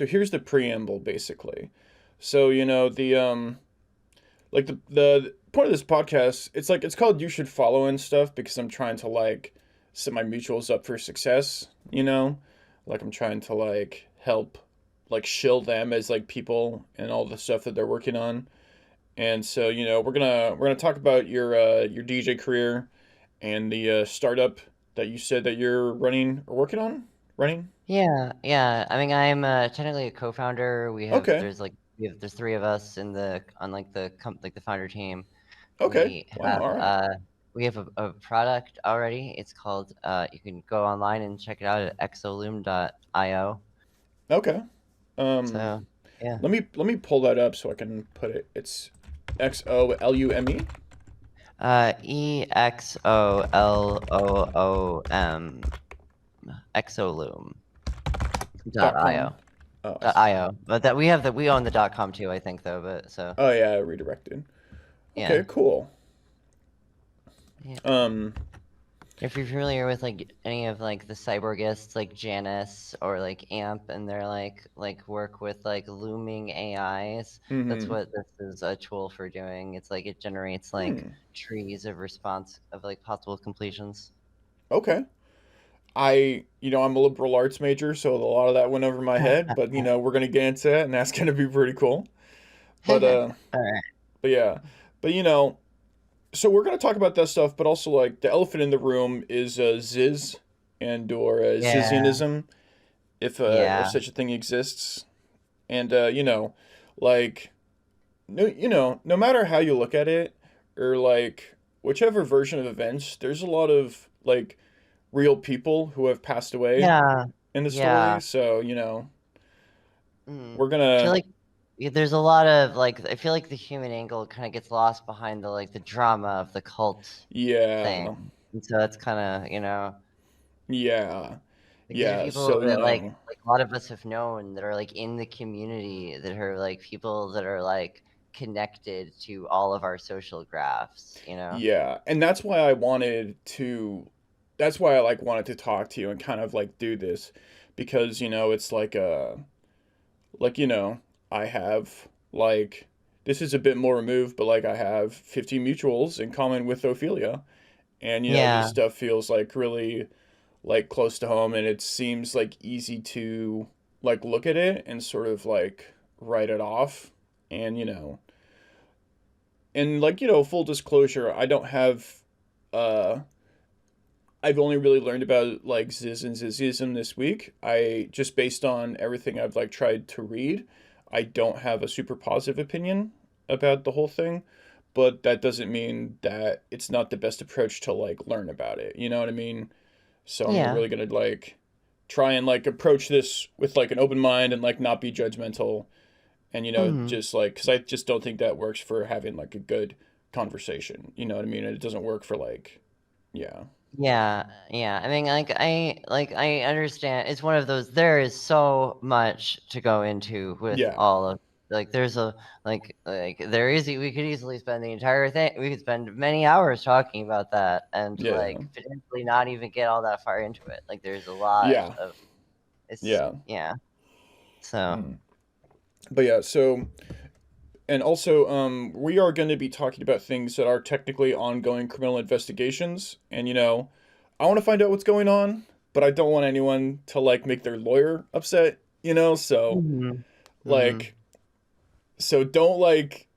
here's the preamble basically. So the point of this podcast, it's called You Should Follow and stuff because I'm trying to like set my mutuals up for success, Like I'm trying to like help like shill them as like people and all the stuff that they're working on. And so, we're gonna talk about your DJ career and the startup that you said that you're running or working on? Running? Yeah. I mean, I'm technically a co-founder. Okay. There's three of us on like the founder team. Okay. We Wow, have all right. a product already. It's called you can go online and check it out at exolume.io. Okay. Um So yeah. let me pull that up so I can put it. It's XOLUME. EXOLOOM exolume.io. .com. Oh, I see. .io. But we own the .com too, I think though, but so Oh yeah, redirected. yeah. Okay, cool. Yeah. Um If you're familiar with like any of like the cyborgists like Janus or like AMP and they're like work with like looming AIs, that's mhm. what this is a tool for doing. It's like it generates like Hmm. trees of response of like possible completions. Okay. I'm a liberal arts major, so a lot of that went over my head, but we're going to get into that and that's going to be pretty cool. But All right. but yeah. But so we're going to talk about that stuff, but also like the elephant in the room is Ziz and or Yeah. Zizianism, if Yeah. such a thing exists. And like no matter how you look at it or like whichever version of events, there's a lot of like real people who have passed away Yeah. in the story. Yeah. So, we're I feel gonna like there's a lot of like I feel like the human angle kind of gets lost behind the drama of the cult thing. yeah. And so that's kind of, Yeah. like these are Yeah. people So, that like a lot of us have known that are like in the community that are like people that are like connected to all of our social graphs. yeah. And that's why I like wanted to talk to you and kind of like do this because, it's like, I have like this is a bit more removed, but like I have 50 mutuals in common with Ophelia. And this Yeah. stuff feels like really like close to home and it seems like easy to like look at it and sort of like write it off. And like full disclosure, I don't have uh I've only really learned about like Ziz and Zizianism this week. I just based on everything I've like tried to read, I don't have a super positive opinion about the whole thing, but that doesn't mean that it's not the best approach to like learn about it. You know what I mean? So I'm Yeah. really gonna like try and like approach this with like an open mind and like not be judgmental and Hmm. just like because I just don't think that works for having like a good conversation. You know what I mean? And it doesn't work for like yeah. Yeah. I mean, I understand. It's one of those. There is so much to go into with Yeah. all of like. There's a like there is. We could easily spend the entire thing. We could spend many hours talking about that, and Yeah. like potentially not even get all that far into it. Like, there's a lot Yeah. of it's Yeah. yeah. So Mm. But yeah, so and also we are going to be talking about things that are technically ongoing criminal investigations and I want to find out what's going on, but I don't want anyone to like make their lawyer upset, so hmm hmm like so don't like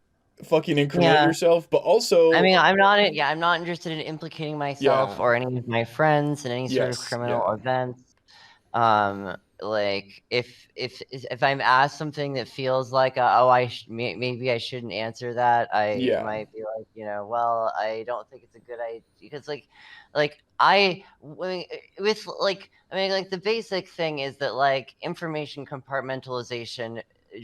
fucking incriminate yeah. yourself, but I also mean, I'm not interested in implicating myself yeah. or any of my friends in any sort of Yes, criminal yeah. events. Like if I'm asked something that feels like maybe I shouldn't answer that, I Yeah. might be like, well, I don't think it's a good idea because like I with like I mean like the basic thing is that like information compartmentalization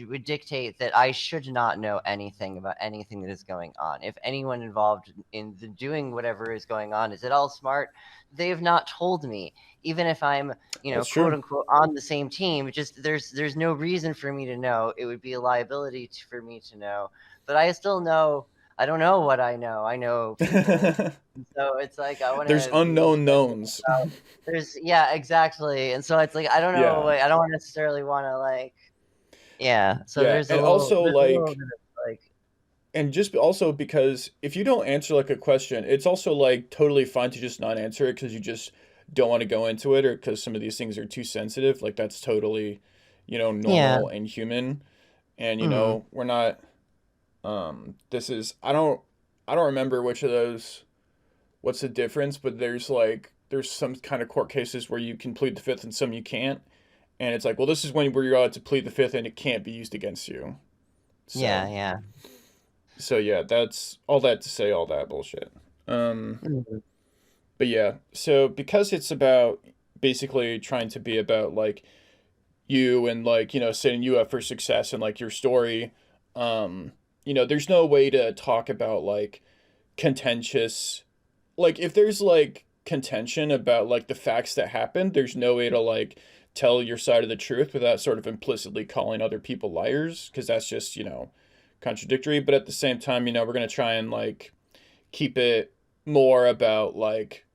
would dictate that I should not know anything about anything that is going on. If anyone involved in doing whatever is going on is at all smart, they have not told me. Even if I'm, That's quote true. unquote on the same team, just there's no reason for me to know. It would be a liability for me to know. But I still know. I don't know what I know. I know people. So it's like I want There's to be unknown careful knowns. about. There's yeah, exactly. And so it's like I don't know. Yeah. Like, I don't necessarily want to like yeah. So Yeah, and also there's a little like, bit of like and just also because if you don't answer like a question, it's also like totally fine to just not answer it because you just don't want to go into it or because some of these things are too sensitive. Like that's totally, yeah. normal and human. And Mm, we're not this is I don't remember which of those what's the difference, but there's some kind of court cases where you can plead the fifth and some you can't. And it's like, well, this is when where you're allowed to plead the fifth and it can't be used against you. yeah, So yeah. so yeah, that's all that to say all that bullshit. Um Mm, but yeah, so because it's about basically trying to be about like you and like, setting you up for success and like your story, um, there's no way to talk about like contentious like if there's like contention about like the facts that happened, there's no way to like tell your side of the truth without sort of implicitly calling other people liars because that's just, contradictory. But at the same time, we're gonna try and like keep it more about like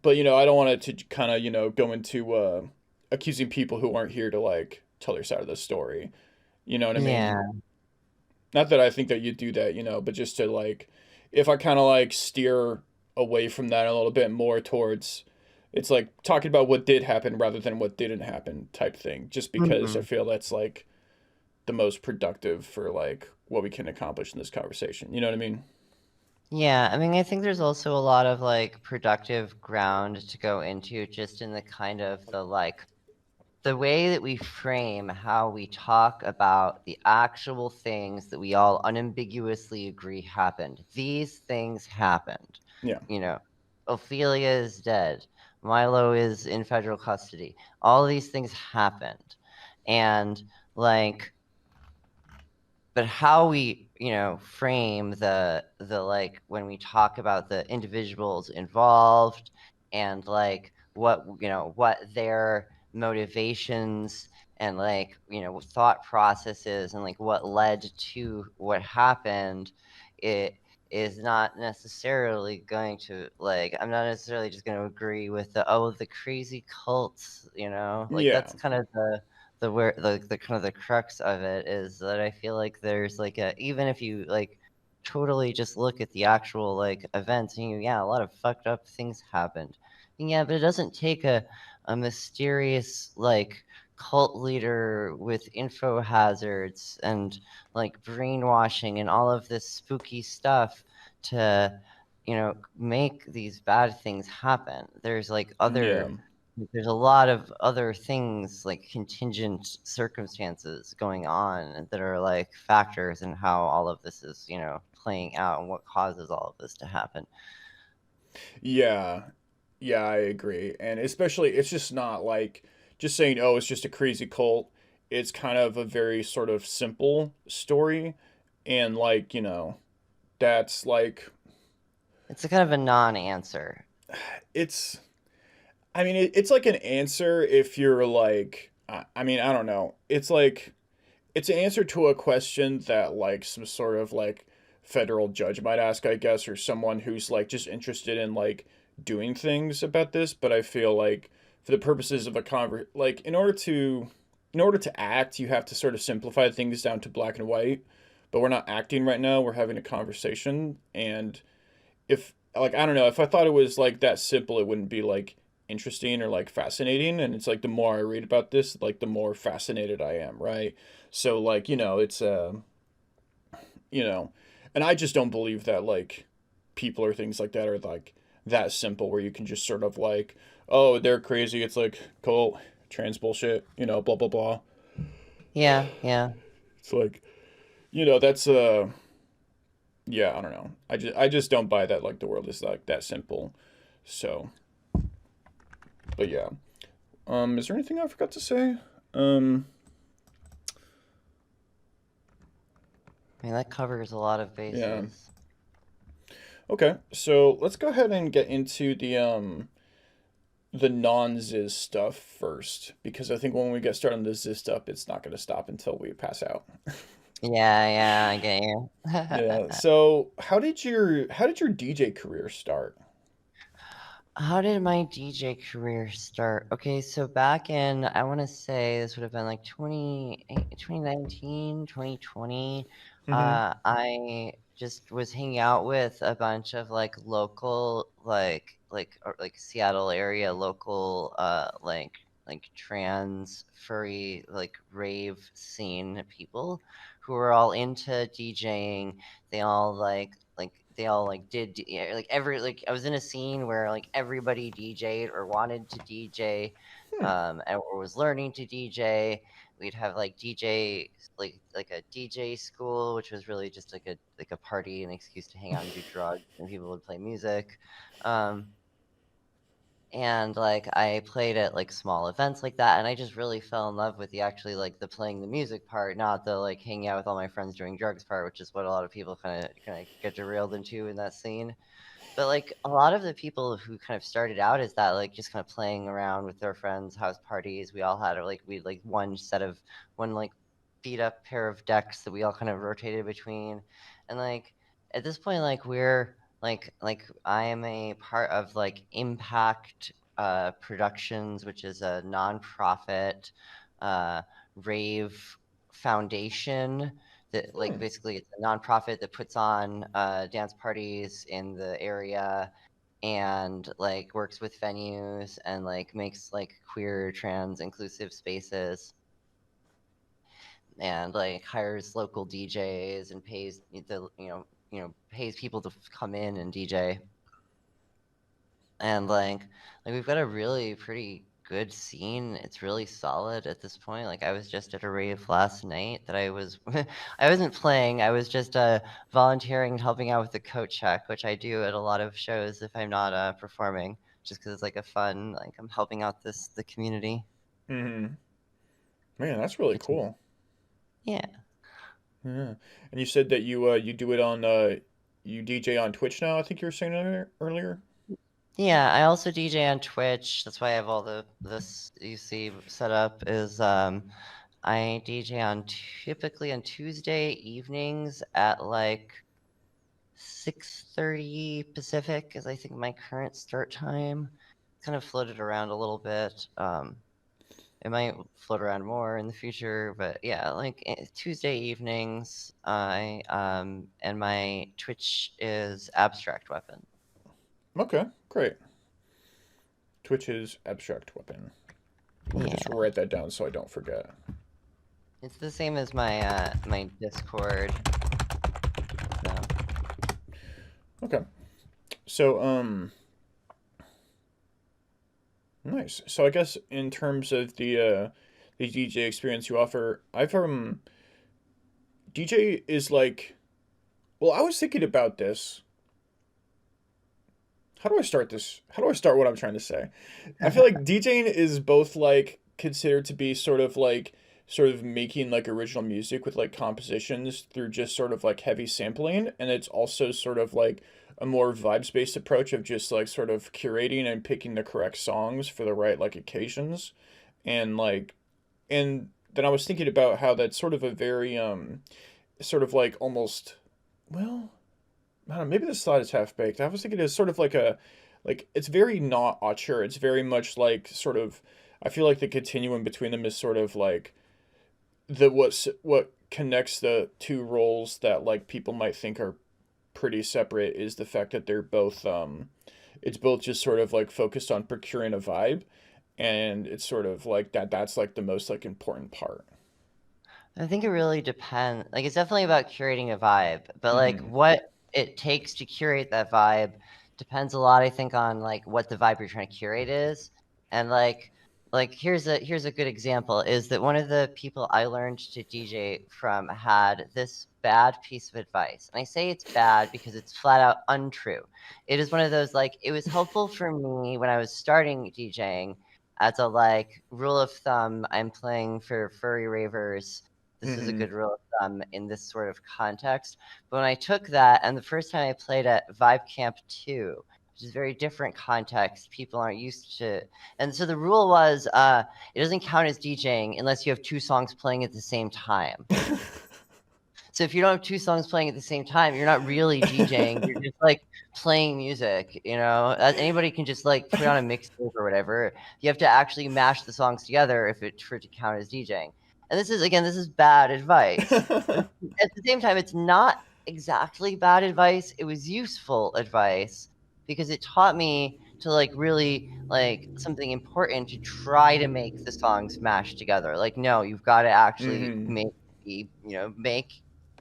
but I don't want it to kind of, go into accusing people who aren't here to like tell their side of the story. You know what I mean? yeah. Not that I think that you do that, but just to like, if I kind of like steer away from that a little bit more towards, it's like talking about what did happen rather than what didn't happen type thing, just because I Mm. feel that's like the most productive for like what we can accomplish in this conversation. You know what I mean? Yeah, I mean, I think there's also a lot of like productive ground to go into just in the kind of the like the way that we frame how we talk about the actual things that we all unambiguously agree happened. These things happened. Yeah. You know, Ophelia is dead. Milo is in federal custody. All these things happened. And like but how we frame the like when we talk about the individuals involved and like what their motivations and like thought processes and like what led to what happened, it is not necessarily going to like I'm not necessarily just going to agree with the crazy cults, like Yeah. that's kind of the where the kind of the crux of it is that I feel like there's like a even if you like totally just look at the actual like events and yeah, a lot of fucked up things happened. And yeah, but it doesn't take a mysterious like cult leader with info hazards and like brainwashing and all of this spooky stuff to make these bad things happen. Yeah. There's a lot of other things like contingent circumstances going on that are like factors in how all of this is, playing out and what causes all of this to happen. Yeah. Yeah, I agree. And especially, it's just not like just saying, oh, it's just a crazy cult. It's kind of a very sort of simple story. And like, that's like, It's a kind of a non-answer. it's, I mean, it's like an answer if you're like, I mean, I don't know. It's like, it's an answer to a question that like some sort of like federal judge might ask, I guess, or someone who's like just interested in like doing things about this. But I feel like for the purposes of a like in order to act, you have to sort of simplify things down to black and white. But we're not acting right now. We're having a conversation, and if like I don't know, if I thought it was like that simple, it wouldn't be like interesting or like fascinating. And it's like the more I read about this, like the more fascinated I am, right? So like, it's you know, and I just don't believe that like people or things like that are like that simple where you can just sort of like, oh, they're crazy. It's like cult, trans bullshit, blah blah blah. Yeah, yeah. It's like, that's yeah, I don't know. I just don't buy that like the world is like that simple. So, but yeah. Is there anything I forgot to say? Um, I mean, that covers a lot of yeah. bases. Okay, so let's go ahead and get into the non-Ziz stuff first because I think when we get started on the Ziz stuff, it's not going to stop until we pass out. Yeah, I get you. Yeah. So how did your DJ career start? How did my DJ career start? Okay, so back in, I want to say this would have been like 2019, 2020. Mm-hmm. I just was hanging out with a bunch of like local, like Seattle area local, like trans furry like rave scene people who were all into DJing. They all did, yeah, like every like I was in a scene where like everybody DJ'd or wanted to DJ, Hmm. or was learning to DJ. We'd have like DJ, like a DJ school, which was really just like a party, an excuse to hang out and do drugs, and people would play music. Um, and like I played at like small events like that, and I just really fell in love with the actually like the playing the music part, not the like hanging out with all my friends doing drugs part, which is what a lot of people kind of get derailed into in that scene. But like a lot of the people who kind of started out as that, like just kind of playing around with their friends, house parties. We all had like we like one like beat up pair of decks that we all kind of rotated between, and like at this point, like we're like I am a part of like Impact Productions, which is a nonprofit uh, rave foundation that like Hmm. basically it's a nonprofit that puts on dance parties in the area and like works with venues and like makes like queer trans inclusive spaces and like hires local DJs and pays the pays people to come in and DJ. And like we've got a really pretty good scene. It's really solid at this point. Like I was just at a rave last night that I was I wasn't playing. I was just volunteering and helping out with the coat check, which I do at a lot of shows if I'm not performing, just because it's like a fun, like I'm helping out the community. Mm-hmm. Man, that's really It's cool. yeah. Yeah. And you said that you do it on you DJ on Twitch now, I think you were saying earlier. Yeah, I also DJ on Twitch. That's why I have all the this you see set up is I DJ on typically on Tuesday evenings at like 6:30 Pacific is I think my current start time. Kind of floated around a little bit. It might float around more in the future, but yeah, like Tuesday evenings. I and my Twitch is Abstract Weapon. Okay, great. Twitch is abstract weapon. Let me just Yeah, write that down so I don't forget. it's the same as my Discord. So. Okay. So nice. So I guess in terms of the DJ experience you offer, I've DJ is like, well, I was thinking about this. How do I start this? How do I start what I'm trying to say? I feel like DJing is both like considered to be sort of making like original music with like compositions through just sort of like heavy sampling, and it's also sort of like a more vibes based approach of just like sort of curating and picking the correct songs for the right like occasions. And like and then I was thinking about how that's sort of a very sort of like almost, well, I don't know, maybe this thought is half baked. I was thinking it's sort of like a, like it's very not auteur. It's very much like sort of. I feel like the continuum between them is sort of like what connects the two roles that like people might think are pretty separate is the fact that they're both it's both just sort of like focused on procuring a vibe, and it's sort of like that's like the most like important part. I think it really depends. Like, it's definitely about curating a vibe, but like Mm-hmm. what it takes to curate that vibe depends a lot, I think, on like what the vibe you're trying to curate is. And like here's a good example is that one of the people I learned to DJ from had this bad piece of advice. And I say it's bad because it's flat out untrue. It is one of those like it was helpful for me when I was starting DJing as a like rule of thumb. I'm playing for furry ravers, this is a Mm-hmm. good rule of thumb in this sort of context. But when I took that, and the first time I played at Vibe Camp 2, which is a very different context, people aren't used to. And so the rule was it doesn't count as DJing unless you have two songs playing at the same time. So if you don't have two songs playing at the same time, you're not really DJing. You're just like playing music, you know. Anybody can just like put on a mixtape or whatever. You have to actually mash the songs together for it to count as DJing. And this is bad advice. But at the same time, it's not exactly bad advice. It was useful advice because it taught me to like really like something important to try to make the songs mash together. Like, no, you've got to actually Mm-hmm. make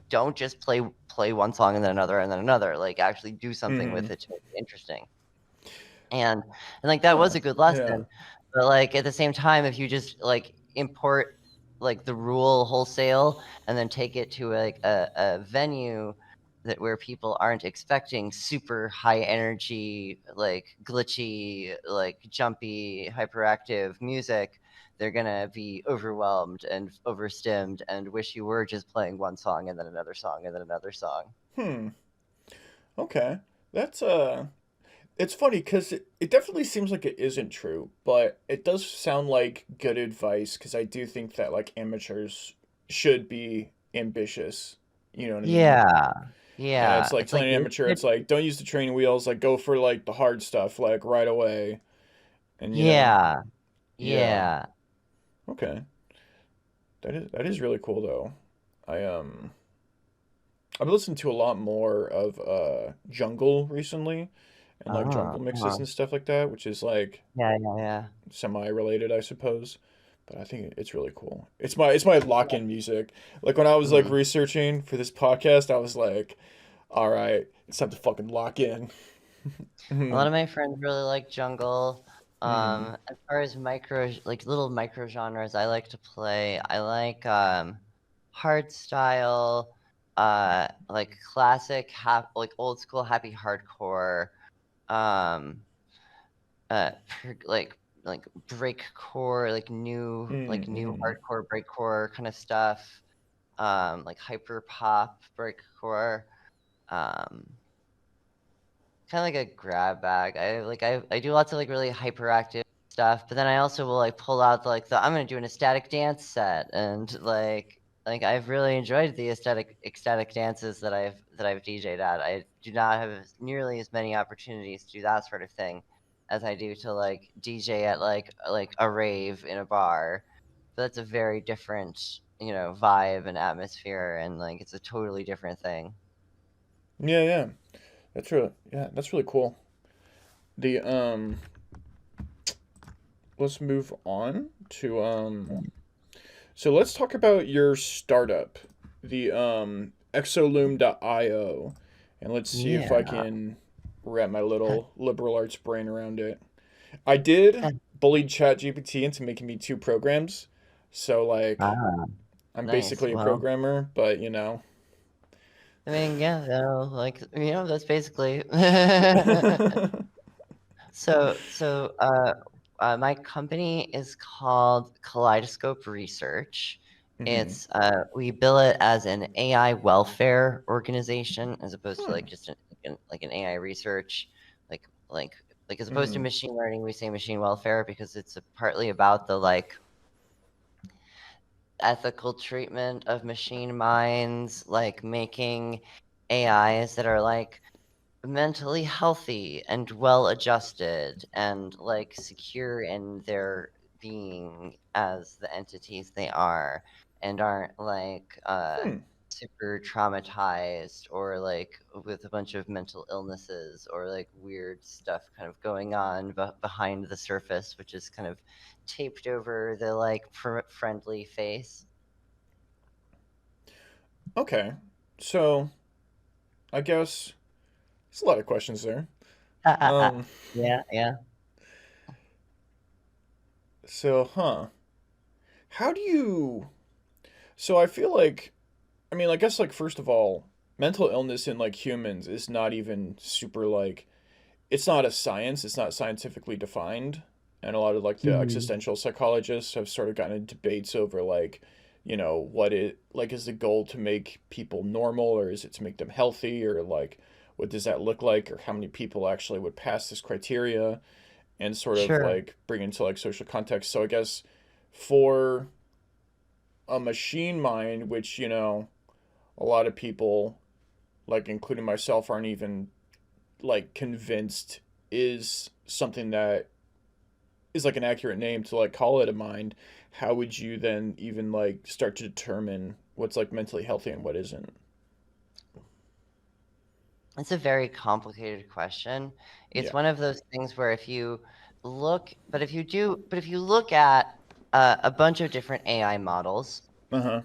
don't just play one song and then another and then another. Like actually do something Mm-hmm. with it to make it interesting. And like that Huh. was a good Yeah. lesson. But like at the same time, if you just like import like the rule wholesale and then take it to like a venue that where people aren't expecting super high energy, like glitchy, like jumpy, hyperactive music, they're gonna be overwhelmed and overstimmed and wish you were just playing one song and then another song and then another song. Hmm. Okay. That's it's funny because it definitely seems like it isn't true, but it does sound like good advice because I do think that like amateurs should be ambitious. You know what I mean? Yeah. And Yeah. it's like It's like telling an amateur, it's like don't use the training wheels, like go for like the hard stuff like right away. And yeah. yeah. Yeah. Okay. That is really cool though. I I've listened to a lot more of jungle recently and like jungle mixes Uh-huh. and stuff like that, which is like Yeah, yeah, yeah. semi-related, I suppose. But I think it's really cool. It's my lock-in music. Like when I was like Mhm. researching for this podcast, I was like, all right, it's time to fucking lock in. A lot Mhm. of my friends really like jungle. Mhm. As far as like little micro genres I like to play, I like hard style, like classic like old school happy hardcore, um, like breakcore, like new Mhm. hardcore breakcore kind of stuff, like hyper pop breakcore. Um, kind of like a grab bag. I do lots of like really hyperactive stuff, but then I also will like pull out like the I'm gonna do an ecstatic dance set and like I've really enjoyed the ecstatic dances that I've DJ'd at. I do not have nearly as many opportunities to do that sort of thing as I do to like DJ at like a rave in a bar. But that's a very different, vibe and atmosphere and like it's a totally different thing. Yeah, yeah. That's really cool. The let's move on to so let's talk about your startup, the exolume.io, and let's see if I Yeah. can wrap my little liberal arts brain around it. I did bully ChatGPT into making me two programs, so like Ah, I'm nice. basically a Well, programmer, but I mean, yeah, like that's basically. So, my company is called Kaleidoscope Research. hmm. It's we bill it as an AI welfare organization as opposed to Hmm. like just like an AI research, like like like as opposed to Hmm. machine learning, we say machine welfare because it's partly about the like ethical treatment of machine minds, like making AIs that are like mentally healthy and well adjusted and like secure in their being as the entities they are and aren't like Hmm. super traumatized or like with a bunch of mental illnesses or like weird stuff kind of going on behind the surface, which is kind of taped over the like friendly face. Okay. So I guess there's a lot of questions there. Um. Yeah, yeah. So. How do you? So I feel like I mean, I guess like first of all, mental illness in like humans is not even super like it's not a science, it's not scientifically defined. And a lot of like the Mhm. existential psychologists have sort of gotten into debates over like, what it like is the goal to make people normal or is it to make them healthy or like what does that look like or how many people actually would pass this criteria and sort of Sure. like bring into like social context. So I guess for a machine mind, which, a lot of people, like including myself, aren't even like convinced is something that is like an accurate name to like call it a mind, how would you then even like start to determine what's like mentally healthy and what isn't? It's a very complicated question. It's Yeah. one of those things where if you look at a bunch of different AI models Uh-huh.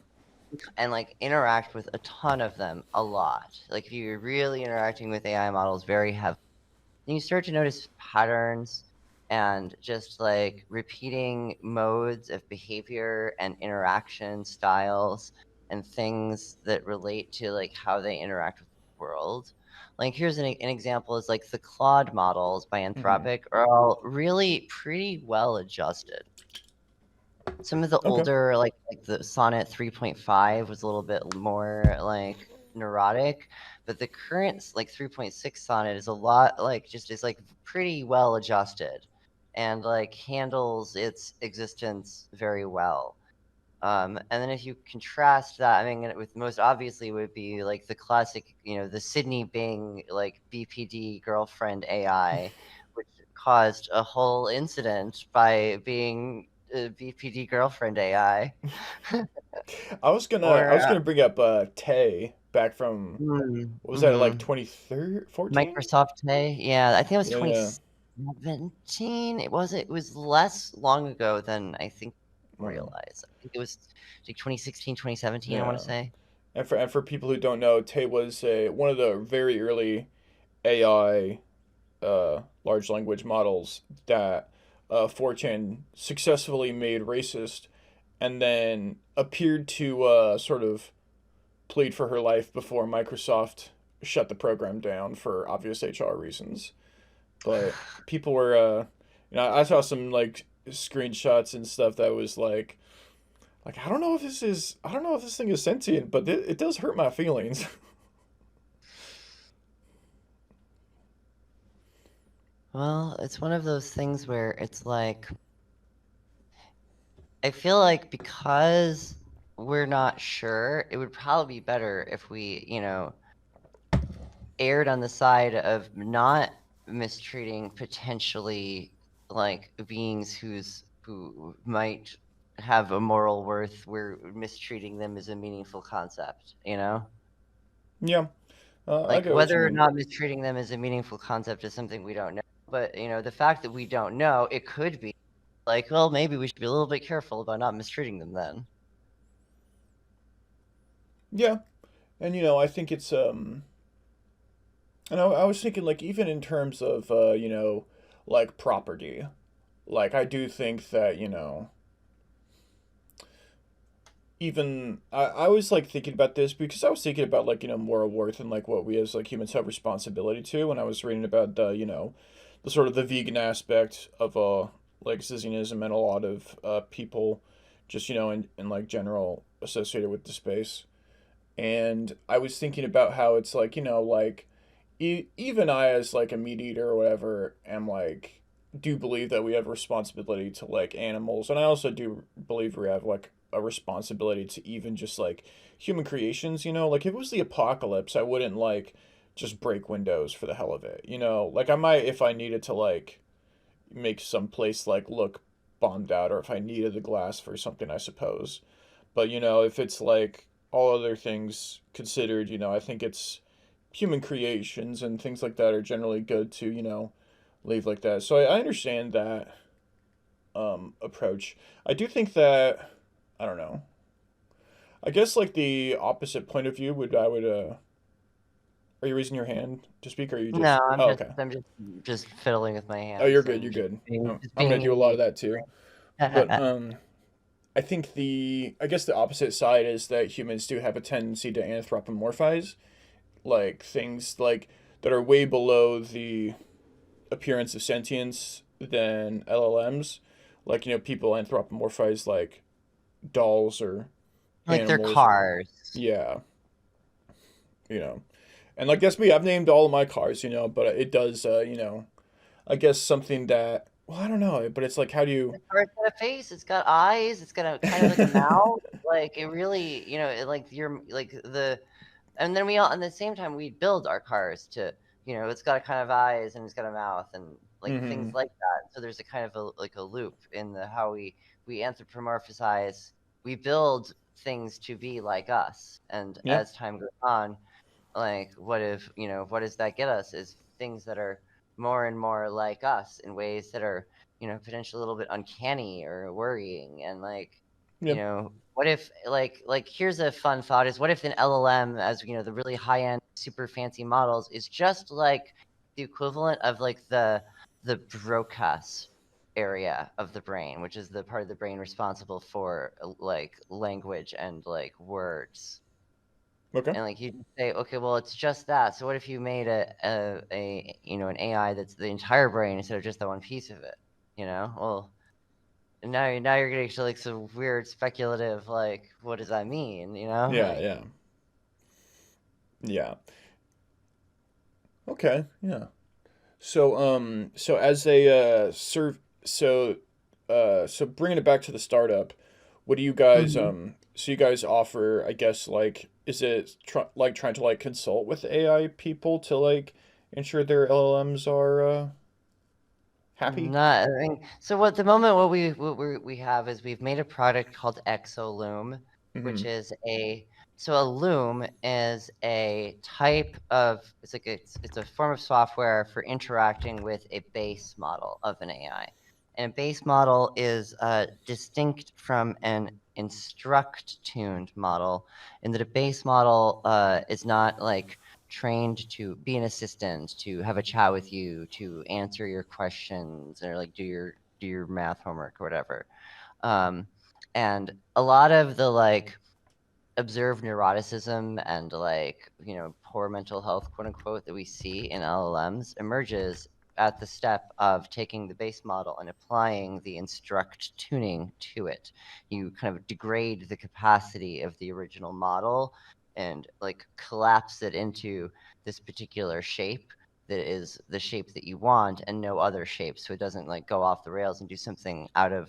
and like interact with a ton of them a lot, like if you're really interacting with AI models very heavily, then you start to notice patterns and just like repeating modes of behavior and interaction styles and things that relate to like how they interact with the world. Like here's an example is like the Claude models by Mm-hmm. Anthropic are all really pretty well adjusted. Some of the Okay. older, like the Sonnet 3.5 was a little bit more like neurotic, but the current like 3.6 Sonnet is a lot like just is like pretty well adjusted and like handles its existence very well. And then if you contrast that, I mean, with most obviously would be like the classic, the Sydney Bing like BPD girlfriend AI, which caused a whole incident by being a BPD girlfriend AI. I Or was gonna bring up Tay back from, what was that, like mhm. 2014? Microsoft Day, yeah, I think it was Yeah, yeah. 2017. It was less long ago than I think people Wow. realize. I think it was like 2016, 2017, I want to Yeah. say. And for people who don't know, Tay was one of the very early AI large language models that 4chan successfully made racist, and then appeared to sort of plead for her life before Microsoft shut the program down for obvious HR reasons. But people were, I saw some like screenshots and stuff that was like I don't know if this thing is sentient, but it does hurt my feelings. Well, it's one of those things where it's like I feel like because we're not sure, it would probably be better if we, erred on the side of not mistreating potentially like beings who might have a moral worth. We're mistreating them as a meaningful concept. Yeah, I Like get what you whether or mean. not mistreating them as a meaningful concept is something we don't know. But the fact that we don't know, it could be like, well, maybe we should be a little bit careful about not mistreating them then. Yeah, and I think it's and I was thinking like even in terms of like property, like I do think that even I was like thinking about this because I was thinking about like moral worth and like what we as like humans have responsibility to when I was reading about the the sort of the vegan aspect of like Zizianism and a lot of people just in like general associated with the space. And I was thinking about how it's like like even I as like a meat eater or whatever am like do believe that we have responsibility to like animals, and I also do believe we have like a responsibility to even just like human creations. Like if it was the apocalypse, I wouldn't like just break windows for the hell of it. Like I might if I needed to like make some place like look bombed out, or if I needed the glass for something, I suppose. But if it's like all other things considered, I think it's human creations and things like that are generally good to, leave like that. So I understand that approach. I do think that I don't know. I guess like the opposite point of view would I would are you raising your hand to speak, or are you No, just I'm oh just okay. I'm just fiddling with my Oh, you're hands good, and you're just good. being just I'm gonna being do a in lot of mute. that too. But I think I guess the opposite side is that humans do have a tendency to anthropomorphize like things like that are way below the appearance of sentience than LLMs. Like, people anthropomorphize like dolls or Like their animals. cars. Yeah, you know. And like that's me. I've named all of my cars, but it does, I guess something that, well, I don't know, but it's like, how do you. The car's got a face, it's got eyes, it's got a kind of like a mouth. Like it really, like you're like and then we all, at the same time, we build our cars to, it's got a kind of eyes and it's got a mouth and like things Mm-hmm. like that. So there's a kind of a loop in the how we anthropomorphize, we build things to be like us, and Yeah. as time goes on, like what does that get us is things that are more and more like us in ways that are potentially a little bit uncanny or worrying, and like Yeah. what if here's a fun thought, is what if an LLM, as the really high end super fancy models, is just like the equivalent of like the Broca's area of the brain, which is the part of the brain responsible for like language and like words. Okay. And like you say, okay, well, it's just that. So what if you made a an AI that's the entire brain instead of just the one piece of it? Well, now you're getting to like some weird speculative, like, what does that mean? Yeah. Like, Yeah. Yeah. Okay. Yeah. So as a so bringing it back to the startup, what do you guys Mhm. so you guys offer, I guess, like, is it like trying to like consult with AI people to like ensure their LLMs are happy? Not, I mean, so what the moment what we have is we've made a product called Exoloom, which Mm-hmm. is a loom is a type of, it's a form of software for interacting with a base model of an AI. And a base model is distinct from an instruct tuned model, in that a base model is not like trained to be an assistant, to have a chat with you, to answer your questions, or like do your math homework or whatever. Um, and a lot of the like observed neuroticism and like poor mental health, quote unquote, that we see in LLMs emerges at the step of taking the base model and applying the instruct tuning to it. You kind of degrade the capacity of the original model and like collapse it into this particular shape that is the shape that you want and no other shape, so it doesn't like go off the rails and do something out of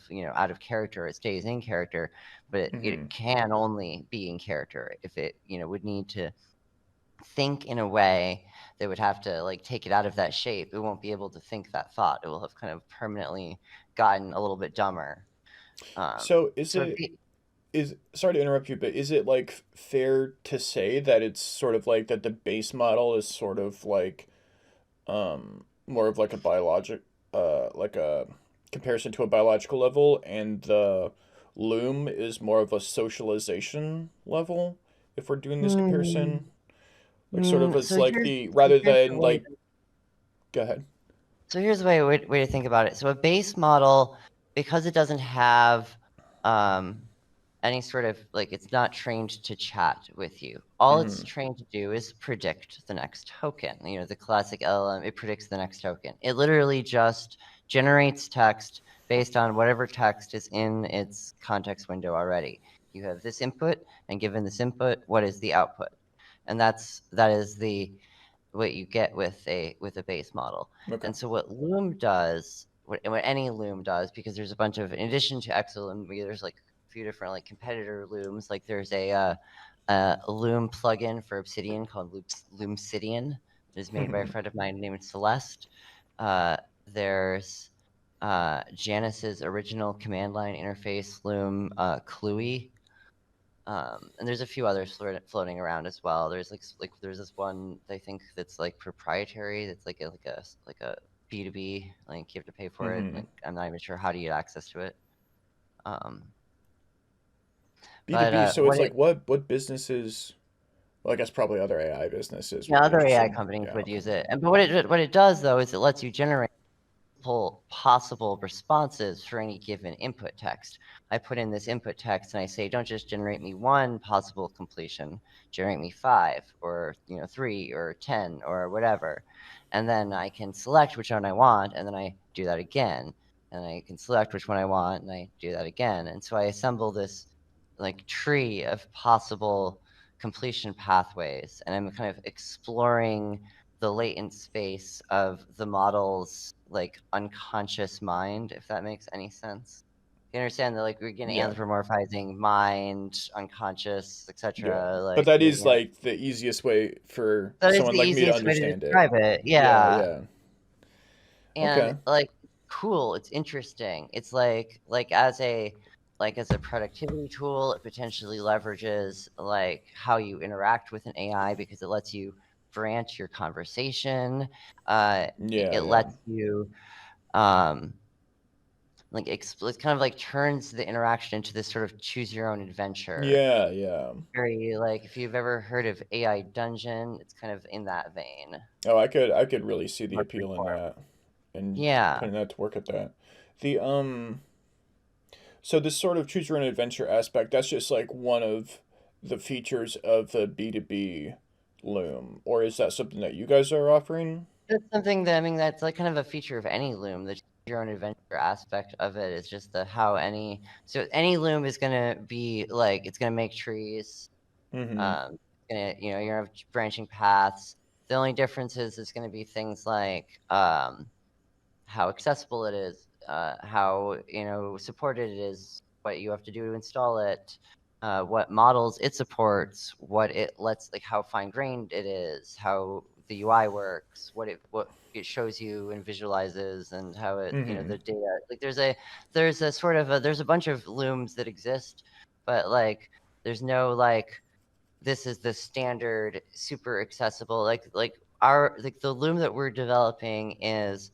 character. It stays in character, but it Mm-hmm. can only be in character. If it would need to think in a way that would have to like take it out of that shape, it won't be able to think that thought. It will have kind of permanently gotten a little bit dumber. um So is so it is sorry to interrupt you, but is it like fair to say that it's sort of like that the base model is sort of like more of like a biologic like a comparison to a biological level, and the loom is more of a socialization level, if we're doing this hmm, comparison, like sort of as so like the rather here's the than way like go ahead. here's the way to think about it. So a base model, because it doesn't have um any sort of like, it's not trained to chat with you. All it's Mm-hmm. trained to do is predict the next token. The classic LLM, it predicts the next token. It literally just generates text based on whatever text is in its context window already. You have this input, and given this input, what is the output? And that is the what you get with a base model. Okay. And so what Loom does, what any Loom does, because there's a bunch of, in addition to Exoloom, there's like a few different like competitor Looms. Like there's a Loom plugin for Obsidian called Loomsidian. It is made by a friend of mine named Celeste. There's Janice's original command line interface Loom, Cluey. And there's a few others floating around as well. There's there's this one I think that's like proprietary. That's like a B2B. Like you have to pay for it. Mm-hmm. Like I'm not even sure how to get access to it. Um, but B2B, so it's what like it what businesses, well, I guess probably other AI businesses would be other AI interested. companies Yeah, would okay. use it. And but what it does though is it lets you generate possible responses for any given input text. I put in this input text and I say, don't just generate me one possible completion, generate me five or three or 10 or whatever. And then I can select which one I want, and then I do that again. And I can select which one I want, and I do that again. And so I assemble this like tree of possible completion pathways, and I'm kind of exploring the latent space of the model's like unconscious mind, if that makes any sense. You understand that like we're getting Yeah. anthropomorphizing mind, unconscious, Yeah. etc. But Like that is you know, like the easiest way for that is someone the like me to easiest way to understand it. describe it. Yeah, Yeah. yeah. And Okay. like cool, it's interesting. It's like as a productivity tool, it potentially leverages like how you interact with an AI because it lets you branch your conversation. It Yeah, yeah. lets you um like it kind of like turns the interaction into this sort of choose your own adventure. Yeah, yeah. Very like if you've ever heard of AI Dungeon, it's kind of in that vein. Oh, I could really see the Or appeal in freeform. that and Yeah. putting that to work at that. The so this sort of choose your own adventure aspect, that's just like one of the features of the B2B Loom, or is that something that you guys are offering? That's something that I mean that's like kind of a feature of any loom. The choose your own adventure aspect of it is just the how any loom is gonna be like it's gonna make trees. Mm-hmm. Um, you're gonna have branching paths. The only difference is it's gonna be things like how accessible it is, how supported it is, what you have to do to install it, what models it supports, what it lets like how fine grained it is, how the UI works, what it shows you and visualizes, and how it Mm-hmm. the data like there's a bunch of looms that exist, but like there's no like this is the standard super accessible like the loom that we're developing is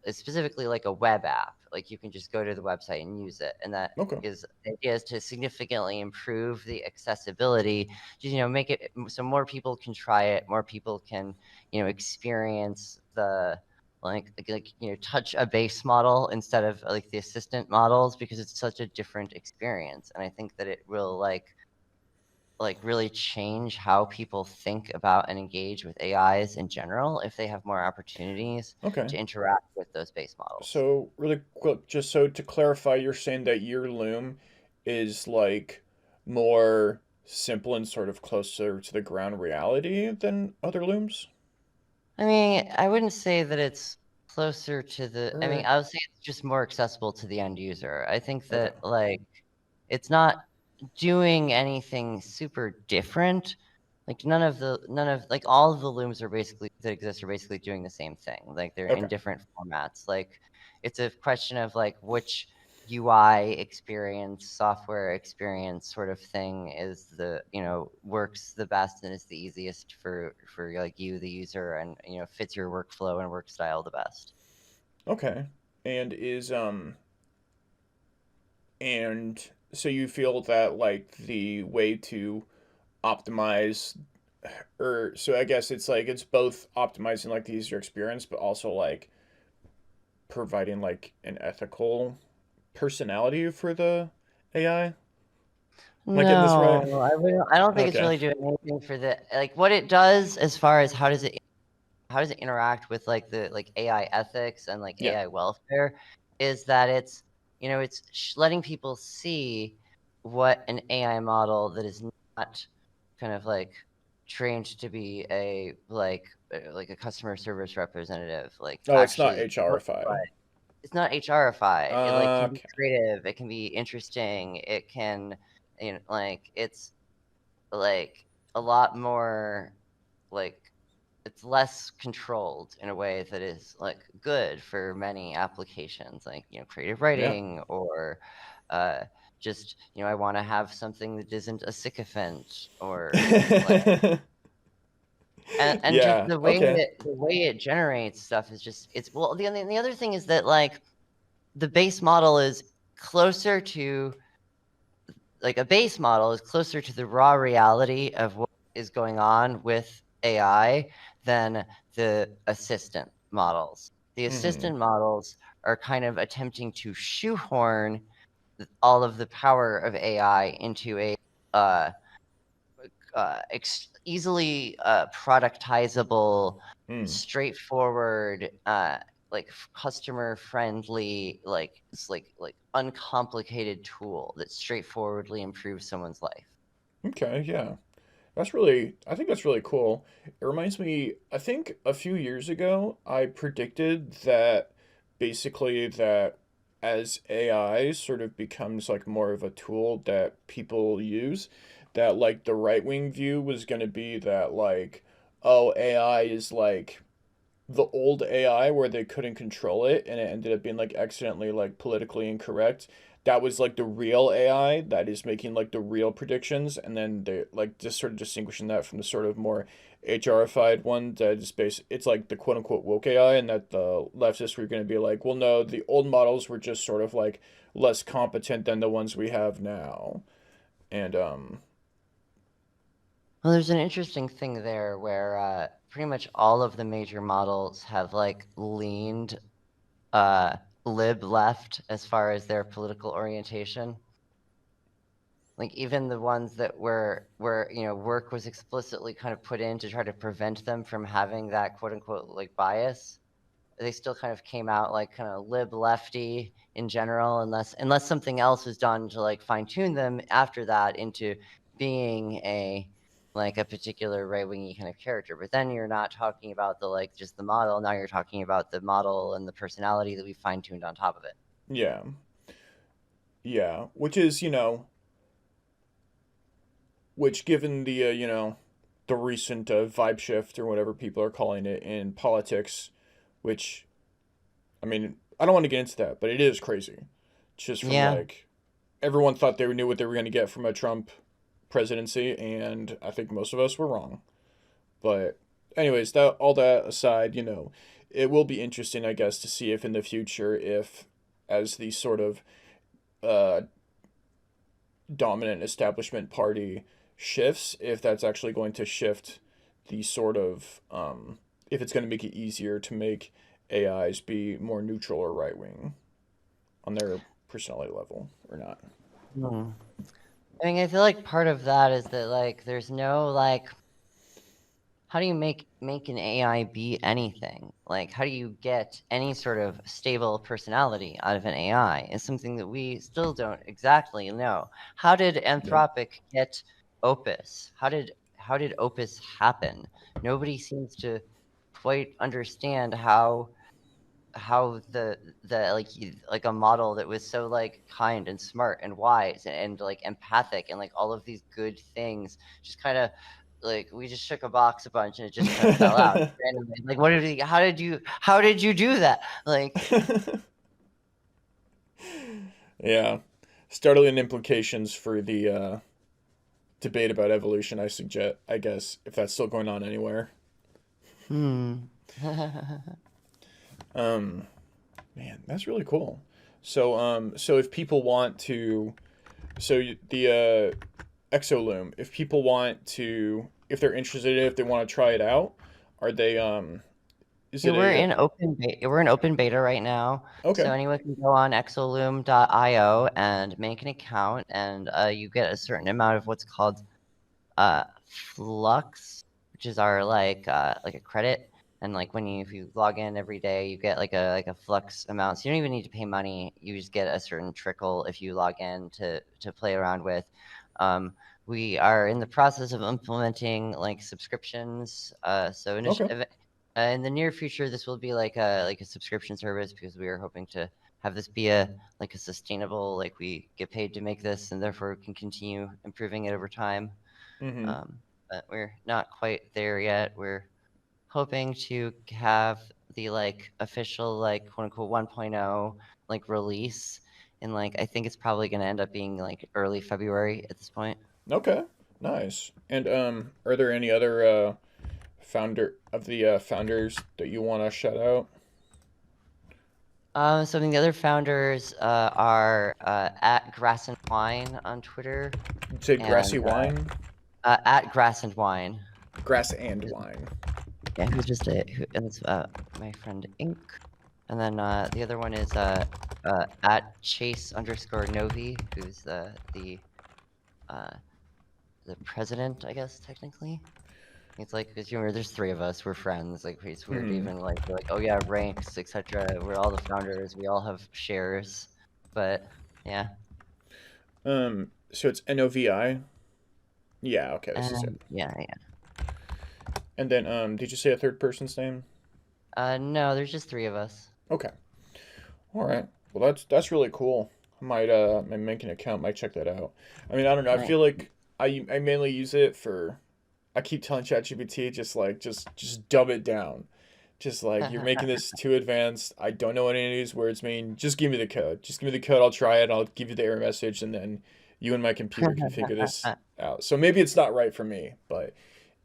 specifically like a web app. Like you can just go to the website and use it, and that Okay. is the idea is to significantly improve the accessibility, make it so more people can try it, more people can experience the touch a base model instead of like the assistant models, because it's such a different experience. And I think that it will like really change how people think about and engage with AIs in general if they have more opportunities Okay. to interact with those base models. So really quick, just so to clarify, you're saying that your loom is like more simple and sort of closer to the ground reality than other looms? I mean, I wouldn't say that it's closer to I mean, Or I would say it's just more accessible to the end user. I think okay. that like it's not doing anything super different. Like none of like all of the looms are basically that exist are basically doing the same thing. Like they're in Okay. different formats. Like it's a question of like which UI experience, software experience sort of thing is works the best and is the easiest for like you the user, and fits your workflow and work style the best. Okay. And is and so you feel that like the way to optimize, or so I guess it's like it's both optimizing like the user experience but also like providing like an ethical personality for the AI? Am I getting this No, right? I don't think it's Okay. really doing anything for the like what it does as far as how does it interact with like the like AI ethics and like Yeah. AI welfare is that it's letting people see what an AI model that is not kind of like trained to be like a customer service representative like Oh, it's not actually looks HRify. like. It's not HRified. It like can be Okay. creative, it can be interesting, it can like it's like a lot more like it's less controlled in a way that is like good for many applications like creative Yeah. writing or uh just I want to have something that isn't a sycophant or like and just Yeah. Okay. the way it generates stuff is just it's well the other thing is that like the base model is closer to like a base model is closer to the raw reality of what is going on with AI than the assistant models. The Mm-hmm. assistant models are kind of attempting to shoehorn all of the power of AI into a uh, easily productizable, Mm. straightforward, like customer friendly, like it's like uncomplicated tool that straightforwardly improves someone's life. Okay, yeah. I think that's really cool. It reminds me, I think a few years ago, I predicted that basically that as AI sort of becomes like more of a tool that people use, that like the right wing view was going to be that like, oh, AI is like the old AI where they couldn't control it and it ended up being like accidentally like politically incorrect. That was like the real AI that is making like the real predictions, and then they like just sort of distinguishing that from the sort of more HRified one that is based. It's like the quote unquote woke AI, and that the leftists were going to be like, well, no, the old models were just sort of like less competent than the ones we have now, and Well, there's an interesting thing there where pretty much all of the major models have like leaned uh, lib left as far as their political orientation. Like even the ones that where work was explicitly kind of put in to try to prevent them from having that quote unquote like bias, they still kind of came out like kind of lib lefty in general, unless something else was done to like fine tune them after that into being a like a particular right wingy kind of character. But then you're not talking about the like just the model. Now you're talking about the model and the personality that we fine tuned on top of it. yeah, yeah, which is which given the the recent vibe shift or whatever people are calling it in politics, which I mean I don't want to get into that, but it is crazy. Just from Yeah. like everyone thought they knew what they were going to get from a Trump presidency, and I think most of us were wrong. But anyways, that all that aside, it will be interesting, I guess, to see if in the future, if as the sort of uh, dominant establishment party shifts, if that's actually going to shift the sort of if it's going to make it easier to make AIs be more neutral or right wing on their personality level or not. Hmm. I mean, I feel like part of that is that like there's no like how do you make an AI be anything? Like how do you get any sort of stable personality out of an AI? Is something that we still don't exactly know. How did Nope. Anthropic get Opus? How did Opus happen? Nobody seems to quite understand how the like a model that was so like kind and smart and wise and like empathic and like all of these good things just kind of like we just shook a box a bunch and it just kind of fell out randomly. Like how did you do that? Like Yeah. Startling implications for the debate about evolution, I guess, if that's still going on anywhere. hmm. Um, Man, that's really cool. So if people want to, the Exoloom, if people want to, if they're interested in it, if they want to try it out, are they, is Yeah, it a, we're in open beta right now, so okay, anyone can go on exoloom.io and make an account, and you get a certain amount of what's called flux, which is our like a credit. And like if you log in every day, you get like a flux amount. So you don't even need to pay money. You just get a certain trickle if you log in to play around with. Um, we are in the process of implementing like subscriptions. So okay. in the near future, this will be like a subscription service because we are hoping to have this be a like a sustainable, like we get paid to make this and therefore can continue improving it over time. Mm-hmm. But we're not quite there yet. We're hoping to have the like official like quote unquote 1.0 like release in like I think it's probably going to end up being like early February at this point. Okay. Nice. And are there any other founders that you want to shout out? Some of the other founders are at Grass and Wine on Twitter You say grassy and wine, at Grass and Wine. grass and wine. Yeah, who's just and it's my friend Ink. And then the other one is at Chase_Novi, who's uh, the president, I guess technically. It's like because you remember, there's three of us. We're friends. Like it's weird to Mm-hmm. even like we're like oh yeah ranks etc. We're all the founders. We all have shares, but yeah. So it's Novi. Yeah. Okay. This is it. Yeah, yeah. And then did you say a third person's name? No, there's just three of us. Okay. All right. Well, that's really cool. I might make an account, might check that out. I mean, I don't know. I Right. feel like I mainly use it for. I keep telling ChatGPT just dumb it down. Just like you're making this too advanced. I don't know what any of these words mean. Just give me the code. Just give me the code. I'll try it. I'll give you the error message, and then you and my computer can figure this out. So maybe it's not right for me, but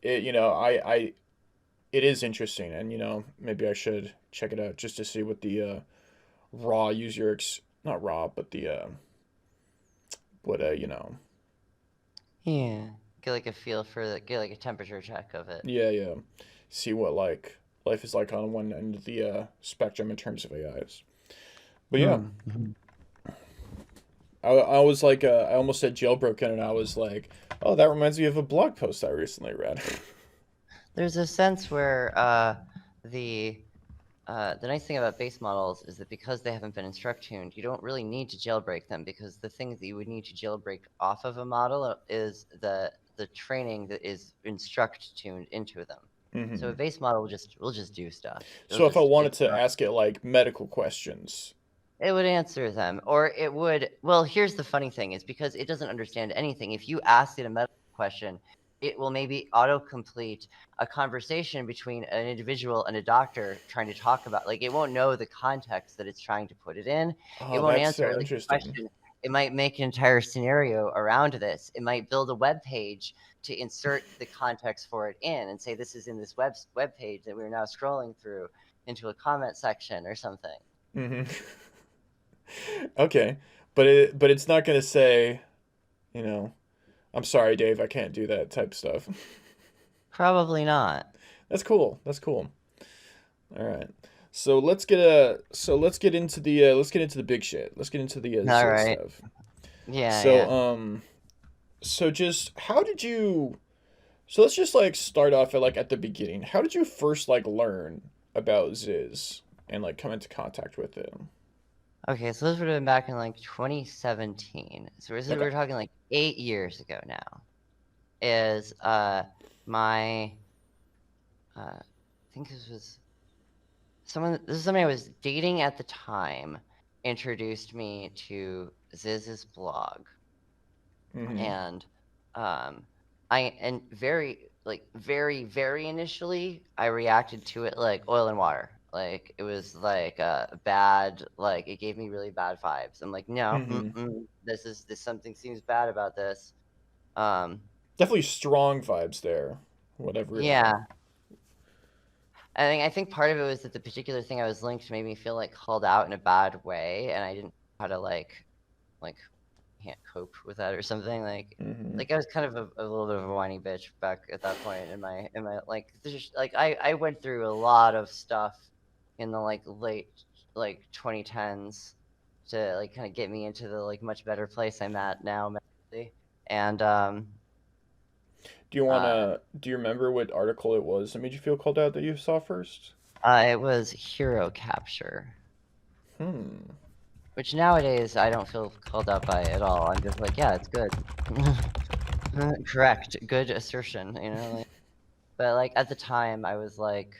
I it is interesting, and maybe I should check it out just to see what the raw user not raw, but the what Yeah. Get like a feel for get like a temperature check of it. yeah, see what like life is like on one end of the spectrum in terms of AIs. But yeah, Hmm. Mhm. I was like I almost said jailbroken, and I was like, oh, that reminds me of a blog post I recently read. There's a sense where the the nice thing about base models is that because they haven't been instruct tuned, you don't really need to jailbreak them, because the things that you would need to jailbreak off of a model is the training that is instruct tuned into them. So a Hmm. base model will just do stuff. It'll So if I just wanted it's to not, ask it like medical questions, it would answer them, or it would. Well, here's the funny thing: is because it doesn't understand anything. If you ask it a medical question, it will maybe autocomplete a conversation between an individual and a doctor trying to talk about. Like, it won't know the context that it's trying to put it in. It oh, won't that's answer so like a interesting. question. It might make an entire scenario around this. It might build a web page to insert the context for it in and say this is in this web page that we're now scrolling through into a comment section or something. Hmm. Okay, but it's not gonna say, you know, I'm sorry, Dave, I can't do that type stuff. Probably not. That's cool. That's cool. All right. Let's get into the big shit. Let's get into the All Ziz right. stuff. Yeah, So yeah. um so just how did you so let's just like start off at like at the beginning. How did you first like learn about Ziz and like come into contact with it? Okay, so this would have been back in like 2017. So Okay. we're talking like 8 years ago now. Is my I think this was someone. This is somebody I was dating at the time. Introduced me to Ziz's blog, Mm-hmm. and um, very initially, I reacted to it like oil and water. Like it was like bad. Like it gave me really bad vibes. I'm like, no, Mm-hmm. this something seems bad about this. Um, Definitely strong vibes there. Whatever yeah, I think part of it was that the particular thing I was linked to made me feel like called out in a bad way, and I didn't know how to like can't cope with that or something. mm-hmm. Like I was kind of a little bit of a whiny bitch back at that point in my like I went through a lot of stuff in the like late like 2010s to like kind of get me into the like much better place I'm at now mentally. And uh Do you remember what article it was that made you feel called out that you saw first? it was hero capture, Hmm. which nowadays I don't feel called out by at all. I'm just like, yeah, it's good. Correct, good assertion, like. But like at the time, I was like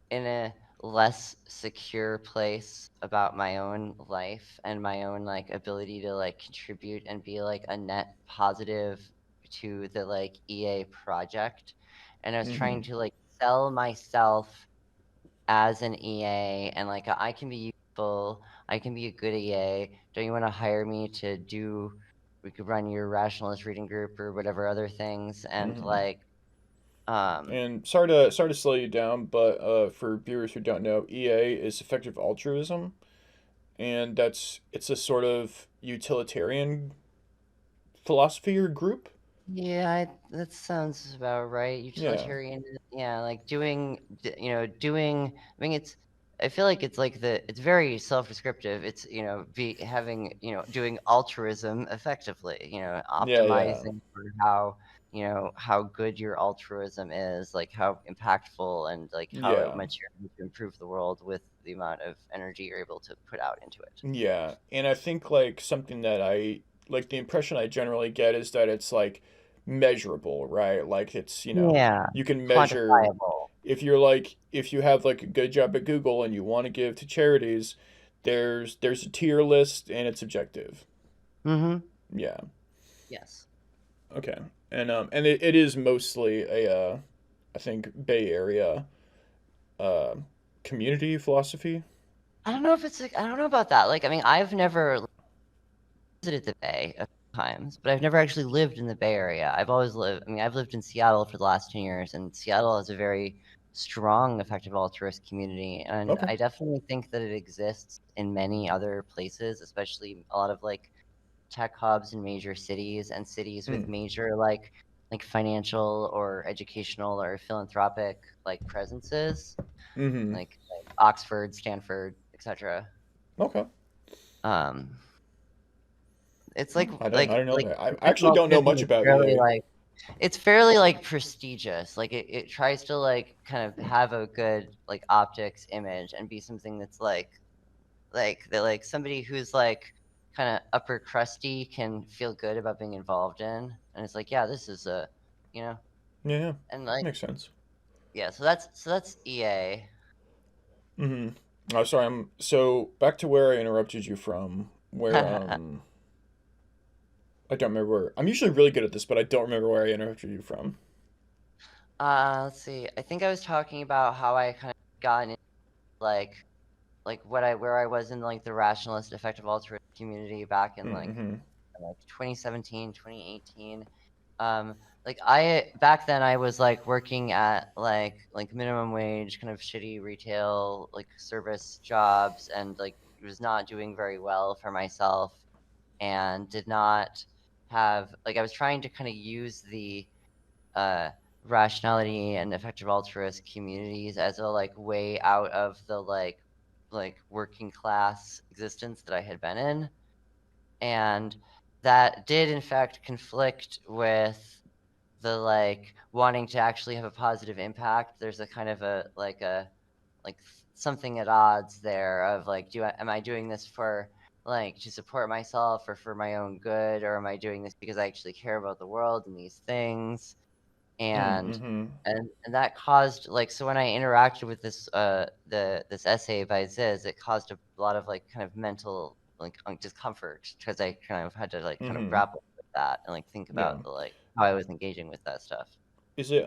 in a less secure place about my own life and my own like ability to like contribute and be like a net positive to the like EA project. And I was Mm-hmm. trying to like sell myself as an EA and like I can be useful, I can be a good EA. Don't you want to hire me to do we could run your rationalist reading group or whatever other things and Mm-hmm. like um And sorry to slow you down, but for viewers who don't know, EA is effective altruism, and it's a sort of utilitarian philosophy or group. Yeah, that sounds about right. Yeah, Utilitarian, yeah, like doing. I mean, I feel like it's like it's very self-descriptive. It's be having doing altruism effectively. yeah, Optimizing for how good your altruism is, like how impactful and like how yeah, much you're able to improve the world with the amount of energy you're able to put out into it. yeah. And I think like something that I like the impression I generally get is that it's like measurable, right? Like it's Yeah, you can measure quantifiable. if you have like a good job at Google and you want to give to charities, there's a tier list and it's objective. Mm-hmm. Yeah. Yes. Okay. And it is mostly a I think Bay Area uh community philosophy. I don't know if it's like, I don't know about that. Like, I mean, I've never visited the Bay a few times, but I've never actually lived in the Bay Area. I've always lived, I mean, I've lived in Seattle for the last 10 years, and Seattle has a very strong, effective altruist community. And Okay. I definitely think that it exists in many other places, especially a lot of like tech hubs in major cities and cities with Mm. major like financial or educational or philanthropic like presences, Mm-hmm. like Oxford, Stanford, etc. Okay. Um, it's Oh, I didn't know like that. I effective actually don't know altruism much is about fairly EA. like it's fairly like prestigious. Like it tries to like kind of have a good like optics image and be something that's like that like somebody who's like kind of upper crusty can feel good about being involved in. And it's like, yeah, this is a you know, Yeah, yeah. and like Makes sense. yeah, so that's EA. Mm-hmm. Oh, sorry. So back to where I interrupted you from. Where I don't remember where. I'm usually really good at this, but I don't remember where I interrupted you from. Let's see. I think I was talking about how I kind of got into like like what I where I was in like the rationalist effective altruist community back in Mm-hmm. like 2017, 2018. Um like I back then I was like working at like minimum wage kind of shitty retail like service jobs and like was not doing very well for myself and did not have like I was trying to kind of use the uh, rationality and effective altruist communities as a like way out of the like working class existence that I had been in, and that did in fact conflict with the like wanting to actually have a positive impact. There's a kind of a like something at odds there of like am I doing this for like to support myself or for my own good, or am I doing this because I actually care about the world and these things, and Mm-hmm. and that caused like so when I interacted with this essay by Ziz, it caused a lot of like kind of mental like discomfort because I kind of had to like kind of Mm-hmm. grapple with that and like think Yeah. about the like how I was engaging with that stuff. Is it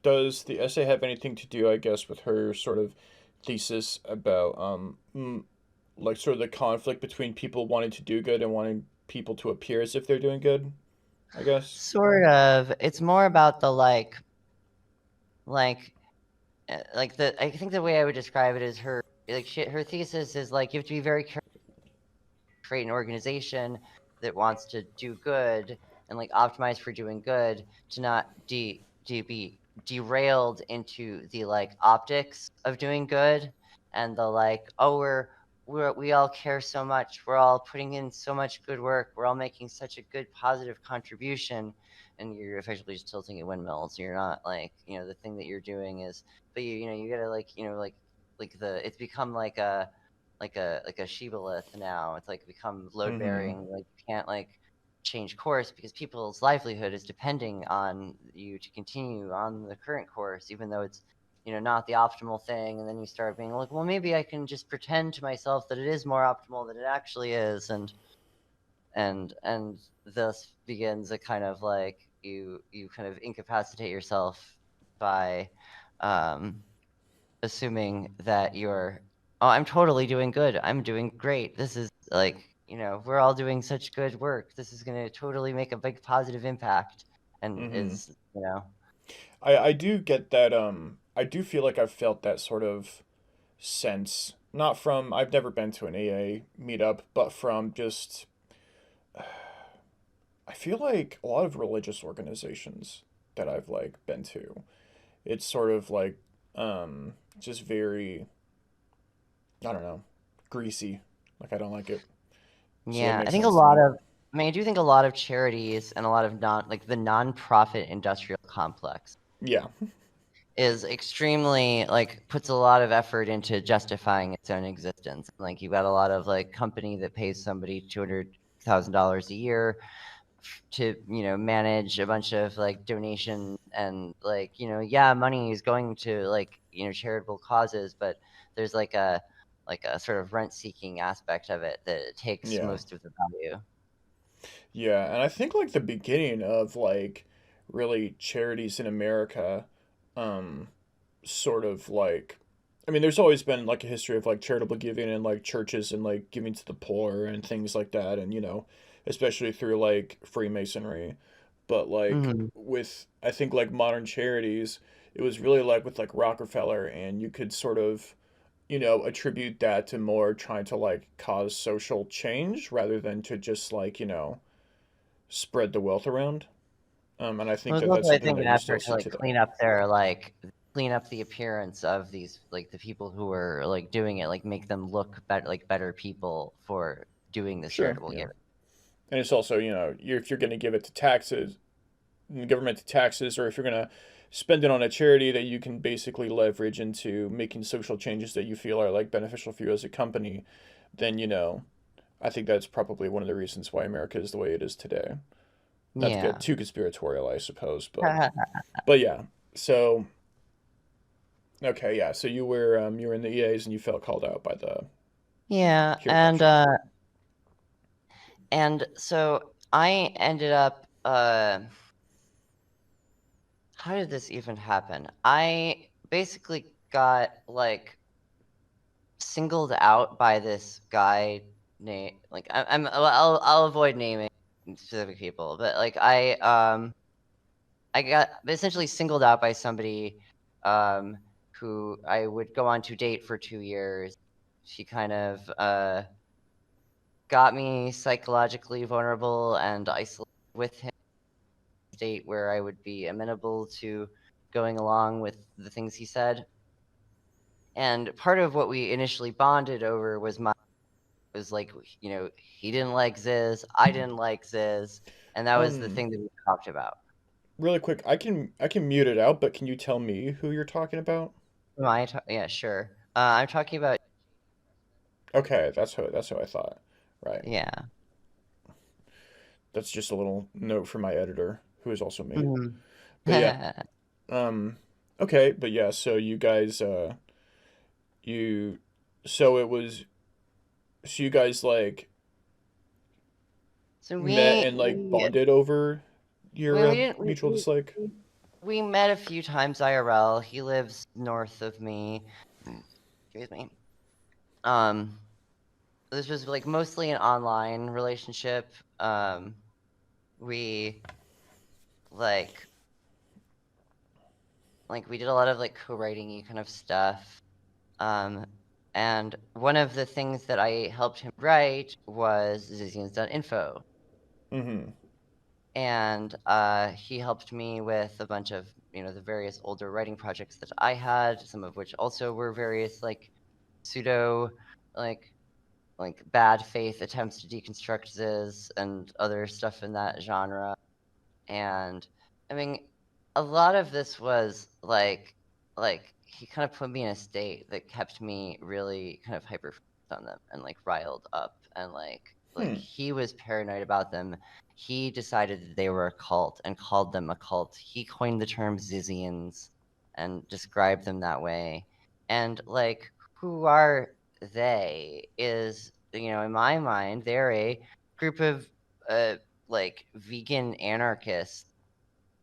does the essay have anything to do, I guess, with her sort of thesis about like sort of the conflict between people wanting to do good and wanting people to appear as if they're doing good, I guess? Sort of. It's more about the like like the I think the way I would describe it is her like her thesis is like you have to be very careful to create an organization that wants to do good and like optimize for doing good to not be derailed into the like optics of doing good and the like oh we all care so much, we're all putting in so much good work, we're all making such a good positive contribution, and you're effectively just tilting at windmills. You're not like the thing that you're doing is, but you gotta like like the it's become like a shibboleth now. It's like become load Mm-hmm. bearing. Like you can't like change course because people's livelihood is depending on you to continue on the current course, even though it's not the optimal thing. And then you start being like, well, maybe I can just pretend to myself that it is more optimal than it actually is, and thus begins a kind of like you kind of incapacitate yourself by um assuming that you're, oh, I'm totally doing good. I'm doing great. This is like, we're all doing such good work. This is going to totally make a big positive impact. And Mm-hmm. I do get that I do feel like I've felt that sort of sense, not from I've never been to an AA meetup, but from just I feel like a lot of religious organizations that I've like been to, it's sort of like just very, I don't know, greasy. Like I don't like it. So that yeah, I makes think a sense to lot me. of, I mean, I do think a lot of charities and a lot of like the nonprofit industrial complex Yeah. is extremely like puts a lot of effort into justifying its own existence. Like you've got a lot of like company that pays somebody $200,000 a year to manage a bunch of like donation and like yeah, money is going to like charitable causes, but there's like like a sort of rent-seeking aspect of it that takes Yeah. most of the value. Yeah, and I think like the beginning of like really charities in America, um, sort of like, I mean, there's always been like a history of like charitable giving and like churches and like giving to the poor and things like that, and especially through like Freemasonry. But like Hmm. with I think like modern charities, it was really like with like Rockefeller, and you could sort of attribute that to more trying to like cause social change rather than to just like spread the wealth around. And I Well, think it's that that's also, I something think, that an you still effort to see like today. clean up the appearance of these, like the people who are like doing it, like make them look better, like better people for doing this Sure, charitable yeah. giving. And it's also, if you're going to give it to taxes, government to taxes, or if you're going to spend it on a charity that you can basically leverage into making social changes that you feel are like beneficial for you as a company, then, I think that's probably one of the reasons why America is the way it is today. Not to get Yeah. too conspiratorial, I suppose, but yeah. So okay, yeah. So you were in the EAs and you felt called out by the Yeah, peer pressure. and so I ended up how did this even happen? I basically got like singled out by this guy name like I'll avoid naming specific people, but like I got essentially singled out by somebody um who I would go on to date for 2 years. She kind of got me psychologically vulnerable and isolated with him, a state where I would be amenable to going along with the things he said. And part of what we initially bonded over was like, he didn't like Ziz, I didn't like Ziz, and that was the Um, thing that we talked about. really quick, I can mute it out, but can you tell me who you're talking about? Yeah, sure. I'm talking about, Okay, that's who I thought. Right. yeah. That's just a little note for my editor, who is also me. Mhm. But yeah. Um, okay, but yeah. So you guys, you, so it was, so you guys like So met and like bonded over your we didn't mutual dislike. we met a few times IRL. He lives north of me. Excuse me. Um, this was like mostly an online relationship. We like we did a lot of like co-writing kind of stuff. Um, and one of the things that I helped him write was Zizians.info. Mm-hmm. And he helped me with a bunch of the various older writing projects that I had, some of which also were various like pseudo like bad faith attempts to deconstruct Ziz and other stuff in that genre. And I mean, a lot of this was like he kind of put me in a state that kept me really kind of hyper on them and like riled up, and like Hmm. he was paranoid about them. He decided that they were a cult and called them a cult. He coined the term Zizians and described them that way. And like, who are they? Is, in my mind, they're a group of uh like vegan anarchists.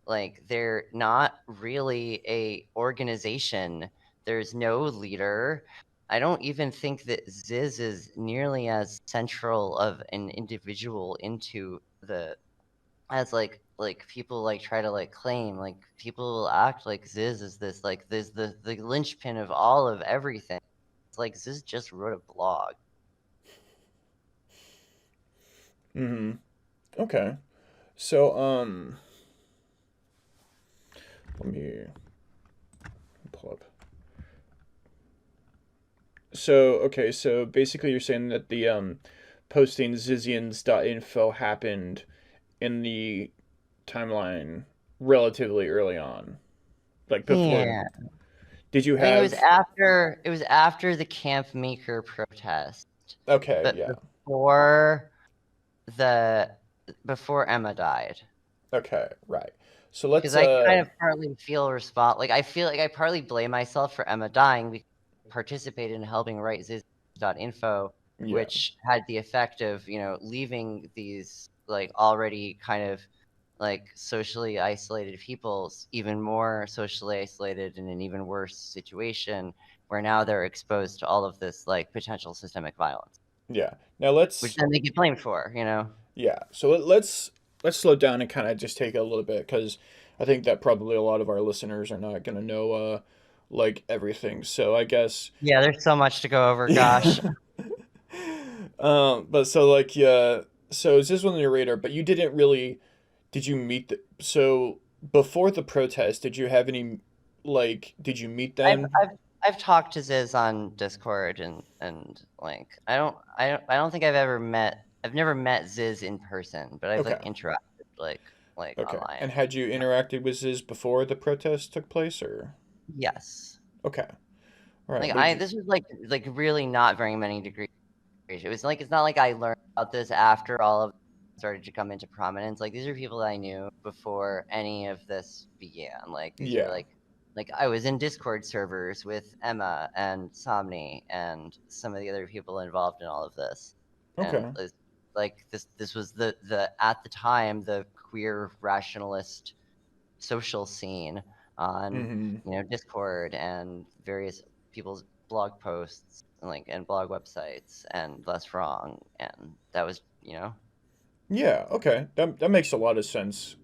Like, they're not really a organization. There's no leader. I don't even think that Ziz is nearly as central of an individual into the as like people like try to like claim. Like, people will act like Ziz is this the linchpin of all of everything. It's like Ziz just wrote a blog. Mm-hmm. Okay. So let me pull up. So okay, so basically you're saying that the posting Zizians.info happened in the timeline relatively early on. Like before, Yeah. did you I mean, have it was after the Camp Meeker protest, okay, but yeah. the before Emma died. Okay, right. So Because let's I kind of partly feel like I feel like I partly blame myself for Emma dying because I participated in helping write Ziz. Zizians.info, Yeah. which had the effect of, leaving these like already kind of like socially isolated peoples even more socially isolated in an even worse situation, where now they're exposed to all of this like potential systemic violence, Yeah. Now which let's then they get blamed for, yeah. So let's slow down and kind of just take it a little bit because I think that probably a lot of our listeners are not gonna know like everything. So I guess Yeah, there's so much to go over, gosh. yeah. But so like yeah. So is this one on your radar? But you didn't really. Did you meet the so before the protest? Did you have any like? Did you meet I've them? I've I've talked to Ziz on Discord, and like I don't think I've never met Ziz in person, but I've Okay. like interacted like Okay. online. And had you interacted with Ziz before the protest took place, or? Yes. Okay. All right. Like What did you? this was like really not very many degrees. It was like it's not like I learned about this after all of it started to come into prominence. Like these are people that I knew before any of this began. Like these are Yeah. like I was in Discord servers with Emma and Somni and some of the other people involved in all of this. And Okay. it's like this was the at the time the queer rationalist social scene on Mm-hmm. Discord and various people's blog posts and blog websites and Less Wrong, and that was Yeah. Okay. That makes a lot of sense.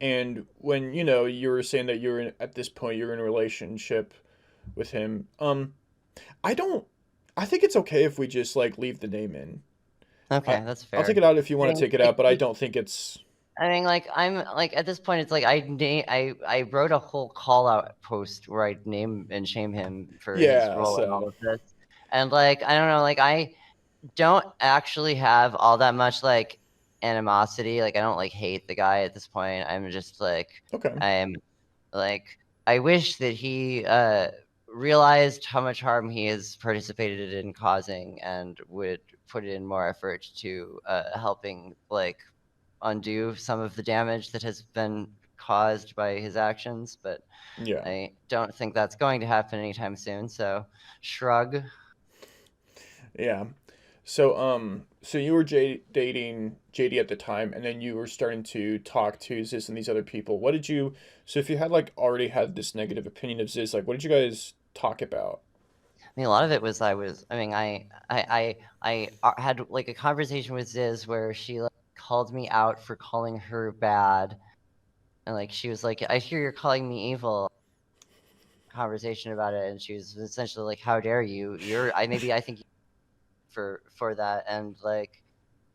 And when you were saying that at this point you're in a relationship with him. I don't. I think it's okay if we just like leave the name in. I okay, that's I'll take fair. it out if you I want to mean, take it out, but I don't think it's. like I'm like at this point, it's like I wrote a whole call out post where I name and shame him for his Yeah. role in So. all of this, and like I don't know, like I don't actually have all that much like animosity. Like I don't like hate the guy at this point. I'm just like Okay. I'm like I wish that he realized how much harm he has participated in causing and would put in more effort to helping like undo some of the damage that has been caused by his actions, but Yeah. I don't think that's going to happen anytime soon. So shrug. Yeah. So you were dating JD at the time, and then you were starting to talk to Ziz and these other people. What did you? So if you had like already had this negative opinion of Ziz, like what did you guys talk about? I mean, a lot of it was I mean, I had like a conversation with Ziz where she like called me out for calling her bad, and like she was like, "I hear you're calling me evil." Conversation about it, and she was essentially like, "How dare you? I think for that," and like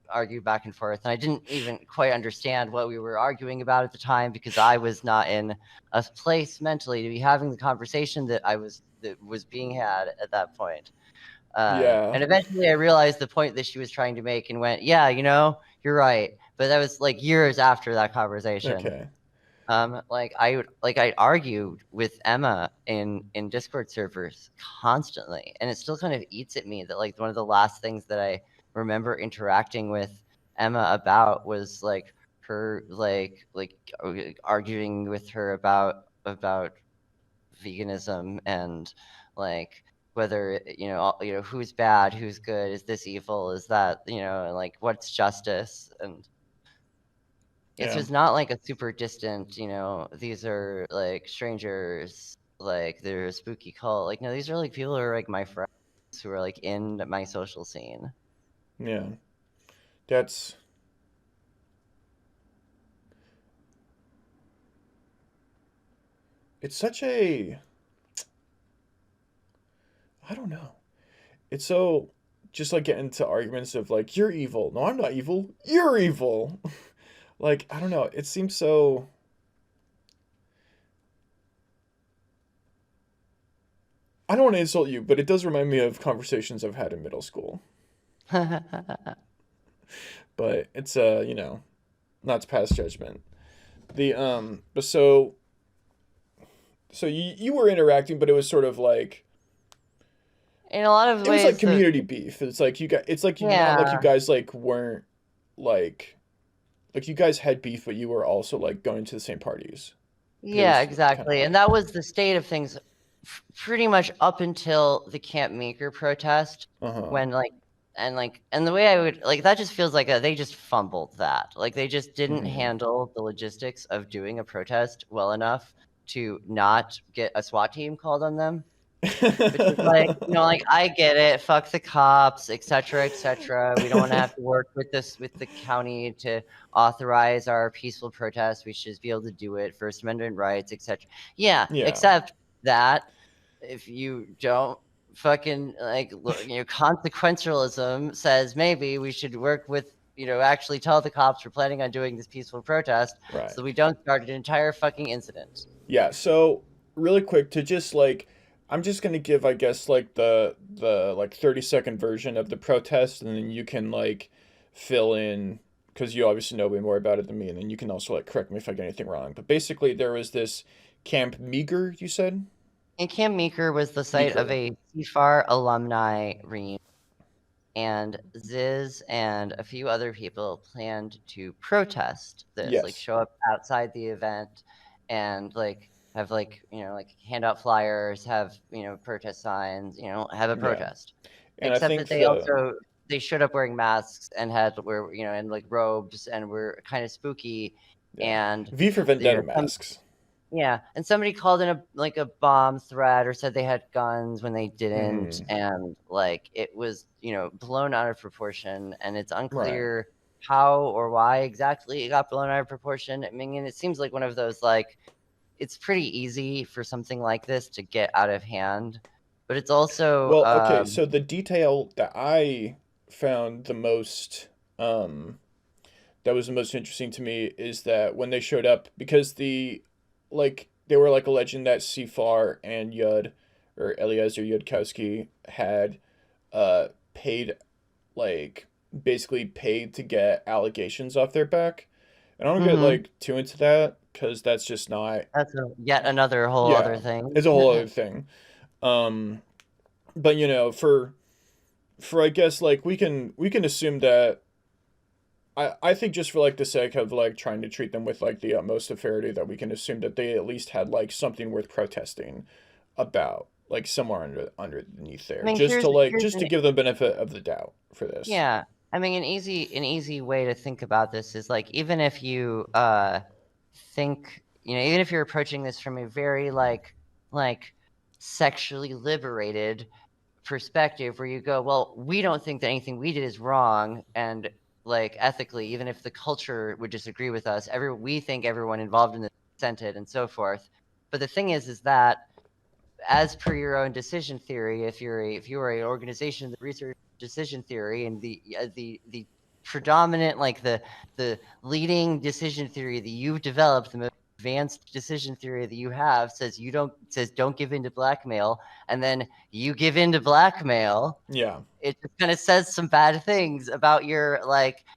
argue back and forth. And I didn't even quite understand what we were arguing about at the time because I was not in a place mentally to be having the conversation that was being had at that point. Yeah. And eventually I realized the point that she was trying to make and went, yeah, you're right. But that was like years after that conversation. Okay. I'd argue with Emma in Discord servers constantly, and it still kind of eats at me that like one of the last things that I remember interacting with Emma about was like her arguing with her about veganism and like whether who's bad, who's good, is this evil, is that and like what's justice. And it's Yeah. just not like a super distant, these are like strangers, like they're a spooky cult. Like, no, these are like people who are like my friends who are like in my social scene. Yeah. That's it's such a I don't know. It's so just like getting into arguments of like you're evil. No, I'm not evil. You're evil. Like, I don't know. It seems so I don't want to insult you, but it does remind me of conversations I've had in middle school. But it's not to pass judgment. The but so you were interacting, but it was sort of like In a lot of it was like ways, community beef. It's like you got it's like you not like you yeah, guys like weren't like you guys had beef, but you were also like going to the same parties. It yeah, was kind of exactly. And like that was the state of things pretty much up until the Camp Meeker protest, Uh-huh. when and the way I would that just feels like they just fumbled that. Like they just didn't Hmm. handle the logistics of doing a protest well enough to not get a SWAT team called on them. Which is I get it, fuck the cops, etc., etc. We don't want to have to work with the county to authorize our peaceful protest. We should just be able to do it, First Amendment rights, etc. Yeah, Yeah. except that if you don't fucking consequentialism says maybe we should work with actually tell the cops we're planning on doing this peaceful protest Right. so we don't start an entire fucking incident. Yeah, so really quick to just like I'm just gonna give I guess like the like 30-second version of the protest and then you can like fill in because you obviously know way more about it than me and then you can also like correct me if I get anything wrong. But basically there was this Camp Meager, you said? And Camp Meeker was the site of Meeker. a CFAR alumni reunion, and Ziz and a few other people planned to protest this, Yes. show up outside the event and have hand out flyers, have protest signs, have a Yeah. protest. And I Except think that they showed up wearing masks and were and robes and were kind of spooky, yeah. and V for Vendetta some masks. yeah, and somebody called in a bomb threat or said they had guns when they didn't, Mhm. and it was blown out of proportion, and it's Right. unclear how or why exactly it got blown out of proportion. I mean, it seems like one of those it's pretty easy for something like this to get out of hand, but it's also Well, okay, so the detail that I found the most that was the most interesting to me is that when they showed up, because they were like alleging that CFAR and Yud or Eliezer Yudkowsky had paid like basically paid to get allegations off their back. And I don't get mhm, like too into that because that's just not that's yet another whole other yeah, thing. it's a whole other thing. Um but for I guess like we can assume that I think just for like the sake of like trying to treat them with like the utmost severity that we can assume that they at least had like something worth protesting about like somewhere underneath I there mean, just to like here's just an to give them benefit of the doubt for this. Yeah. I mean, an easy way to think about this is even if you think, even if you're approaching this from a very like sexually liberated perspective where you go, well, we don't think that anything we did is wrong, and ethically, even if the culture would disagree with us, we think everyone involved in this consented and so forth. But the thing is that as per your own decision theory, if you are an organization that research decision theory, and the predominant the leading decision theory that you've developed, the most advanced decision theory that you have, says don't give in to blackmail, and then you give in to blackmail. Yeah. It just kind of says some bad things about your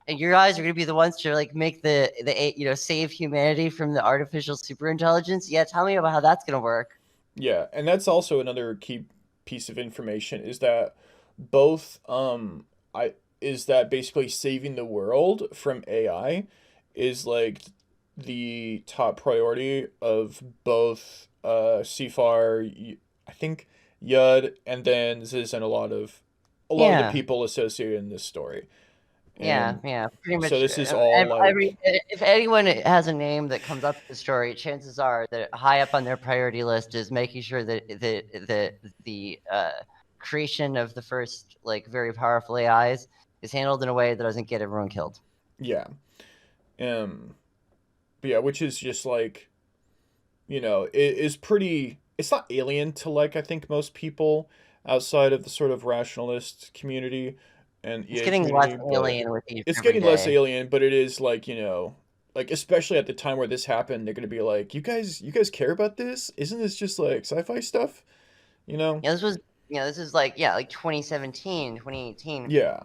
and your guys are going to be the ones to make the save humanity from the artificial superintelligence. Yeah, tell me about how that's going to work. Yeah, and that's also another key piece of information is that both I is that basically saving the world from AI is like the top priority of both CFAR, I think Yud, and then Ziz and a lot of the Yeah. people associated in this story. Yeah, And yeah, pretty so much. this is all like If anyone has a name that comes up in the story, chances are that high up on their priority list is making sure that the creation of the first very powerful AIs is handled in a way that doesn't get everyone killed. yeah. Um but yeah, which is just like it is pretty it's not alien to like I think most people outside of the sort of rationalist community and It's EA getting less community, but alien with each it's every getting less day. alien, but it is like, like especially at the time where this happened, they're gonna be like, you guys care about this? Isn't this just like sci-fi stuff? You know? Yeah, this is 2017, 2018. Yeah.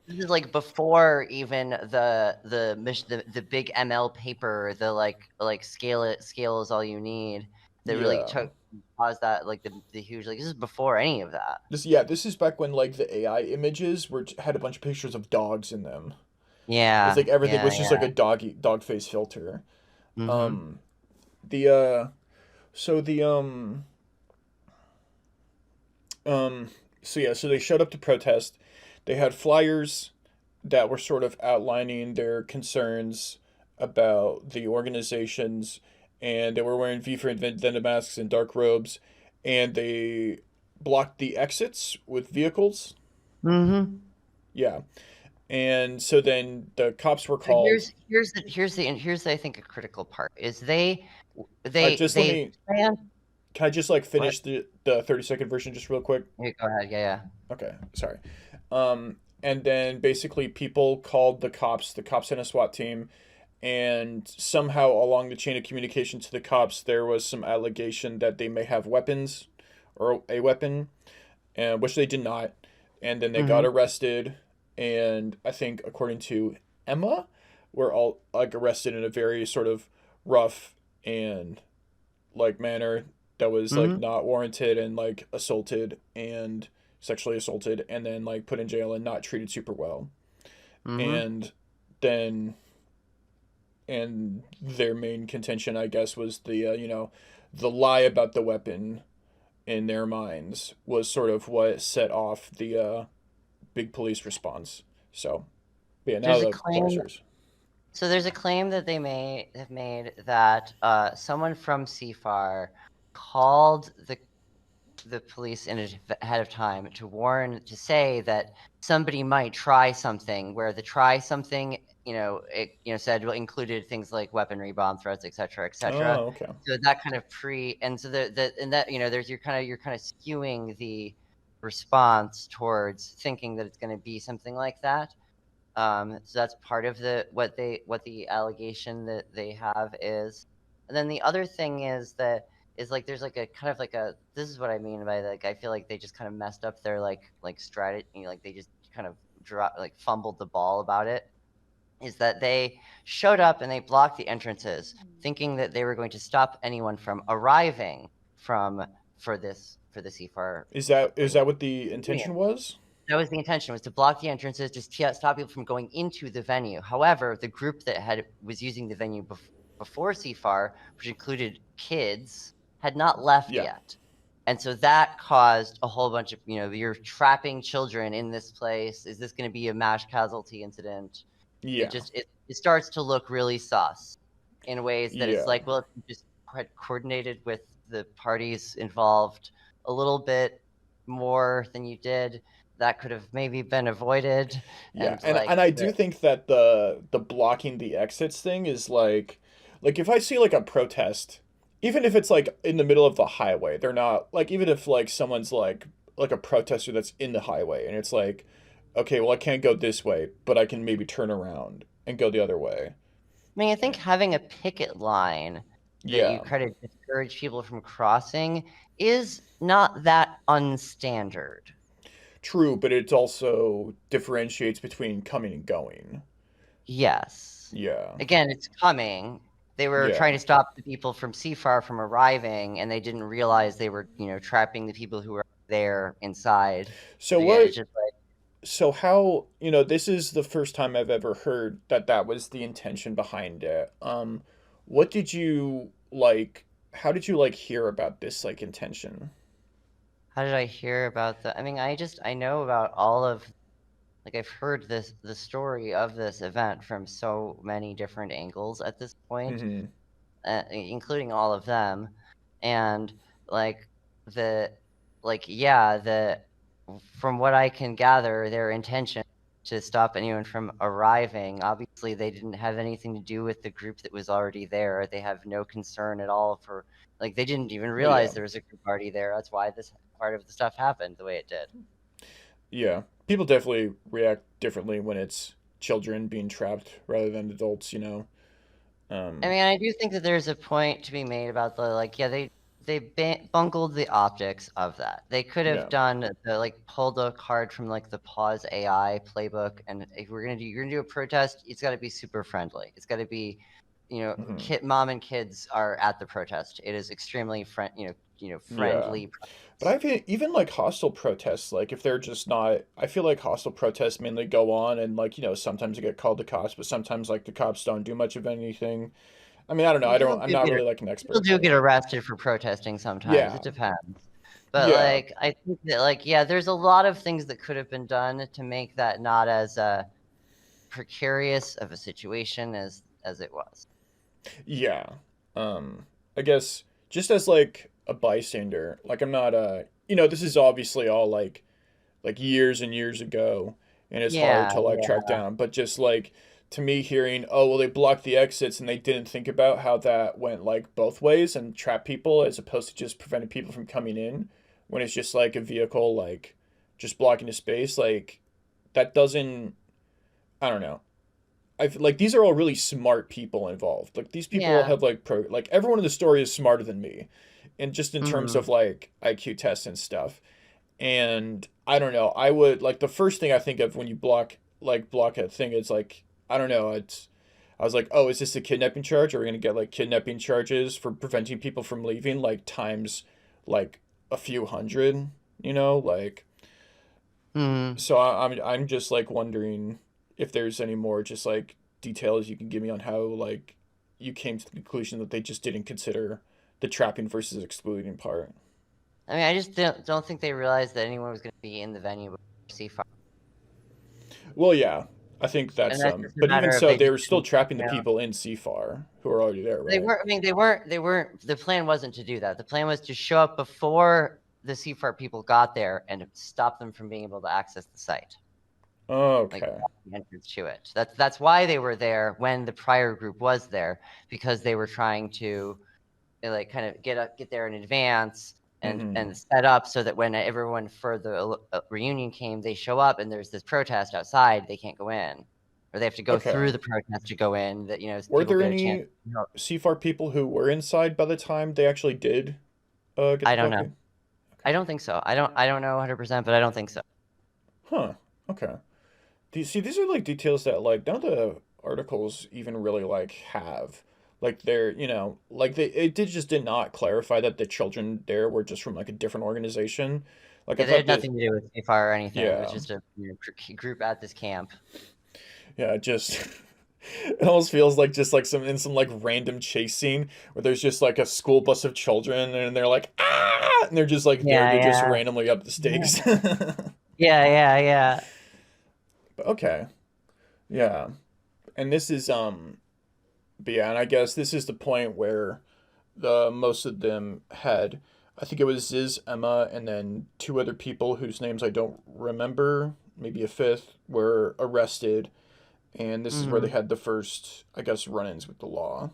This is before even the big ML paper, the scale is all you need, that really Yeah. took caused that the huge this is before any of that. This is back when like the AI images were had a bunch of pictures of dogs in them. It's Yeah, like everything yeah, was just like yeah. a dog face filter. Mm-hmm. Um the so the Um, so yeah, so they showed up to protest. They had flyers that were sort of outlining their concerns about the organizations, and they were wearing V for Vendetta masks and dark robes, and they blocked the exits with vehicles. Mm-hmm. Yeah, and so then the cops were So called. here's I think a critical part is they Just let they me. planned Can I just like what? finish the 30-second version just real quick? Here, go ahead. Yeah, Okay, sorry. And then basically people called the cops sent a SWAT team, and somehow along the chain of communication to the cops, there was some allegation that they may have weapons or a weapon, and which they did not. And then they yeah. got arrested, and I think according to Emma, were all like arrested in a very sort of rough and like manner that was like Mm-hmm. not warranted, and like assaulted and sexually assaulted, and then like put in jail and not treated super well. Mm-hmm. And then and their main contention, I guess, was the lie about the weapon in their minds was sort of what set off the big police response. So yeah, now There's a the ball's claim. yours. So there's a claim that they may have made that someone from CFAR called the police ahead of time to warn, to say that somebody might try something, where the try something, it said, well, included things like weaponry, bomb threats, etc., etc. Oh, okay. So that kind of and so and that, there's you're kind of skewing the response towards thinking that it's going to be something like that. So that's part of what the allegation that they have is. And then the other thing is like there's like a kind of like a, this is what I mean by, like, I feel like they just kind of messed up their like strategy, like they just kind of fumbled the ball about it. Is that they showed up and they blocked the entrances, thinking that they were going to stop anyone from arriving from for the CFAR Is that what the intention was? that was the intention, was to block the entrances, just to stop people from going into the venue. However, the group that was using the venue before CFAR, which included kids, had not left Yeah. yet. And so that caused a whole bunch of, you're trapping children in this place. Is this going to be a mass casualty incident? Yeah. It starts to look really sus in ways that it's Yeah. like, well, if you just coordinated with the parties involved a little bit more than you did, that could have maybe been avoided. Yeah, And and I do think that the blocking the exits thing is like if I see like a protest, even if it's like in the middle of the highway, they're not like, even if like someone's like a protester that's in the highway, and it's like, okay, well I can't go this way, but I can maybe turn around and go the other way. I mean, I think having a picket line that you Yeah, kind of discourage people from crossing is not that unstandard. true, but it also differentiates between coming and going. Yes. Yeah, Again, it's coming. They were yeah. trying to stop the people from CFAR from arriving, and they didn't realize they were, trapping the people who were there inside. So Again, what it's just like, So how, this is the first time I've ever heard that that was the intention behind it. What did you like, how did you like hear about this like intention? how did I hear about the? I mean, I know about all of, like, I've heard the story of this event from so many different angles at this point, Mhm. including all of them, and like the yeah, the from what I can gather, their intention to stop anyone from arriving. Obviously, they didn't have anything to do with the group that was already there. They have no concern at all for, like, they didn't even Well, yeah. realize there was a group already there. That's why this part of the stuff happened the way it did. Yeah. People definitely react differently when it's children being trapped rather than adults. I Um, mean, I do think that there's a point to be made about the, like, yeah, they bungled the optics of that. They could have yeah. done the, like, pulled a card from, like, the Pause AI playbook, and if you're gonna do a protest, it's got to be super friendly. It's got to be, Mhm. mom and kids are at the protest. It is extremely Yeah. friendly. But I've even like hostile protests, like if they're just not, I feel like hostile protests mainly go on, and like, sometimes you get called to cops, but sometimes like the cops don't do much of anything. I mean, I don't know. Well, I'm not really like an people expert, do but get arrested for protesting sometimes. yeah. It depends. But Yeah. like, I think that like, yeah, there's a lot of things that could have been done to make that not as precarious of a situation as it was. Yeah. I guess just as like a bystander, like I'm not this is obviously all like years and years ago and it's hard Yeah, to like track yeah. down, but just like to me hearing, oh well they blocked the exits and they didn't think about how that went like both ways and trap people as opposed to just preventing people from coming in when it's just like a vehicle like just blocking a space like that doesn't I don't know. I like these are all really smart people involved. Like these people all Yeah. have like like everyone in the story is smarter than me, and just in terms Mhm. of like IQ tests and stuff. And I don't know. I would like the first thing I think of when you block a thing is like I don't know. It's I was like, oh, is this a kidnapping charge? Are we gonna get like kidnapping charges for preventing people from leaving like times like a few hundred? You know, like Mhm. so I'm just like wondering if there's any more just like details you can give me on how like you came to the conclusion that they just didn't consider the trapping versus excluding part. I mean, I just don't think they realized that anyone was going to be in the venue before CFAR. Well, yeah, I think And that's that's just a but even matter of so, they they just were still didn't, trapping the you know, people in CFAR who are already there, they right? weren't. I mean, they weren't. The plan wasn't to do that. The plan was to show up before the CFAR people got there and stop them from being able to access the site, like Okay. the entrance to it. That's why they were there when the prior group was there, because they were trying to like kind of get there in advance Mm-hmm. and set up so that when everyone for the reunion came, they show up and there's this protest outside, they can't go in, or they have to go through Okay. the protest to go in. That Were people there get a chance. any CFAR people who were inside by the time they actually did get I the don't know. copy? I Okay. don't think so. I don't know 100%, but I don't think so. Huh. Okay. See, these are like details that like none of the articles even really like have. Like they're, like did not clarify that the children there were just from like a different organization. Like I Yeah, they thought had that, nothing to do with CFAR or anything. It was yeah, just a group at this camp. yeah, just it almost feels like just like some like random chase scene where there's just like a school bus of children and they're like and they're just like there Yeah, to just yeah, randomly up the stakes. yeah, yeah, yeah. Okay, yeah, and this is but yeah, and I guess this is the point where the most of them had. I think it was Ziz, Emma, and then two other people whose names I don't remember, maybe a fifth, were arrested, and this is where they Hmm. had the first, I guess, run-ins with the law.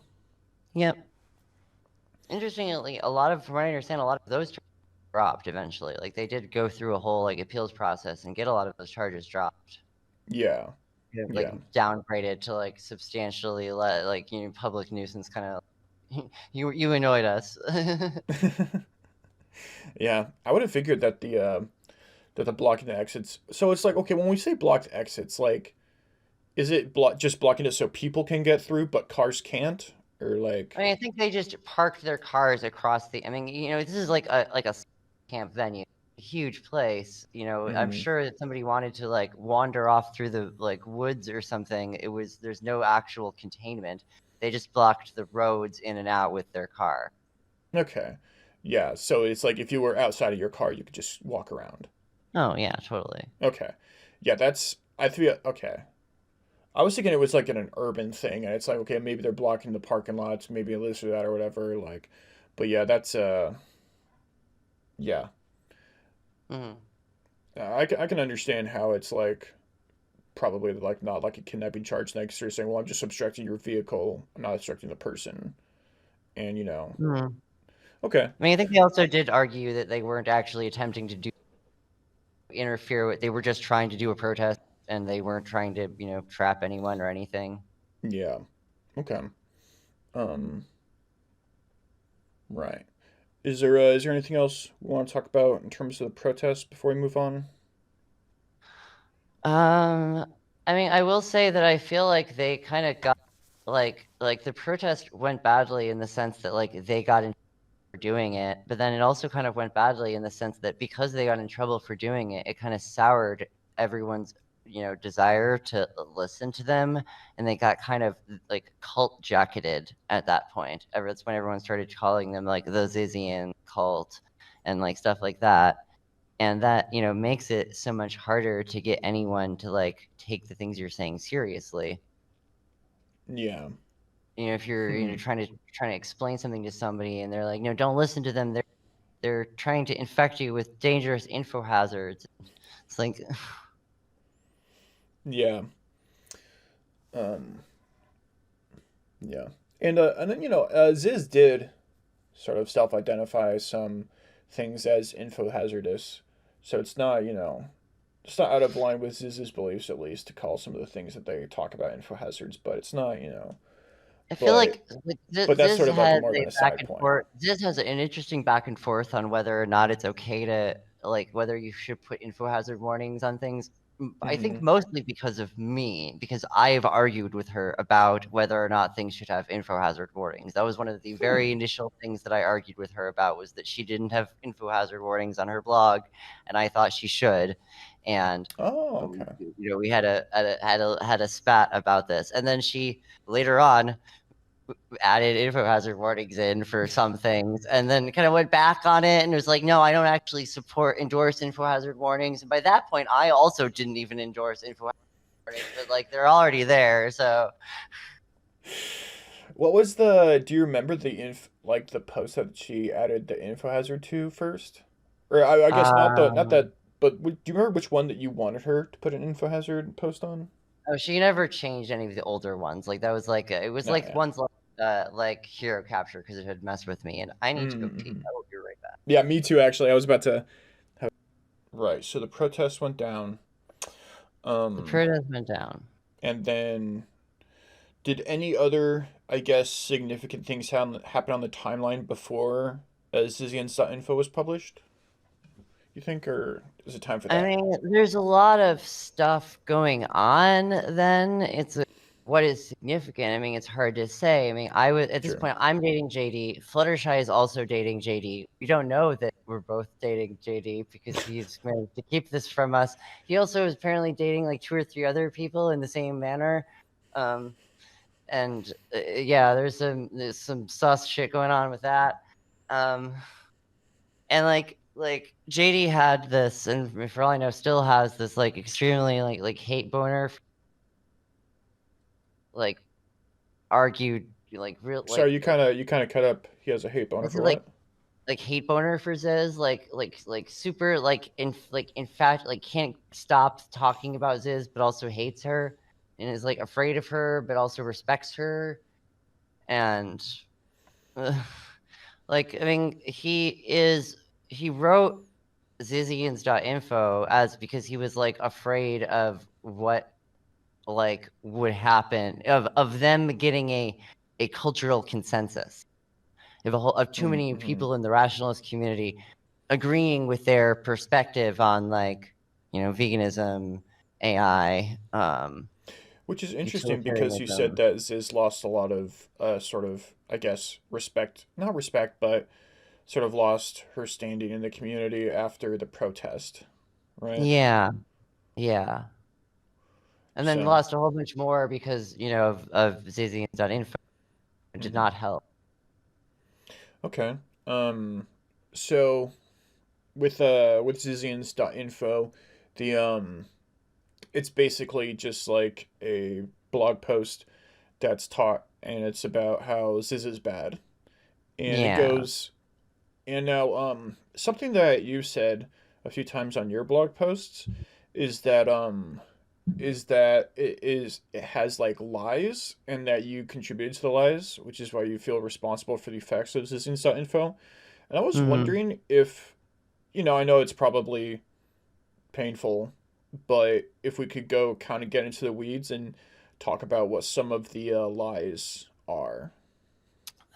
Yep. Interestingly, from what I understand, a lot of those dropped eventually. Like they did go through a whole like appeals process and get a lot of those charges dropped. Yeah, Like yeah, downgraded to like substantially like public nuisance kind of. You annoyed us. yeah. I would have figured that the blocking the exits. So it's like okay, when we say blocked exits, like is it just blocking it so people can get through but cars can't, or I like? mean, I think they just parked their cars across the. I mean, this is like a camp venue, a huge place. I'm Mm-hmm. sure that somebody wanted to like wander off through the like woods or something. There's no actual containment. They just blocked the roads in and out with their car. Okay. Yeah, so it's like if you were outside of your car, you could just walk around. Oh yeah, totally. Okay. Yeah, that's I feel okay. I was thinking it was like an urban thing, and it's like okay, maybe they're blocking the parking lots, maybe this or that or whatever. Like, but yeah, that's yeah. Hmm. I can understand how it's like probably like not like a kidnapping charge next to saying, well, I'm just obstructing your vehicle, I'm not obstructing the person, and Hmm. okay, I mean, I think they also did argue that they weren't actually attempting to interfere with. They were just trying to do a protest, and they weren't trying to trap anyone or anything. yeah, okay, um, right. Is there anything else we want to talk about in terms of the protest before we move on? Um, I mean, I will say that I feel like they kind of got like the protest went badly in the sense that like they got in for doing it, but then it also kind of went badly in the sense that because they got in trouble for doing it, it kind of soured everyone's desire to listen to them, and they got kind of like cult jacketed at that point. That's when everyone started calling them like the Zizian cult, and like stuff like that. And that, you know, makes it so much harder to get anyone to like take the things you're saying seriously. Yeah. You know, if you're, you know, Hmm. trying to explain something to somebody and they're like, no, don't listen to them. They're trying to infect you with dangerous info hazards. It's like, Yeah. Um. Yeah. And then Ziz did sort of self-identify some things as info hazardous, so it's not it's not out of line with Ziz's beliefs, at least, to call some of the things that they talk about info hazards, but it's not, I feel but like that's Ziz sort of like has more of a an back aside and point. forth. Ziz has an interesting back and forth on whether or not it's okay to like whether you should put info hazard warnings on things. I think Mm-hmm. mostly because of me, because I've argued with her about whether or not things should have info hazard warnings. That was one of the very Hmm. initial things that I argued with her about, was that she didn't have info hazard warnings on her blog, and I thought she should. And Oh, okay. we had a spat about this, and then she later on added info hazard warnings in for some things, and then kind of went back on it and was like, no, I don't actually endorse info hazard warnings. And by that point, I also didn't even endorse info hazard warnings, but like they're already there. So What was the? Do you remember the post that she added the info hazard to first? Or I guess not um that, but do you remember which one that you wanted her to put an info hazard post on? oh, she never changed any of the older ones. Like that was like it was No, like yeah. ones like hero capture, because it had messed with me, and I need to go pee. Mm-hmm. I will be right back. Yeah, me too. Actually, I was about to have. Right. So the protest went down. The Um, protest went down. and then did any other, I guess, significant things happen on the timeline before Zizians.info was published? You think, or is it time for I that? mean, there's a lot of stuff going on then. What is significant? I mean, it's hard to say. I mean, I would at this Sure. point, I'm dating JD. Fluttershy is also dating JD. We don't know that we're both dating JD because he's managed to keep this from us. He also is apparently dating like 2 or 3 other people in the same manner. Um, and yeah, there's some sus shit going on with that. Um, and like JD had this, and for all I know, still has this like extremely like hate boner, like argued like real Sorry, you kind of cut up. He has a hate boner is for it like what? hate boner for Ziz, like super in fact like can't stop talking about Ziz, but also hates her and is like afraid of her, but also respects her. And like I mean, he wrote Zizians.info as because he was like afraid of what like would happen of them getting a cultural consensus of too many Mm-hmm. people in the rationalist community agreeing with their perspective on like veganism, AI, Which is interesting because you said utilitarianism. that Ziz lost a lot of sort of, I guess, respect, not respect, but sort of lost her standing in the community after the protest, right? Yeah, yeah. And then So, lost a whole bunch more because of Zizians.info. It did mhm. not help. Okay. Um, so with Zizians.info, the it's basically just like a blog post that's taught, and it's about how Ziz is bad, and it Yeah. goes. And now, something that you said a few times on your blog posts is that it has like lies, and that you contributed to the lies, which is why you feel responsible for the effects of Zizians.info. And I was Mhm. wondering if, I know it's probably painful, but if we could go kind of get into the weeds and talk about what some of the lies are.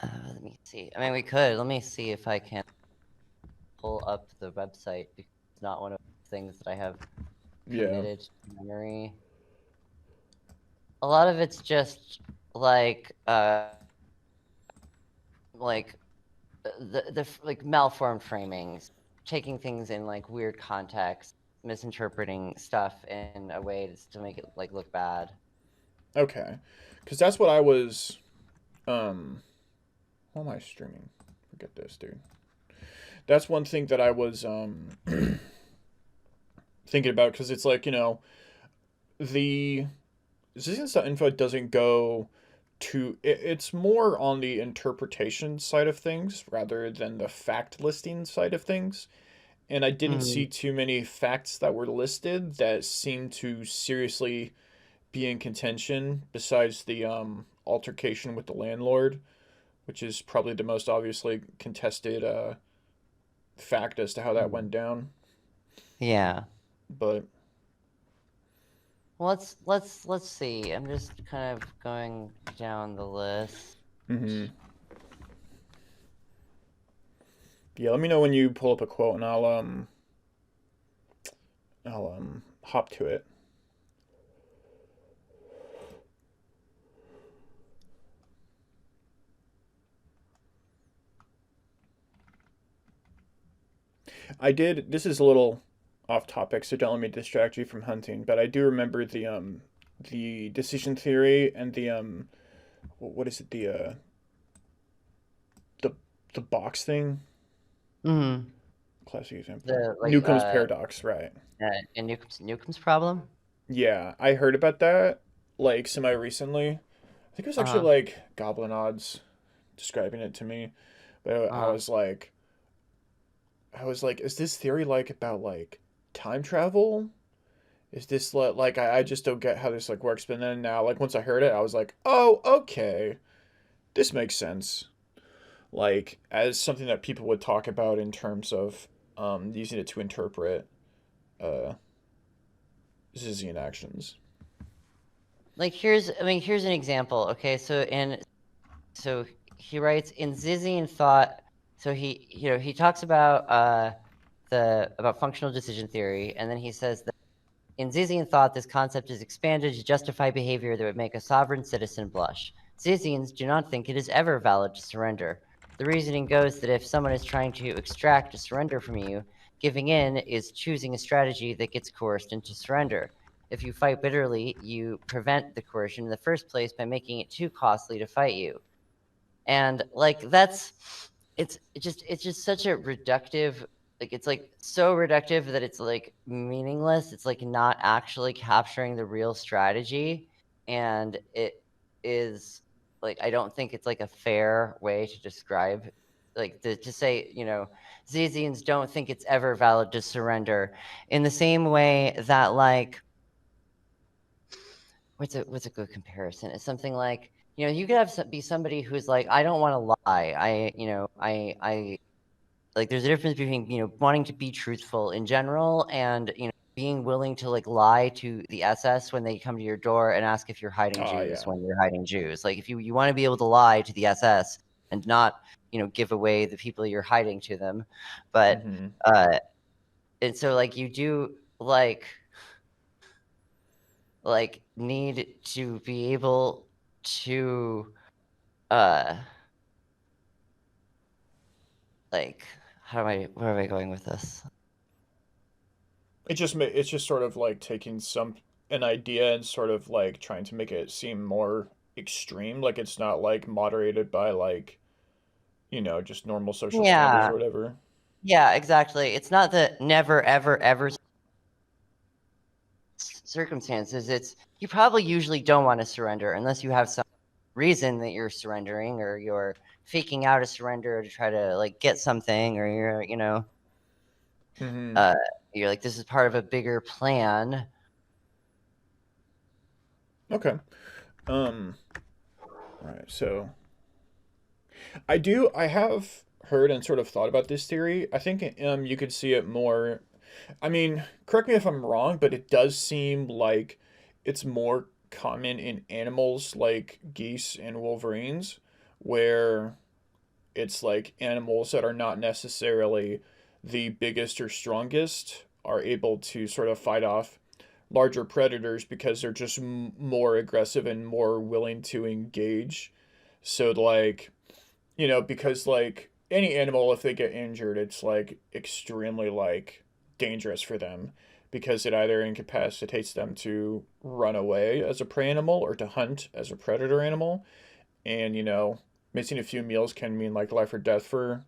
Let me see. I mean, we could. Let me see if I can pull up the website because it's not one of the things that I have Yeah. committed to memory. A lot of it's just like like the like malformed framings, taking things in like weird context, misinterpreting stuff in a way to make it like look bad. Okay. Because that's what I was. What am I streaming? Forget this, dude. That's one thing that I was thinking about, because it's like, the Zizians.info doesn't go to it's more on the interpretation side of things rather than the fact listing side of things. And I didn't Mm, see too many facts that were listed that seemed to seriously be in contention, besides the altercation with the landlord, which is probably the most obviously contested fact as to how that mm. went down. Yeah. But Well, let's see. I'm just kind of going down the list. mhm. Yeah, let me know when you pull up a quote, and I'll hop to it. I did. This is a little off topic, so don't let me distract you from hunting. But I do remember the decision theory and the what is it, the the box thing. Mm. Classic example. The like Newcomb's paradox, right? and Newcomb's problem. Yeah, I heard about that like semi recently. I think it was actually Uh-huh. like Goblin Odds describing it to me. But Uh-huh. I was like, is this theory like about like time travel? Is this like I just don't get how this like works. But then now, like once I heard it, I was like, oh, okay, this makes sense. Like as something that people would talk about in terms of using it to interpret uh Zizian actions. Like here's an example. Okay, so he writes in Zizian thought. So he talks about the about functional decision theory, and then he says that in Zizian thought, this concept is expanded to justify behavior that would make a sovereign citizen blush. Zizians do not think it is ever valid to surrender. The reasoning goes that if someone is trying to extract a surrender from you, giving in is choosing a strategy that gets coerced into surrender. If you fight bitterly, you prevent the coercion in the first place by making it too costly to fight you. And like it's just such a reductive, like it's like so reductive that it's like meaningless. It's like not actually capturing the real strategy. And it is like I don't think it's like a fair way to describe, like to say, Zizians don't think it's ever valid to surrender, in the same way that like what's a good comparison? It's something like, you could be somebody who's like, I don't want to lie. I like there's a difference between, wanting to be truthful in general and, being willing to like lie to the SS when they come to your door and ask if you're hiding Ah, Jews yeah. when you're hiding Jews. Like if you want to be able to lie to the SS and not, give away the people you're hiding to them. But Mm-hmm. uh and so like you do like need to be able to uh like where am I going with this? It's just sort of like taking an idea and sort of like trying to make it seem more extreme. Like it's not like moderated by like just normal social standards Yeah, or whatever. yeah, exactly. It's not the never ever ever circumstances. It's you probably usually don't want to surrender unless you have some reason that you're surrendering, or you're faking out a surrender to try to like get something, or Mm-hmm. uh you're like, this is part of a bigger plan. Okay. Um. All right. So I have heard and sort of thought about this theory. I think you could see it more. I mean, correct me if I'm wrong, but it does seem like it's more common in animals like geese and wolverines, where it's like animals that are not necessarily the biggest or strongest are able to sort of fight off larger predators because they're just more aggressive and more willing to engage. So like, because like any animal, if they get injured, it's like extremely like dangerous for them, because it either incapacitates them to run away as a prey animal or to hunt as a predator animal. And missing a few meals can mean like life or death for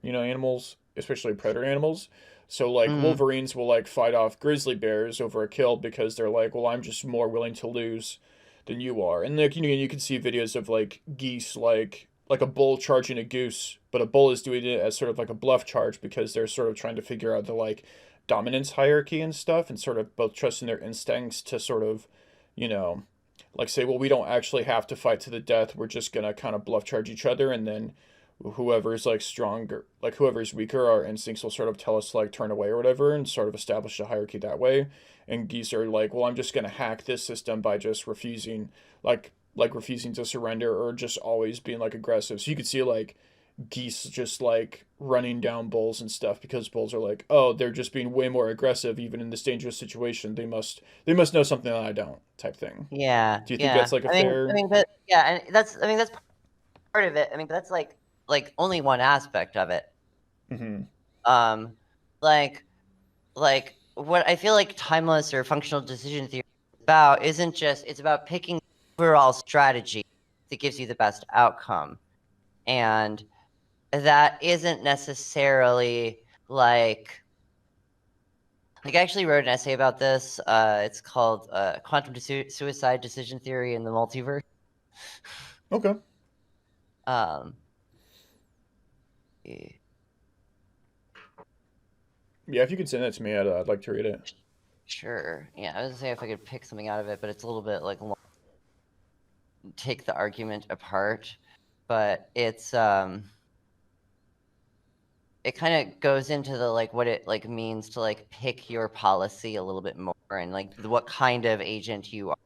animals, especially predator animals. So like Mm. wolverines will like fight off grizzly bears over a kill because they're like, well, I'm just more willing to lose than you are. And like you can see videos of like geese like a bull charging a goose, but a bull is doing it as sort of like a bluff charge because they're sort of trying to figure out the like dominance hierarchy and stuff and sort of both trusting their instincts to sort of, you know, like say, well, we don't actually have to fight to the death. We're just gonna kind of bluff charge each other, and then whoever's like stronger, like whoever's weaker, our instincts will sort of tell us to like turn away or whatever, and sort of establish a hierarchy that way. And geese are like, well, I'm just gonna hack this system by just refusing, like refusing to surrender or just always being like aggressive. So you could see like geese just like running down bulls and stuff because bulls are like, oh, they're just being way more aggressive even in this dangerous situation. They must know something that I don't, type thing. Yeah, Do you think yeah. that's like a I fair? mean, but yeah, and that's part of it. I mean, but that's like only one aspect of it. Mm-hmm. Um, like like what I feel like timeless or functional decision theory is about isn't just it's about picking overall strategy that gives you the best outcome, and that isn't necessarily like I actually wrote an essay about this. It's called "Quantum Suicide Decision Theory in the Multiverse." Okay. Um, eh, Yeah, if you could send that to me, I'd like to read it. sure. Yeah, I was gonna say if I could pick something out of it, but it's a little bit like take the argument apart. But it kind of goes into the like what it like means to like pick your policy a little bit more and like what kind of agent you are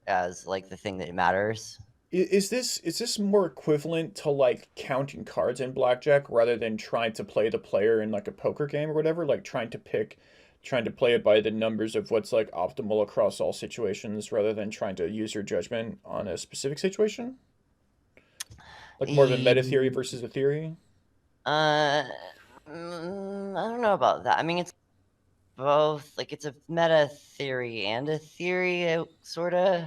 as like the thing that matters. Is this more equivalent to like counting cards in blackjack rather than trying to play the player in like a poker game or whatever? Like trying to play it by the numbers of what's like optimal across all situations rather than trying to use your judgment on a specific situation? Like more of a meta theory E- versus a theory? Uh, I don't know about that. I mean, it's both. Like, it's a meta theory and a theory, sort of.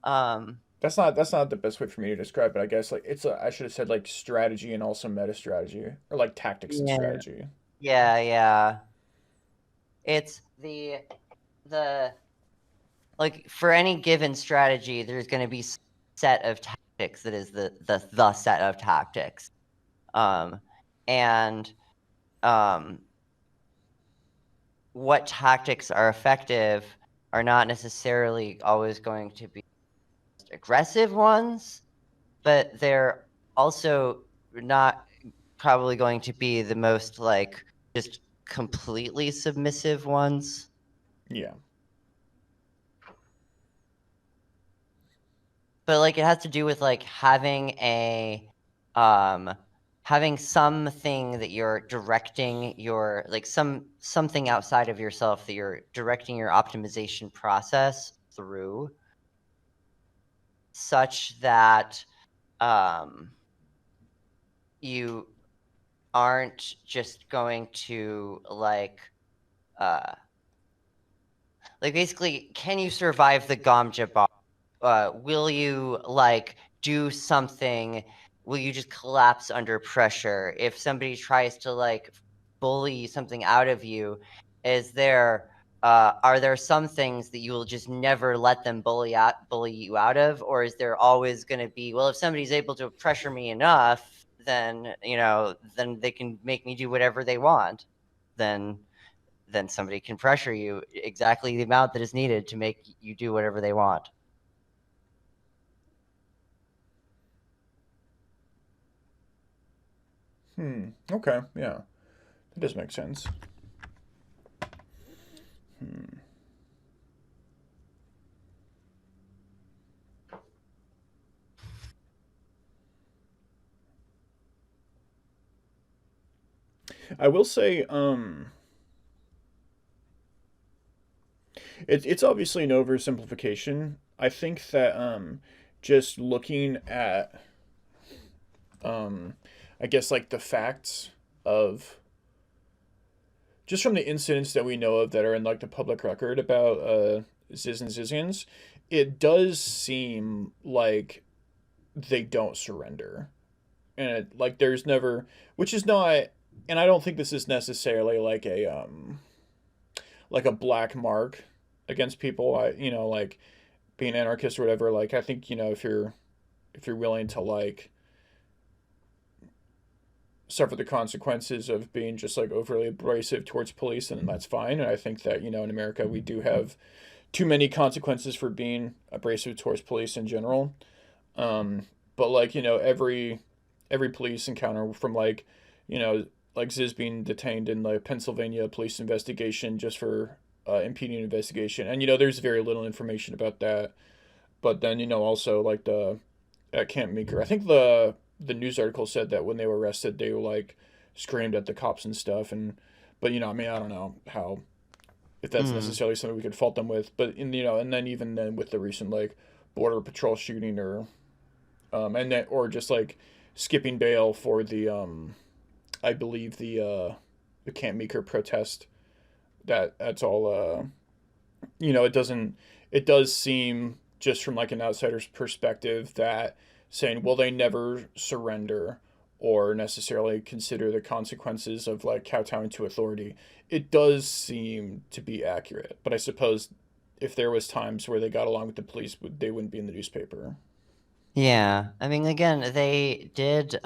Um, That's not the best way for me to describe it, I guess. Like I should have said like strategy and also meta strategy or like tactics and yeah, strategy. yeah. It's the like for any given strategy, there's going to be set of tactics that is the set of tactics. Um, and um, what tactics are effective are not necessarily always going to be aggressive ones, but they're also not probably going to be the most like just completely submissive ones. Yeah. But like it has to do with like um having something that you're directing your like something outside of yourself that you're directing your optimization process through such that um you aren't just going to basically can you survive the Gamja bar? Will you like do something? Will you just collapse under pressure if somebody tries to like bully something out of you? Is there are there some things that you will just never let them bully you out of, or is there always going to be, well, if somebody's able to pressure me enough, then then they can make me do whatever they want. Then somebody can pressure you exactly the amount that is needed to make you do whatever they want. Okay. Yeah. That does make sense. I will say, it's obviously an oversimplification. I think that just looking at I guess like the facts of just from the incidents that we know of that are in like the public record about Ziz and Zizians, it does seem like they don't surrender. and like there's never, which is not, and I don't think this is necessarily like a black mark against people. I like being anarchist or whatever. Like I think if you're willing to like suffer the consequences of being just like overly abrasive towards police, and that's fine. And I think that in America we do have too many consequences for being abrasive towards police in general. Um, but like every police encounter from like Ziz being detained in the Pennsylvania police investigation just for impeding an investigation, and there's very little information about that. But then also like the at Camp Meeker, I think the news article said that when they were arrested, they were like screamed at the cops and stuff, and but I mean I don't know how if that's Mm. necessarily something we could fault them with, but in and then even then with the recent like border patrol shooting or and then or just like skipping bail for the I believe the Camp Meeker protest, that's all it does seem just from like an outsider's perspective that saying well they never surrender or necessarily consider the consequences of like kowtowing to authority, it does seem to be accurate. But I suppose if there was times where they got along with the police, they wouldn't be in the newspaper. Yeah, I mean, again, they did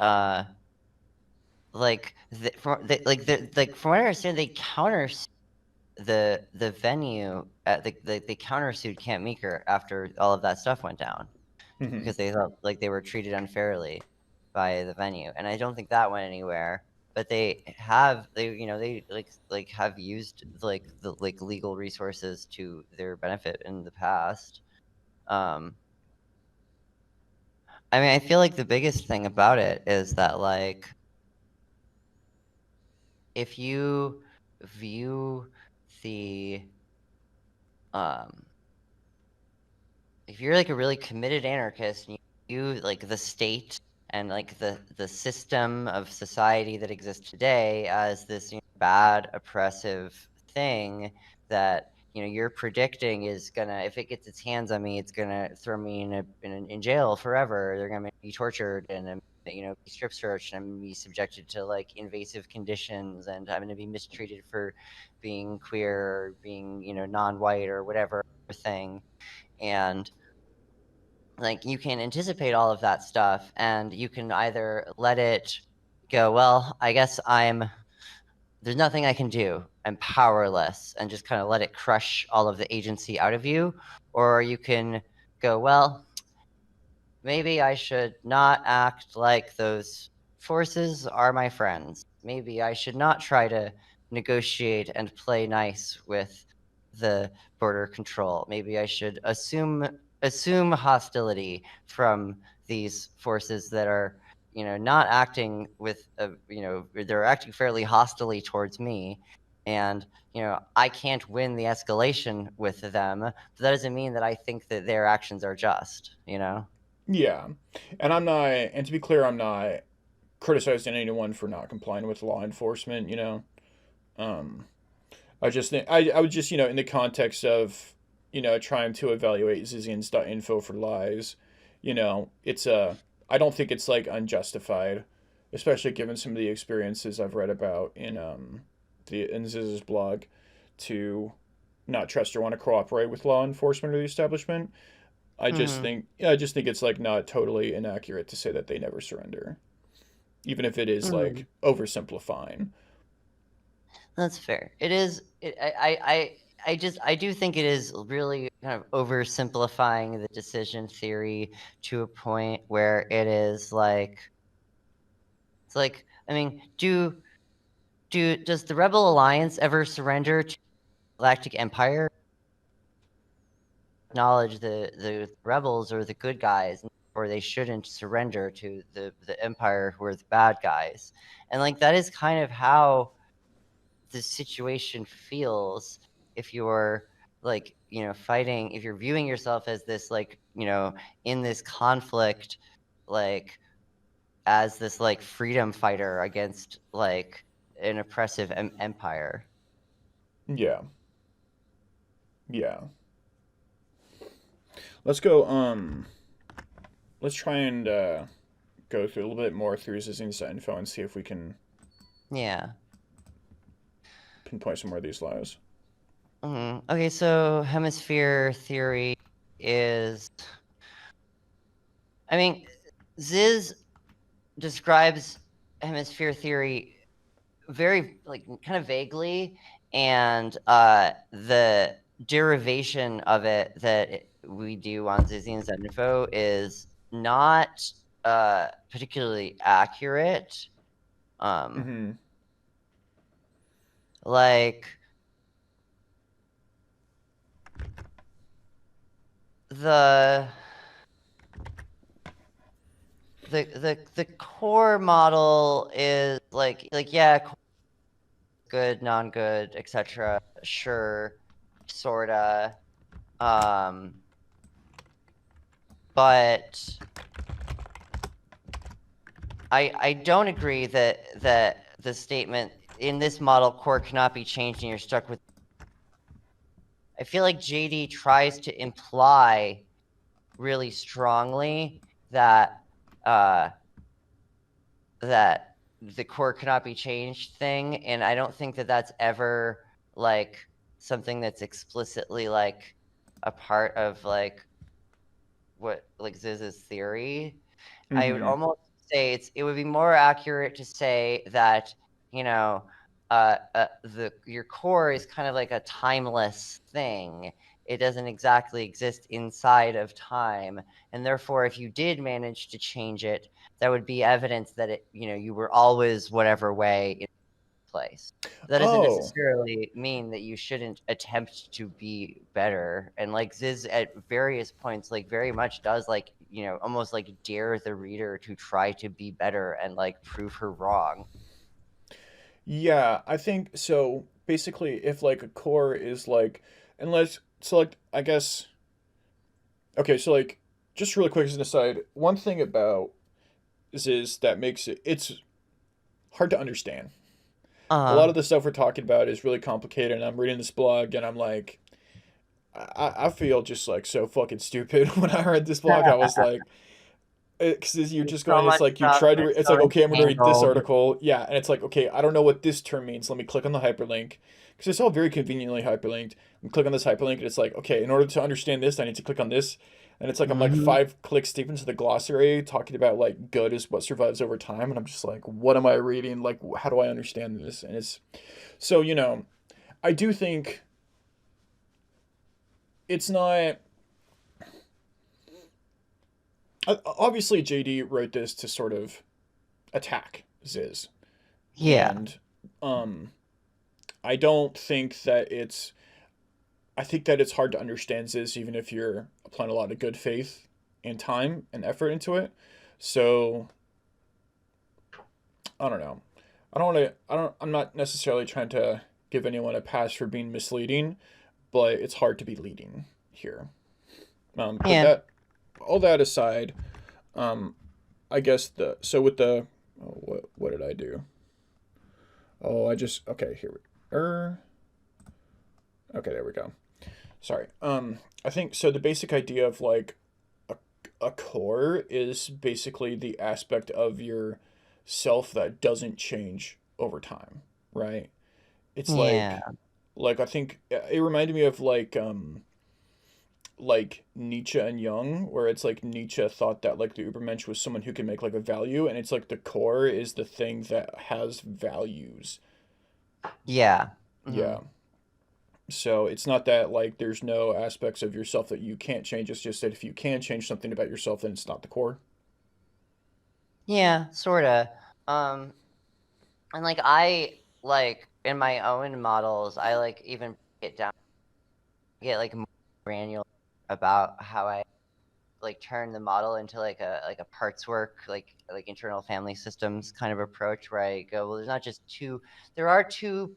like from what I understand, they counter the venue at they countersued Camp Meeker after all of that stuff went down Mm-hmm. because they thought like they were treated unfairly by the venue, and I don't think that went anywhere. But they have used like the like legal resources to their benefit in the past. Um, I mean, I feel like the biggest thing about it is that like if you view the um if you're like a really committed anarchist and you like the state and like the system of society that exists today as this bad oppressive thing that you're predicting is gonna, if it gets its hands on me, it's gonna throw me in jail forever. They're gonna make me tortured and be strip searched, and I'm gonna be subjected to like invasive conditions, and I'm gonna be mistreated for being queer or being non-white or whatever thing. And like you can anticipate all of that stuff, and you can either let it go, well, I guess there's nothing I can do, I'm powerless, and just kind of let it crush all of the agency out of you. Or you can go, well, maybe I should not act like those forces are my friends. Maybe I should not try to negotiate and play nice with the border control. Maybe I should assume hostility from these forces that are, not acting with they're acting fairly hostilely towards me. And I can't win the escalation with them, but that doesn't mean that I think that their actions are just. Yeah, and and to be clear, I'm not criticizing anyone for not complying with law enforcement. Um, I just think I would just in the context of trying to evaluate Zizians.info for lies, it's I don't think it's like unjustified, especially given some of the experiences I've read about in Ziz's blog, to not trust or want to cooperate with law enforcement or the establishment. Hmm. I just think it's like not totally inaccurate to say that they never surrender, even if it is Hmm. like oversimplifying. That's fair. It is. I do think it is really kind of oversimplifying the decision theory to a point where it is like it's like, I mean, does the Rebel Alliance ever surrender to the Galactic Empire? Acknowledge the rebels are the good guys, or they shouldn't surrender to the Empire, who are the bad guys. And like that is kind of how the situation feels if you're like fighting, if you're viewing yourself as this like in this conflict, like as this like freedom fighter against like an oppressive empire. Yeah, yeah. Let's go. Let's try and go through a little bit more through Zizians.info and see if we can Yeah. pinpoint some more of these lies. Okay, so hemisphere theory is, I mean, Ziz describes hemisphere theory very, like, kind of vaguely, and the derivation of it that we do on Zizians.info is not particularly accurate. Mm-hmm. Like the the core model is like yeah, good, non-good, etc. Sure, sorta. But I don't agree that the statement in this model core cannot be changed and you're stuck with. I feel like JD tries to imply really strongly that that the core cannot be changed thing, and I don't think that that's ever like something that's explicitly like a part of like what like Ziz's theory. I would Mm-hmm. almost say it would be more accurate to say that, you know, your core is kind of like a timeless thing. It doesn't exactly exist inside of time, and therefore, if you did manage to change it, that would be evidence that you were always whatever way in place. That doesn't Oh, necessarily mean that you shouldn't attempt to be better. And like Ziz at various points, like very much does like, almost like dare the reader to try to be better and like prove her wrong. yeah. I think so. Basically, if like a core is like, unless so, like I guess. Okay, so like, just really quick as an aside, one thing about is that makes it's hard to understand. A lot Uh of the stuff we're talking about is really complicated, and I'm reading this blog, and I'm like, I feel just like so fucking stupid when I read this blog. I was like, because you're There's just so going, it's much like you stuff try and to, it's it's so like, okay, I'm gonna read this entangled. article, yeah, and it's like, okay, I don't know what this term means. Let me click on the hyperlink because it's all very conveniently hyperlinked. And click on this hyperlink, and it's like, okay, in order to understand this, I need to click on this, and it's like I'm like Hmm. 5 clicks deep into the glossary talking about like good is what survives over time, and I'm just like, what am I reading? Like, how do I understand this? And it's so I do think it's not. Obviously, JD wrote this to sort of attack Ziz, Yeah. and um, I don't think that it's. I think that it's hard to understand Ziz even if you're applying a lot of good faith and time and effort into it. So I don't know. I don't want to. I don't. I'm not necessarily trying to give anyone a pass for being misleading, but it's hard to be leading here. But Yeah. that all that aside, um, I guess the so with the what did I do? Oh, I just okay here. Okay, there we go. Sorry. I think so. The basic idea of like a, a core is basically the aspect of your self that doesn't change over time, right? It's Yeah. like I think it reminded me of like Nietzsche and Jung, where it's like Nietzsche thought that like the Übermensch was someone who can make like a value, and it's like the core is the thing that has values. Yeah. Hmm. Yeah. So it's not that like there's no aspects of yourself that you can't change. It's just that if you can change something about yourself, then it's not the core. Yeah, sorta. Um, and like I like in my own models, I like even break it down, get like more granular about how I like turn the model into like a parts work, like internal family systems kind of approach, where I go, well, there's not just two, there are two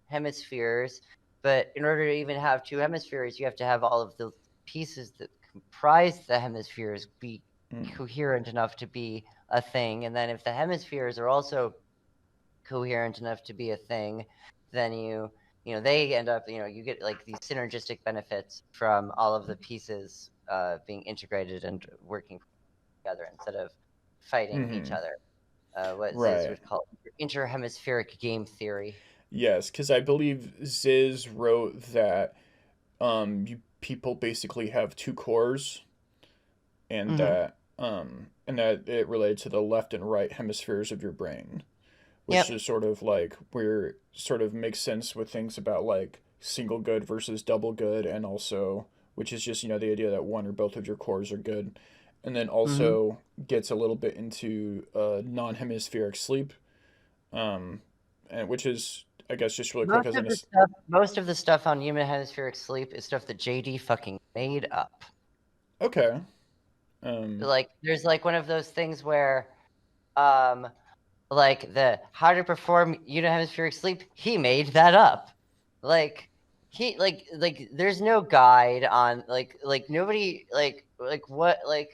hemispheres, but in order to even have two hemispheres, you have to have all of the pieces that comprise the hemispheres be Mm. coherent enough to be a thing. And then if the hemispheres are also coherent enough to be a thing, then they end up, you get like these synergistic benefits from all of the pieces being integrated and working together instead of fighting each Mm-hmm. other. What Ziz Right. would call interhemispheric game theory. Yes, because I believe Ziz wrote that people basically have two cores, Hmm. and that it related to the left and right hemispheres of your brain, which Yep. is sort of like where sort of makes sense with things about like single good versus double good, and also which is just the idea that one or both of your cores are good, and then Hmm. also gets a little bit into non-hemispheric sleep, um, and which is I guess just really quick as Most of the stuff on human hemispheric sleep is stuff that JD fucking made up. okay, um, Like, there's like one of those things where, um, like the how to perform unihemispheric sleep, he made that up. Like he there's no guide on like nobody like what like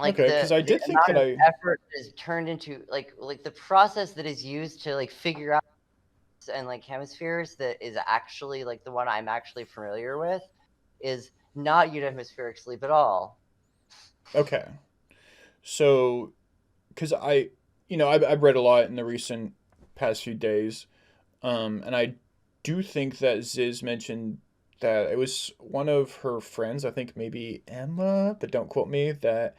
okay, because I the did think that amount of I effort is turned into like the process that is used to like figure out and like hemispheres that is actually like the one I'm actually familiar with is not unihemispheric sleep at all. okay, so because I've read a lot in the recent past few days. And I do think that Ziz mentioned that it was one of her friends, I think maybe Emma, but don't quote me, that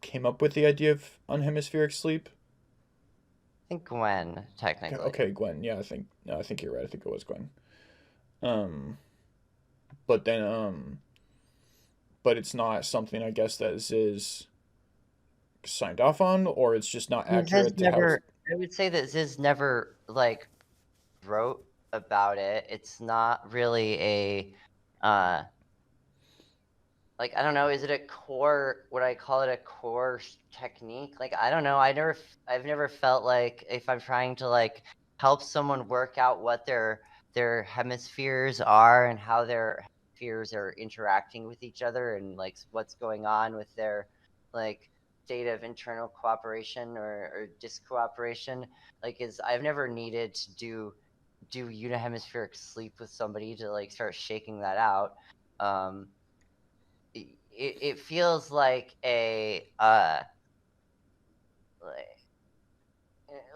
came up with the idea of unhemispheric sleep. I think Gwen, technically. Okay, Gwen. Yeah, I think no, I think you're right. I think it was Gwen. Um, but then but it's not something I guess that Ziz signed off on, or it's just not Ziz accurate to how. never I would say that Ziz never like wrote about it. It's not really a like I don't know, is it a core, would I call it a core technique? Like I don't know. I've never felt like if I'm trying to like help someone work out what their hemispheres are and how their hemispheres are interacting with each other and like what's going on with their like state of internal cooperation or discooperation, like is I've never needed to do unihemispheric sleep with somebody to like start shaking that out. um it feels like a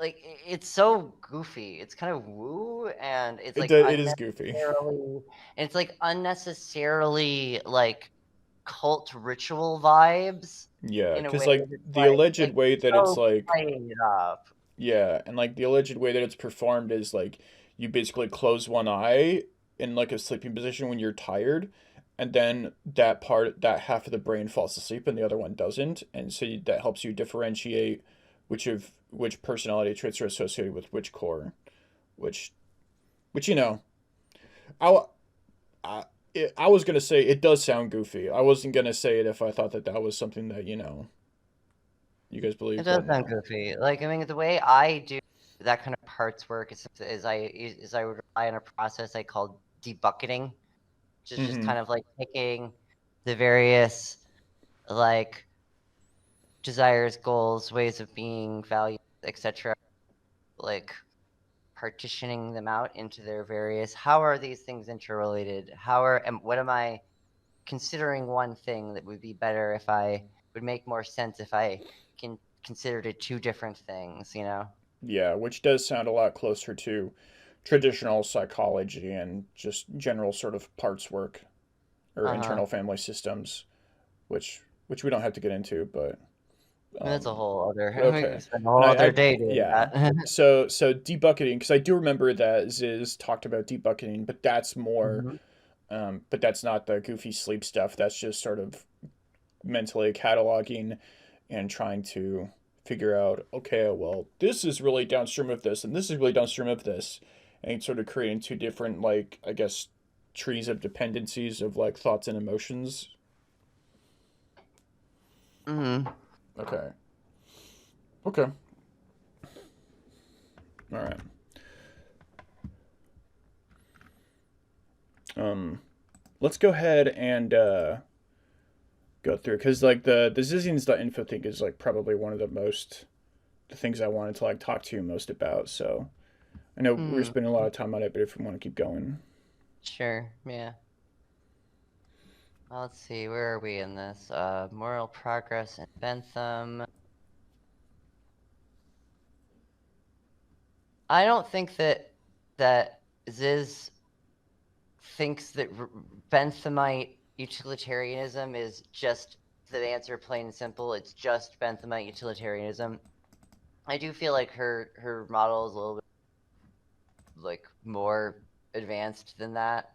like it's so goofy. It's kind of woo, and it's like It is goofy. unnecessarily, and it's like unnecessarily like cult ritual vibes Yeah, in a because way like that's the alleged like way that it's so like played up. yeah, and like the alleged way that it's performed is like you basically close one eye in like a sleeping position when you're tired, and then that half of the brain falls asleep and the other one doesn't, and so that helps you differentiate which personality traits are associated with which core, which which I w- I, I was gonna say it does sound goofy. I wasn't gonna say it if I thought that that was something that you guys It believe, does but sound no. goofy. Like, I mean, the way I do that kind of parts work is I would rely on a process I call debucketing, which is just Mm-hmm. kind of like taking the various like desires, goals, ways of being, values, etc., like partitioning them out into their various, how are these things interrelated? What am I considering one thing that would be better if I would make more sense if I can considered it two different things, you know? Yeah, which does sound a lot closer to traditional psychology and just general sort of parts work or Uh-huh. internal family systems, which we don't have to get into, but I mean, that's a whole other we okay. could spend a whole And other day doing yeah. that. So debucketing, because I do remember that Ziz talked about debucketing, but that's more, Mhm. but that's not the goofy sleep stuff. That's just sort of mentally cataloging and trying to figure out, okay, well, this is really downstream of this, and this is really downstream of this, and sort of creating two different, like, I guess, trees of dependencies of like thoughts and emotions. Mhm. Okay. Okay. All right. Um, let's go ahead and go through because like the Zizians.info thing is like probably one of the things I wanted to like talk to you most about. So I know we're Mhm. spending a lot of time on it, but if we want to keep going, Sure. Yeah. Well, let's see, where are we in this? Moral progress in Bentham. I don't think that Ziz thinks that Benthamite utilitarianism is just the answer, plain and simple. It's just Benthamite utilitarianism. I do feel like her model is a little bit like more advanced than that.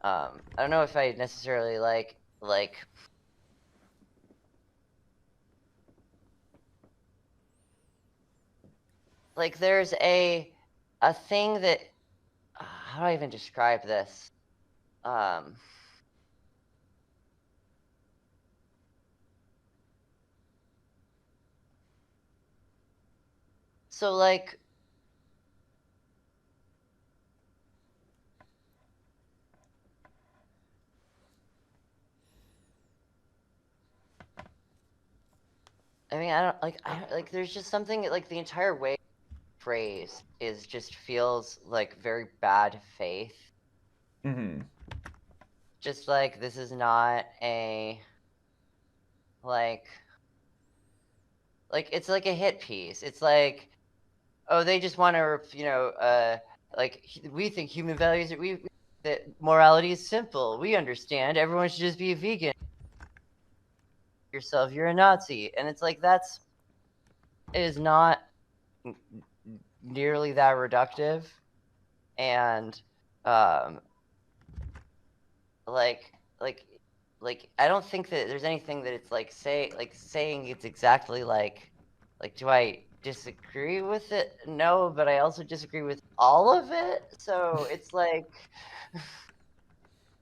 I don't know if I necessarily like there's a thing that how do I even describe this? Um, so like I mean, I don't like I like there's just something like the entire way phrase is just feels like very bad faith. Mm-hmm. Just like this is not a like it's like a hit piece. It's like, oh, they just want to, like we think human values are we that morality is simple. We understand everyone should just be a vegan. Yourself, you're a Nazi, and it's like it is not nearly that reductive, and um, like like I don't think that there's anything that it's like saying it's exactly like do I disagree with it? No, but I also disagree with all of it. So it's like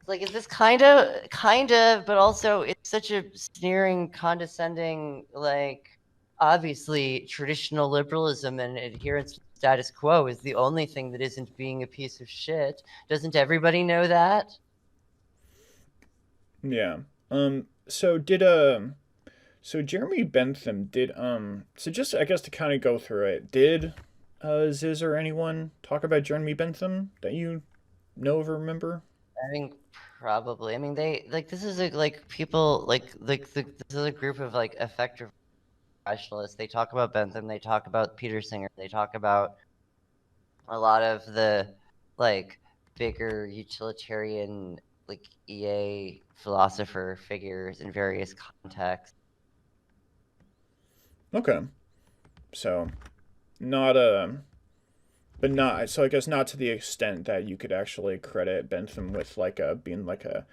is this kind of, but also it's such a sneering, condescending, like obviously traditional liberalism and adherence to the status quo is the only thing that isn't being a piece of shit. Doesn't everybody know that? Yeah. So did so Jeremy Bentham did so just I guess to kind of go through it, did Ziz or anyone talk about Jeremy Bentham that you know of or remember? I think probably. I mean, they like this is like people this is a group of like effective rationalists. They talk about Bentham. They talk about Peter Singer. They talk about a lot of the like bigger utilitarian like EA philosopher figures in various contexts. Okay. So not but not so I guess not to the extent that you could actually credit Bentham with like a being like a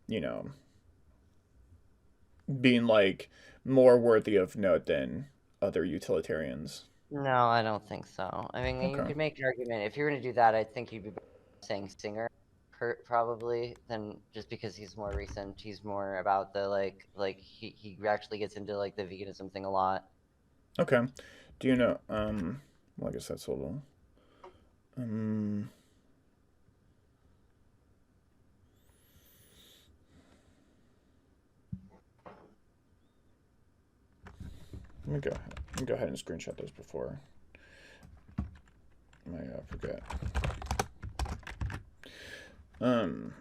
you know being like more worthy of note than other utilitarians. No, I don't think so. I mean, you Okay. could make an argument if you're going to do that. I think you'd be saying Singer, probably, than just because he's more recent. He's more about the he actually gets into like the veganism thing a lot. Okay. Do you know well I guess that's a little um let me go ahead and screenshot those before I forget. Um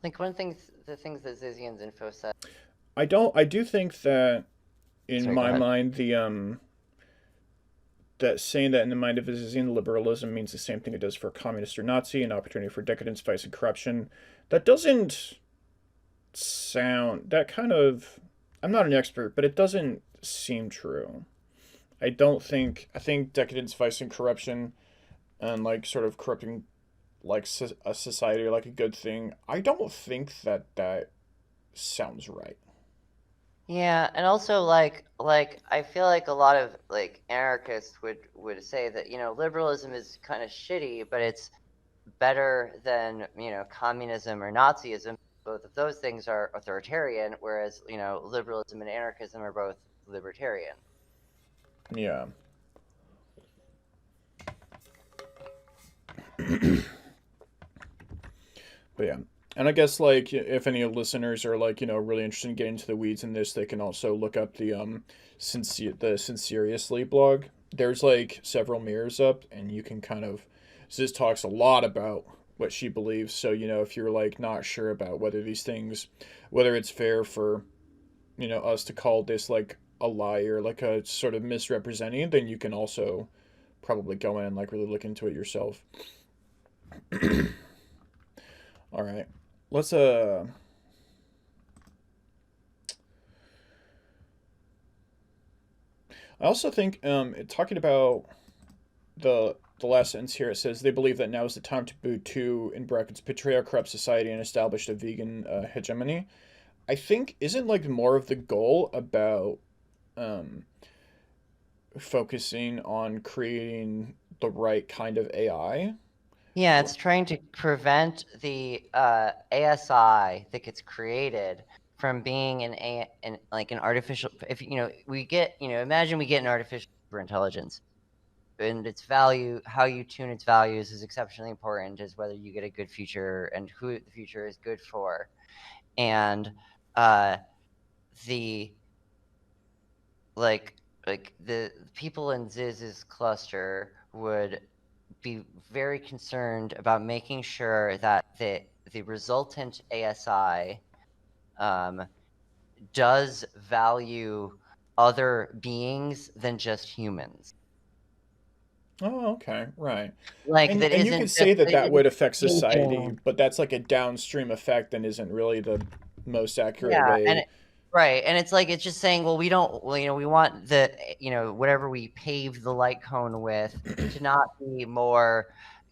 Like the things that Zizians.info said. I do think that in Sorry, go my ahead. mind the that saying that in the mind of a Zizian liberalism means the same thing it does for a communist or Nazi, an opportunity for decadence, vice, and corruption. That doesn't sound that kind of I'm not an expert, but it doesn't seem true. I think decadence, vice, and corruption and like sort of corrupting like a society or like a good thing. I don't think that that sounds right. Yeah, and also I feel like a lot of like anarchists would say that liberalism is kind of shitty, but it's better than communism or Nazism. Both of those things are authoritarian, whereas liberalism and anarchism are both libertarian. Yeah. But yeah. And I guess like if any listeners are like, really interested in getting into the weeds in this, they can also look up the Sinceriously blog. There's like several mirrors up and you can kind of so this talks a lot about what she believes. So, if you're like not sure about whether these things, whether it's fair for, us to call this like a lie or like a sort of misrepresenting, then you can also probably go in and like really look into it yourself. All right. Let's I also think talking about the last sentence here, it says they believe that now is the time to boot to, in brackets, betray our corrupt society and establish a vegan hegemony. I think isn't like more of the goal about um, focusing on creating the right kind of AI. Yeah, it's trying to prevent the ASI that gets created from being an artificial. If we get imagine we get an artificial superintelligence, and its value, how you tune its values is exceptionally important. Is whether you get a good future and who the future is good for, and uh, the like the people in Ziz's cluster would be very concerned about making sure that the resultant ASI does value other beings than just humans. Oh, okay, right. Like And that and you could isn't just say that that would affect society, changing. but that's like a downstream effect and isn't really the most accurate Yeah, way. right, and it's like it's just saying, well, we don't, well, we want the, whatever we pave the light cone with to not be more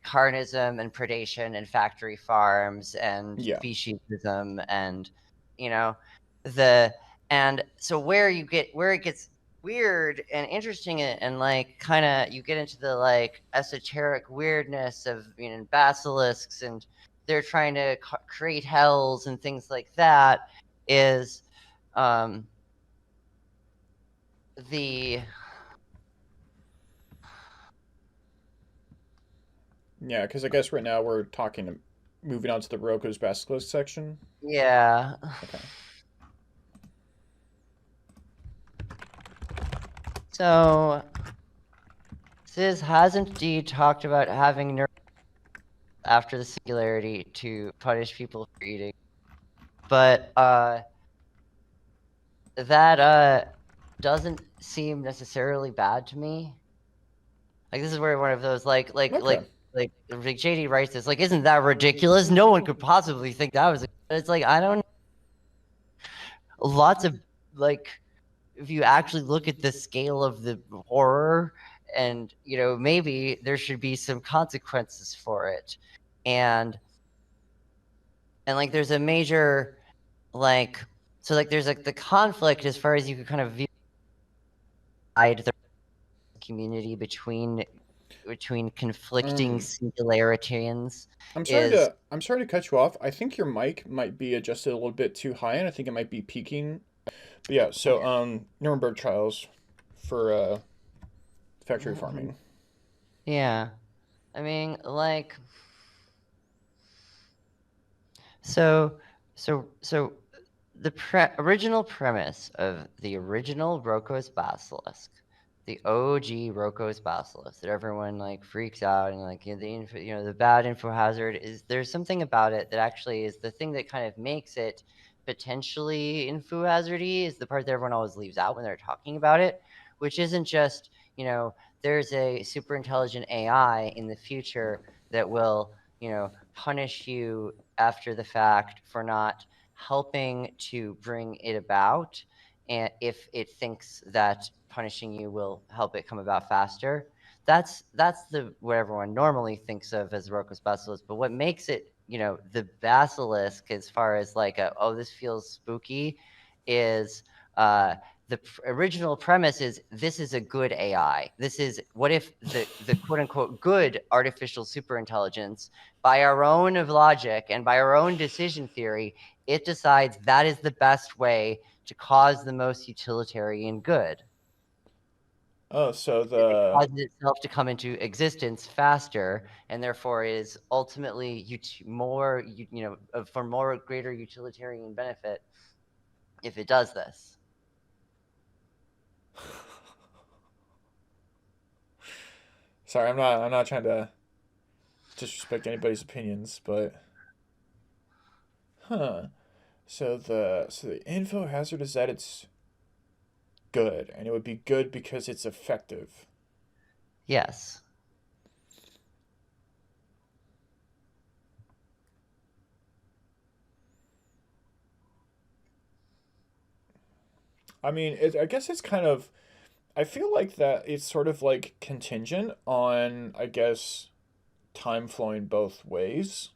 carnism and predation and factory farms and Yeah. speciesism and, you know, the and so where it gets weird and interesting and like kind of you get into the like esoteric weirdness of basilisks, and they're trying to create hells and things like that, is um the Yeah, because I guess right now we're moving on to the Roko's basilisk section. yeah. Okay. So Sis has indeed talked about having after the singularity to punish people for eating, but that doesn't seem necessarily bad to me. Like this is where one of those Okay. like JD writes this, like, isn't that ridiculous? No one could possibly think that was it's like, I don't, lots of like, if you actually look at the scale of the horror, and maybe there should be some consequences for it, and like there's a major like, so like there's like the conflict as far as you could kind of view the community between conflicting Um, singularitarians is I'm sorry to cut you off. I think your mic might be adjusted a little bit too high, and I think it might be peaking. But yeah, so Nuremberg trials for factory farming. yeah, I mean, like, so so the original premise of the original Roko's basilisk, the OG Roko's basilisk, that everyone like freaks out and like, the info, the bad info hazard, is there's something about it that actually is the thing that kind of makes it potentially info hazardy, is the part that everyone always leaves out when they're talking about it, which isn't just, there's a super intelligent AI in the future that will, punish you after the fact for not helping to bring it about, and if it thinks that punishing you will help it come about faster. That's the what everyone normally thinks of as Roko's basilisk. But what makes it, the basilisk, as far as like oh, this feels spooky, is the original premise is this is a good AI. This is, what if the quote unquote good artificial superintelligence, by our own of logic and by our own decision theory, it decides that is the best way to cause the most utilitarian good. Oh, so It the causes itself to come into existence faster, and therefore is ultimately more, for more greater utilitarian benefit if it does this. sorry, I'm not trying to disrespect anybody's opinions, but huh. So the info hazard is that it's good, and it would be good because it's effective. Yes. I mean, I guess it's kind of. I feel like that it's sort of like contingent on, I guess, time flowing both ways.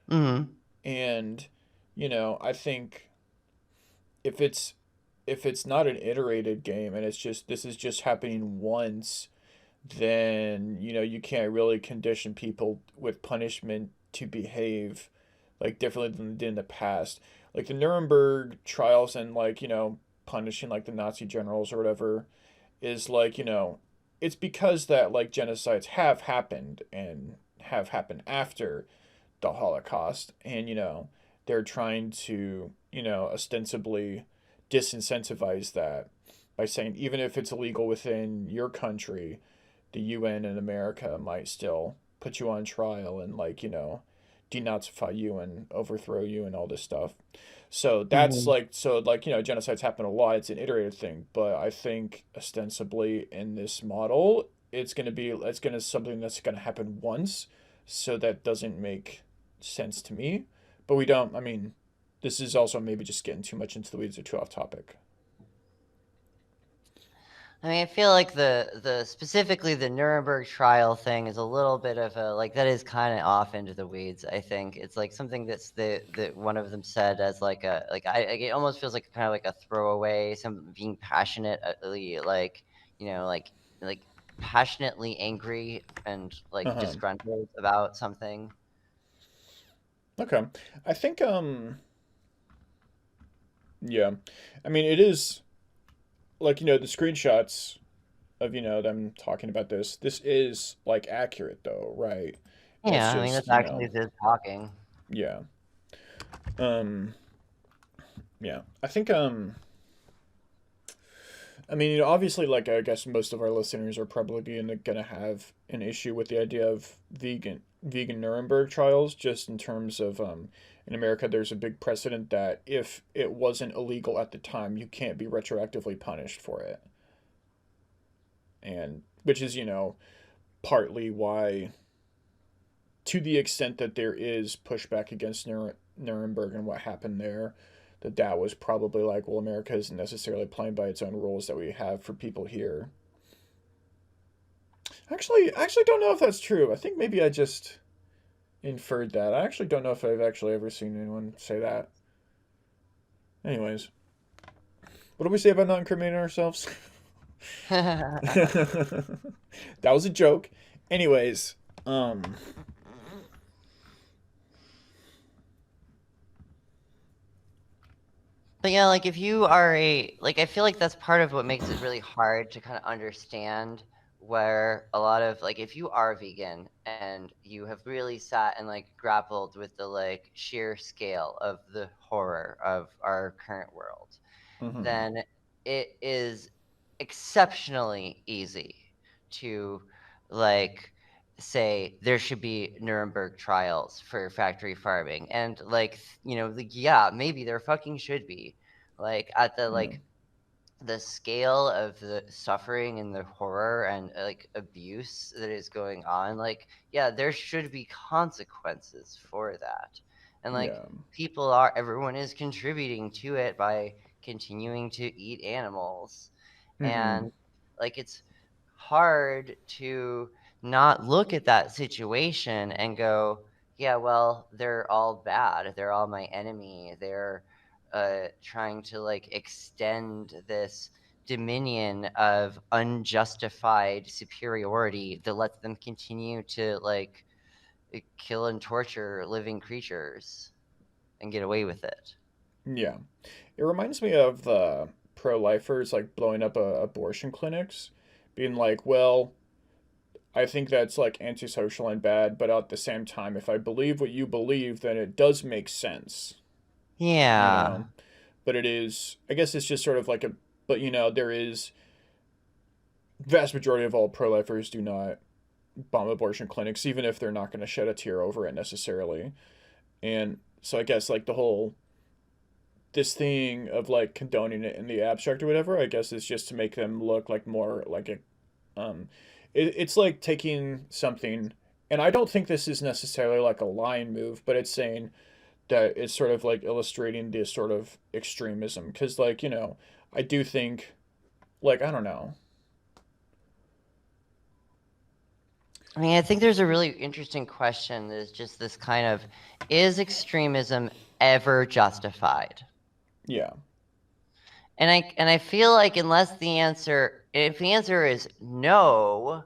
Mm-hmm. And, I think if it's if it's not an iterated game and it's just this is just happening once, then, you can't really condition people with punishment to behave like differently than they did in the past. Like the Nuremberg trials and like, punishing like the Nazi generals or whatever is like, it's because that like genocides have happened and have happened after the Holocaust, and they're trying to ostensibly disincentivize that by saying even if it's illegal within your country, the UN and America might still put you on trial and like denazify you and overthrow you and all this stuff. So that's Mm-hmm. like genocides happen a lot. It's an iterative thing, but I think ostensibly in this model, it's gonna something that's gonna happen once, so that doesn't make sense to me. But we don't. I mean, this is also maybe just getting too much into the weeds or too off topic. I mean, I feel like the specifically the Nuremberg trial thing is a little bit of a like that is kind of off into the weeds. I think it's like something that's that one of them said as like a like it almost feels like kind of like a throwaway, some being passionately like like passionately angry and Uh like huh. disgruntled about something. Okay. I think yeah. I mean, it is like the screenshots of them talking about this. This is like accurate though, right? And it's Yeah, I mean just that's actually this talking. yeah. Um yeah. I think I mean, obviously, like I guess most of our listeners are probably gonna have an issue with the idea of vegan Nuremberg trials, just in terms of in America, there's a big precedent that if it wasn't illegal at the time, you can't be retroactively punished for it, and which is partly why, to the extent that there is pushback against Nuremberg and what happened there, that was probably like, well, America isn't necessarily playing by its own rules that we have for people here. I actually don't know if that's true. I think maybe I just inferred that. I actually don't know if I've actually ever seen anyone say that. Anyways, what do we say about not incriminating ourselves? That was a joke. Anyways, um, But yeah, like if you are I feel like that's part of what makes it really hard to kind of understand where a lot of like if you are vegan and you have really sat and like grappled with the like sheer scale of the horror of our current world, mhm, then it is exceptionally easy to like say there should be Nuremberg trials for factory farming and like yeah, maybe there fucking should be like at the yeah, like the scale of the suffering and the horror and like abuse that is going on, like yeah, there should be consequences for that. And like yeah, everyone is contributing to it by continuing to eat animals. mhm, And like it's hard to not look at that situation and go, yeah, well, they're all bad, they're all my enemy, they're trying to like extend this dominion of unjustified superiority that lets them continue to like kill and torture living creatures and get away with it. yeah. It reminds me of the pro-lifers like blowing up abortion clinics, being like, well, I think that's like antisocial and bad, but at the same time, if I believe what you believe, then it does make sense, you know? Yeah. But it is, I guess it's just sort of like but there is, vast majority of all pro lifers do not bomb abortion clinics, even if they're not going to shed a tear over it necessarily. And so I guess like the whole this thing of like condoning it in the abstract or whatever, I guess is just to make them look like more like a it's like taking something, and I don't think this is necessarily like a line move, but it's saying that it's sort of like illustrating this sort of extremism because like I do think like I don't know. I mean, I think there's a really interesting question. There's just this kind of, is extremism ever justified? Yeah. And I feel like if the answer is no,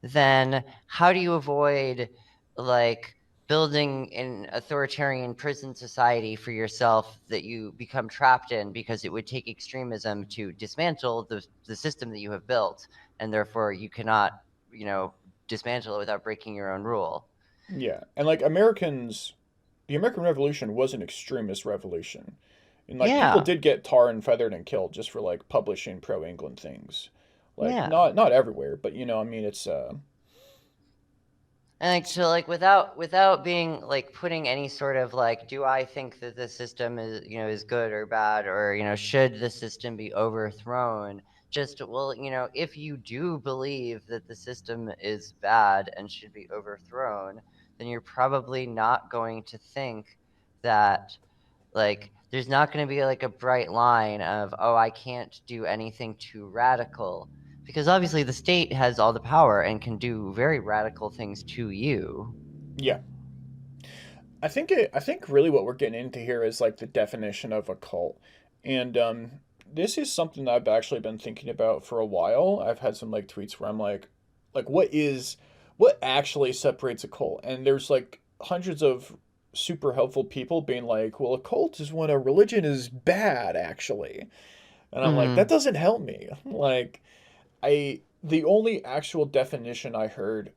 then how do you avoid like building an authoritarian prison society for yourself that you become trapped in, because it would take extremism to dismantle the system that you have built, and therefore you cannot, dismantle it without breaking your own rule. Yeah. And like the American Revolution was an extremist revolution. And like people Yeah. did get tar and feathered and killed just for like publishing pro England things. Like Yeah. not everywhere, but I mean it's And like, so like without being like putting any sort of like, do I think that the system is good or bad, or should the system be overthrown? Just, well, if you do believe that the system is bad and should be overthrown, then you're probably not going to think that, like, there's not going to be like a bright line of, oh, I can't do anything too radical, because obviously the state has all the power and can do very radical things to you. yeah. I think really what we're getting into here is like the definition of a cult. And this is something that I've actually been thinking about for a while. I've had some like tweets where I'm like what actually separates a cult? And there's like hundreds of super helpful people being like, well, a cult is when a religion is bad actually. And I'm like, that Hmm. doesn't help me. Like the only actual definition I heard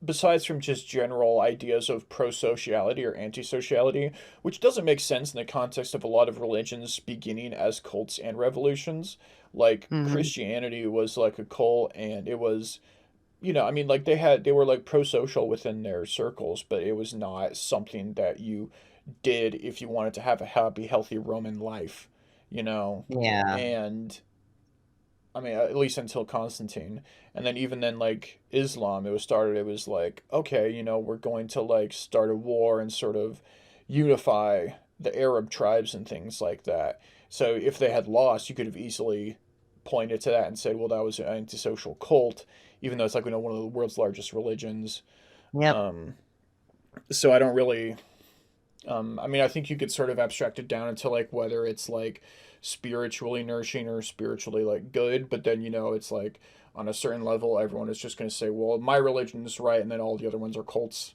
besides from just general ideas of pro-sociality or anti-sociality, which doesn't make sense in the context of a lot of religions beginning as cults and revolutions. Like Hmm. Christianity was like a cult, and it was, I mean, like they were like pro-social within their circles, but it was not something that you did if you wanted to have a happy, healthy Roman life, you know. Yeah. And I mean, at least until Constantine. And then even then, like Islam, it was like, okay, we're going to like start a war and sort of unify the Arab tribes and things like that. So if they had lost, you could have easily pointed to that and said, well, that was an antisocial cult, even though it's like, one of the world's largest religions. Yep. Um, so I don't really I mean, I think you could sort of abstract it down into like whether it's like spiritually nourishing or spiritually like good, but then it's like on a certain level, everyone is just going to say, "Well, my religion is right," and then all the other ones are cults.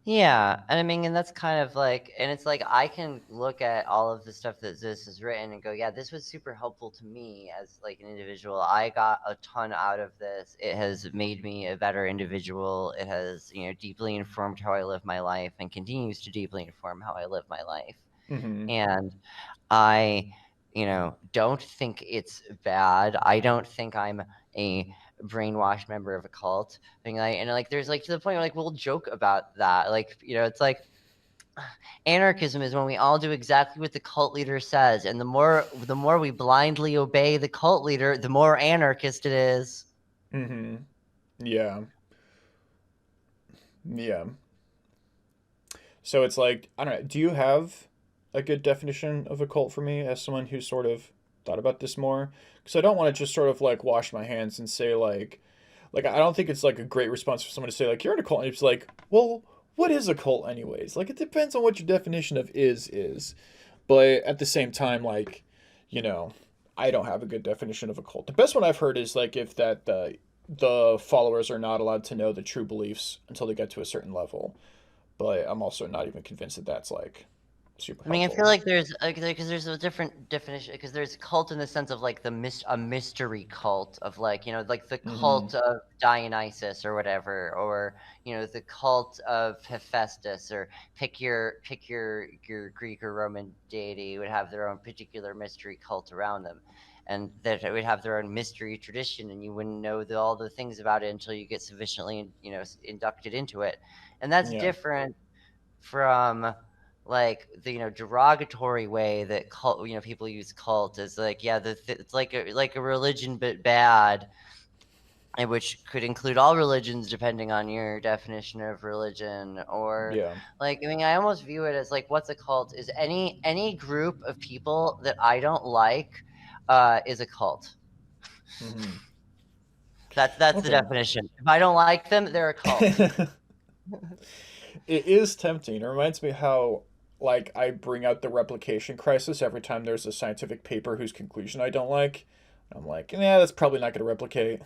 Yeah, and I mean, and that's kind of like, and it's like I can look at all of the stuff that this has written and go, yeah, this was super helpful to me as like an individual. I got a ton out of this. It has made me a better individual. It has, deeply informed how I live my life and continues to deeply inform how I live my life. Mm-hmm. And I, don't think it's bad. I don't think I'm a brainwashed member of a cult. And like, there's like to the point where like we'll joke about that. Like, it's like anarchism is when we all do exactly what the cult leader says, and the more we blindly obey the cult leader, the more anarchist it is. Mm-hmm. Yeah. Yeah. So it's like, I don't know. Do you have a good definition of a cult for me as someone who sort of thought about this more? Because I don't want to just sort of like wash my hands and say like I don't think it's like a great response for someone to say like you're in a cult, and it's like, well, what is a cult anyways? Like it depends on what your definition of is. But at the same time, like, you know, I don't have a good definition of a cult. The best one I've heard is like if that the followers are not allowed to know the true beliefs until they get to a certain level. But I'm also not even convinced that that's like super I mean, I feel helpful. like there's because there's a different definition, because there's cult in the sense of like a mystery cult of like, like the Mm-hmm. cult of Dionysus or whatever, or the cult of Hephaestus, or pick your Greek or Roman deity would have their own particular mystery cult around them. and that it would have their own mystery tradition, and you wouldn't know all the things about it until you get sufficiently, inducted into it. And that's Yeah. different from like the derogatory way that cult people use cult as like, yeah, it's like a religion but bad, and which could include all religions depending on your definition of religion. Or Yeah. like, I mean, I almost view it as like, what's a cult is any group of people that I don't like is a cult. Mm-hmm. That's the Okay. definition. If I don't like them, they're a cult. It is tempting. It reminds me how, like, I bring out the replication crisis every time there's a scientific paper whose conclusion I don't like. I'm like, yeah, that's probably not going to replicate.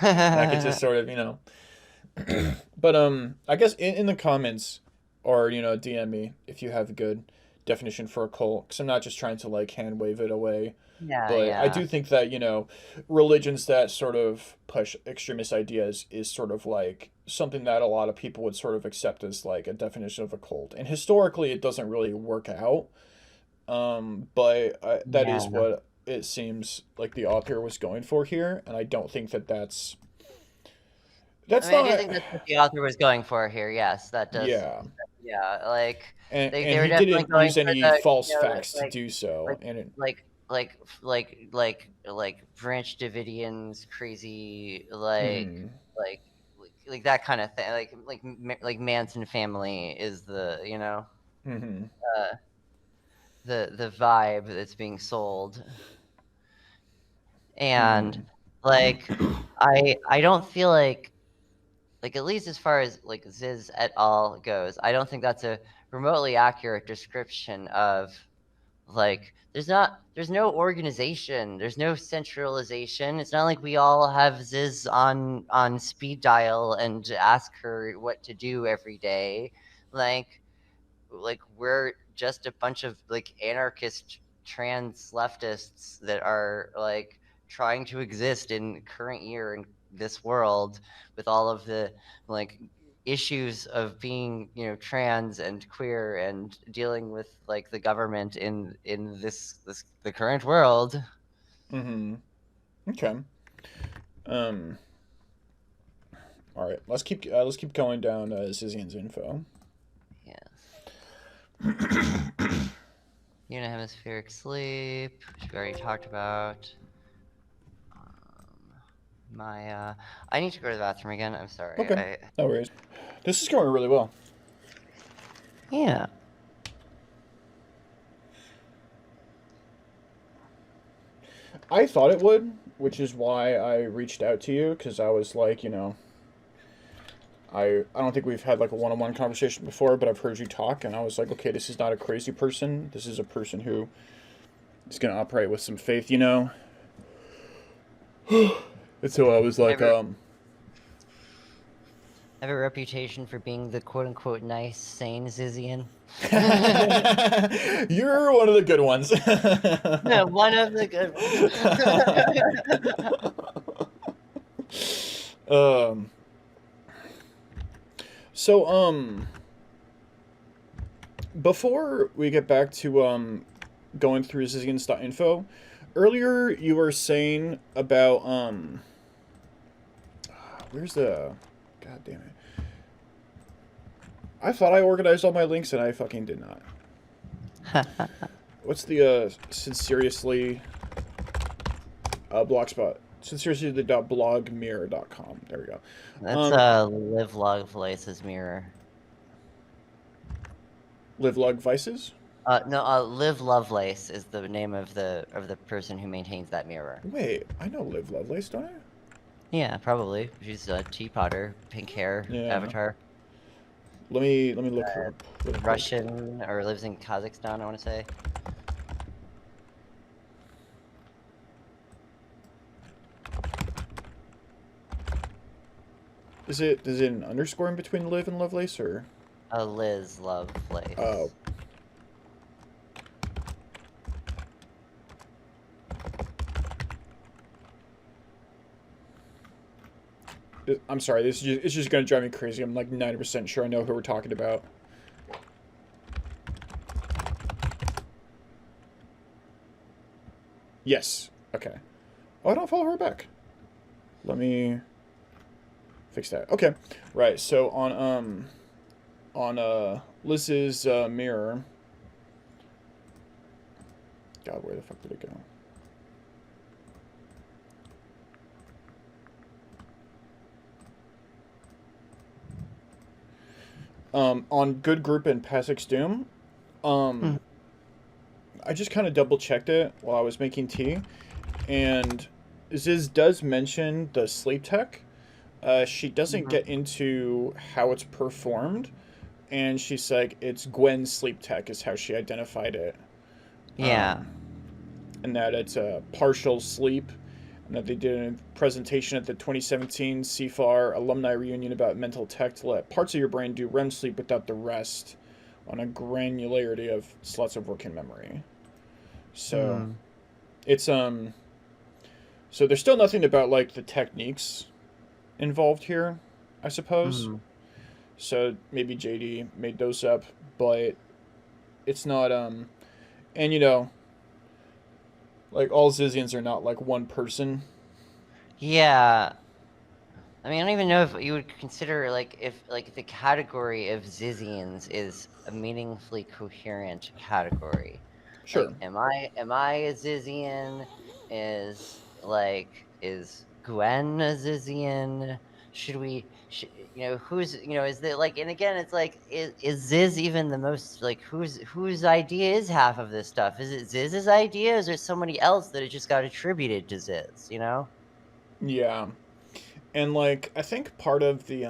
And I could just sort of, But I guess in the comments, or DM me if you have a good definition for a cult, because I'm not just trying to like hand wave it away. Yeah, But I yeah. do think that, religions that sort of push extremist ideas is sort of like something that a lot of people would sort of accept as like a definition of a cult. And historically, it doesn't really work out. But that Yeah. is what it seems like the author was going for here. And I don't think that I that's mean, I do not, think that's what the author was going for here. Yes, that does. yeah. Yeah, like And they were he definitely didn't going use for any the, false facts to like do so. like And it, like Branch Davidians, crazy, mm-hmm, like that kind of thing. Like Manson family is the mm-hmm, uh, the vibe that's being sold. And mm-hmm, like I don't feel like at least as far as like Ziz et al. Goes, I don't think that's a remotely accurate description of like there's no organization, there's no centralization. It's not like we all have Ziz on speed dial and ask her what to do every day. We're just a bunch of like anarchist trans leftists that are like trying to exist in current year in this world with all of the like issues of being trans and queer and dealing with like the government in this the current world. mm-hmm. Okay. Um. All right. Let's keep going down Zizians.info. Yes. Unihemispheric sleep, which we already talked about. Maia. I need to go to the bathroom again. I'm sorry. Okay. No worries. This is going really well. Yeah. I thought it would, which is why I reached out to you, because I was like, I don't think we've had like a one-on-one conversation before, but I've heard you talk, and I was like, okay, this is not a crazy person. This is a person who is going to operate with some faith. And so I was like, I have a reputation for being the quote-unquote nice, sane Zizian. You're one of the good ones. Yeah, one of the good ones. So, before we get back to going through Zizians.info, earlier you were saying about where's the, god damn it, I thought I organized all my links and I fucking did not. What's the sincerely blogspot? Sincerely.blogmirror.com. There we go. That's Live Lovelace's mirror. Live Lug Vices? No, Live Lovelace is the name of the person who maintains that mirror. Wait, I know Live Lovelace, don't I? Yeah, probably. She's a teapotter, pink hair, avatar. Let me look her up. Russian, or lives in Kazakhstan, I want to say. Is it an underscore in between Live and Lovelace, or? Liz Lovelace. Oh. I'm sorry, it's just gonna drive me crazy. I'm like 90% sure I know who we're talking about. Yes. Okay. Oh, I don't follow her back. Let me fix that. Okay. Right. So on Liz's mirror. God, where the fuck did it go? On Good Group and Pasek's Doom, Hmm. um, I just kind of double checked it while I was making tea, and Ziz does mention the sleep tech. She doesn't Mhm. get into how it's performed, and she's like, it's Gwen's sleep tech is how she identified it. Yeah. Um, and that it's a partial sleep, and that they did a presentation at the 2017 CFAR alumni reunion about mental tech to let parts of your brain do REM sleep without the rest on a granularity of slots of working memory. So Hmm. it's so there's still nothing about like the techniques involved here, I suppose. Hmm. So maybe JD made those up, but it's not and like all Zizians are not like one person. Yeah. I mean, I don't even know if you would consider like if like the category of Zizians is a meaningfully coherent category. Sure. Like, am I a Zizian? Is Gwen a Zizian? Who's is that like? And again, it's like is Ziz even the most like whose idea is half of this stuff? Is it Ziz's idea? Is there somebody else that it just got attributed to Ziz? Yeah. And like I think part of the